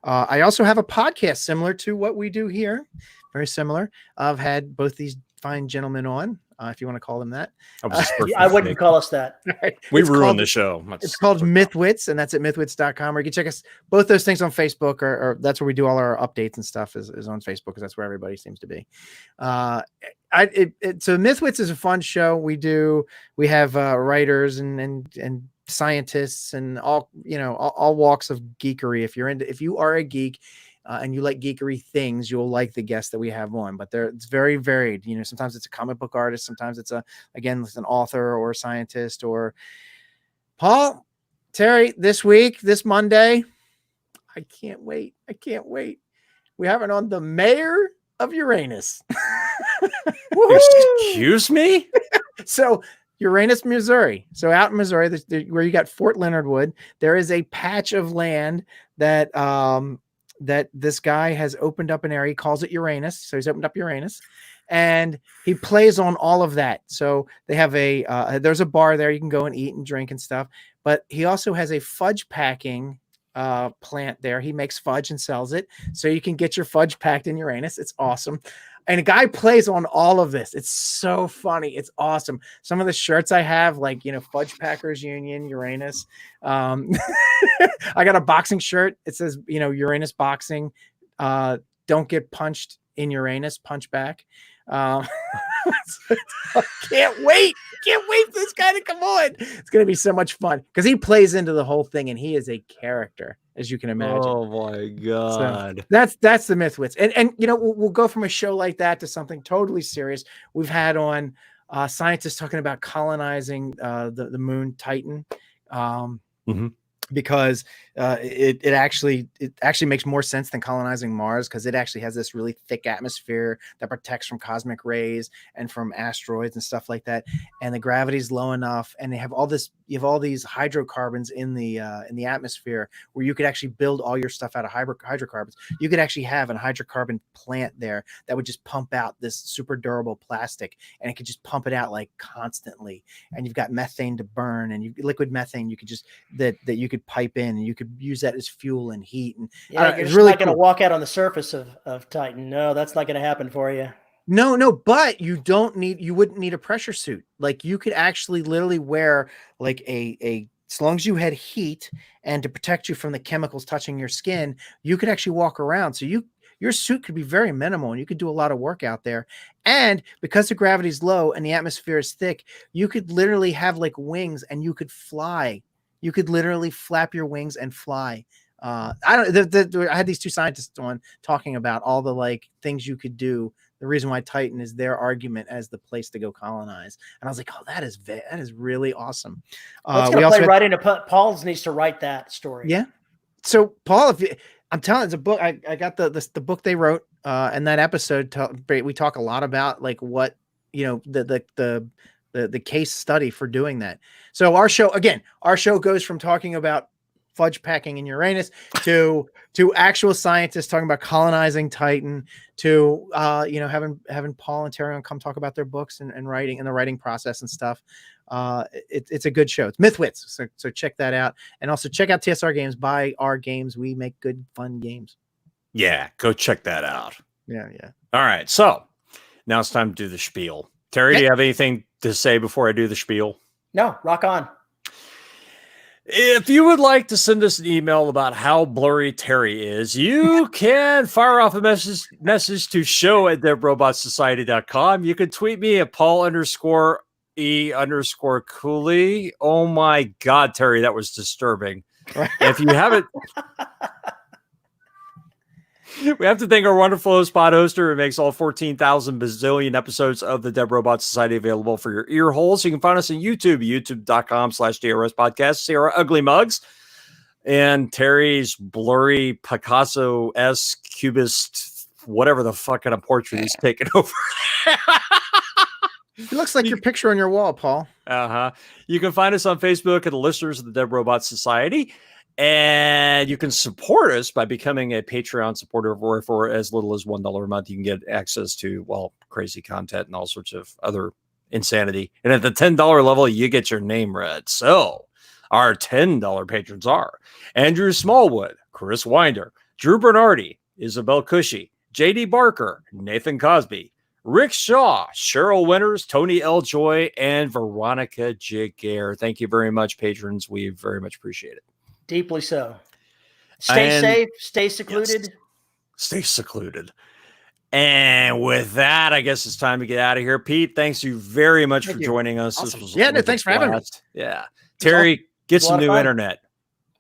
I also have a podcast similar to what we do here. Very similar. I've had both these fine gentlemen on, if you want to call them that. I wouldn't call us that. We It's ruined called- the show. It's called MythWits, and that's at mythwits.com, or you can check us both those things on Facebook, or that's where we do all our updates and stuff is on Facebook, because that's where everybody seems to be. So MythWits is a fun show. We have writers and scientists and all walks of geekery. If you are a geek and you like geekery things, you'll like the guests that we have on. But it's very varied. Sometimes it's a comic book artist, sometimes it's an author or a scientist. Or Paul, Terry, this Monday, I can't wait. We have it on the mayor of Uranus. Excuse me? So Uranus, Missouri. So out in Missouri, where you got Fort Leonard Wood, there is a patch of land that that this guy has opened up an area. He calls it Uranus. So he's opened up Uranus, and he plays on all of that. So they have there's a bar there. You can go and eat and drink and stuff. But he also has a fudge packing plant there. He makes fudge and sells it. So you can get your fudge packed in Uranus. It's awesome. And a guy plays on all of this. It's so funny. It's awesome. Some of the shirts I have, like, Fudge Packers Union, Uranus. I got a boxing shirt. It says, Uranus boxing. Don't get punched in Uranus, punch back. Can't wait for this guy to come on. It's going to be so much fun because he plays into the whole thing, and he is a character, as you can imagine. Oh my God. So that's the MythWits. And we'll go from a show like that to something totally serious. We've had on scientists talking about colonizing the moon Titan. Because it actually makes more sense than colonizing Mars, because it actually has this really thick atmosphere that protects from cosmic rays and from asteroids and stuff like that. And the gravity's low enough, and you have all these hydrocarbons in the atmosphere where you could actually build all your stuff out of hydrocarbons. You could actually have a hydrocarbon plant there that would just pump out this super durable plastic, and it could just pump it out like constantly. And you've got methane to burn, and liquid methane you could just that you could pipe in, and you could use that as fuel and heat. And you're just really not going to walk out on the surface of Titan. No, that's not going to happen for you. No, but you wouldn't need a pressure suit. Like, you could actually literally wear like as long as you had heat and to protect you from the chemicals touching your skin, you could actually walk around. So your suit could be very minimal, and you could do a lot of work out there. And because the gravity's low and the atmosphere is thick, you could literally have like wings, and you could fly. You could literally flap your wings and fly. I had these two scientists on talking about all the like things you could do. The reason why Titan is their argument as the place to go colonize. And I was like, oh, that is really awesome. Let's play right into Paul needs to write that story. Yeah. So Paul, I'm telling you, it's a book. I got the book they wrote, and that episode. We talk a lot about like what the case study for doing that. So our show goes from talking about fudge packing in Uranus to actual scientists talking about colonizing Titan to having Paul and Terry on come talk about their books and writing and the writing process and stuff. It's a good show. It's MythWits. So check that out. And also check out TSR Games. Buy our games. We make good, fun games. Yeah, go check that out. Yeah. All right. So now it's time to do the spiel. Terry, do you have anything to say before I do the spiel? No, rock on. If you would like to send us an email about how blurry Terry is, you can fire off a message to show@deadrobotsociety.com. You can tweet me at Paul_E_Cooley. Oh my God, Terry, that was disturbing. If you haven't, we have to thank our wonderful host, Pod Hoster, who makes all 14,000 bazillion episodes of the Dead Robot Society available for your ear holes. You can find us on YouTube, youtube.com/DRS podcast. See our ugly mugs and Terry's blurry Picasso-esque cubist whatever the fuck kind of portrait he's taking over. It looks like your picture on your wall, Paul. You can find us on Facebook at the Listeners of the Dead Robot Society. And you can support us by becoming a Patreon supporter, where for as little as $1 a month, you can get access to, well, crazy content and all sorts of other insanity. And at the $10 level, you get your name read. So our $10 patrons are Andrew Smallwood, Chris Winder, Drew Bernardi, Isabel Cushy, JD Barker, Nathan Cosby, Rick Shaw, Cheryl Winters, Tony L. Joy, and Veronica Jigare. Thank you very much, patrons. We very much appreciate it. Deeply so. Stay safe, stay secluded. Yes, stay secluded. And with that, I guess it's time to get out of here. Pete, thanks you very much for joining us. Awesome. This was no, thanks for having me. Yeah. Terry, get some new internet.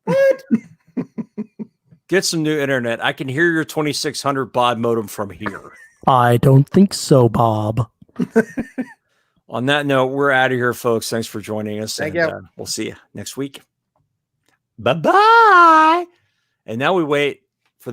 What? Get some new internet. I can hear your 2600 baud modem from here. I don't think so, Bob. On that note, we're out of here, folks. Thanks for joining us. Thank you. We'll see you next week. Bye-bye. And now we wait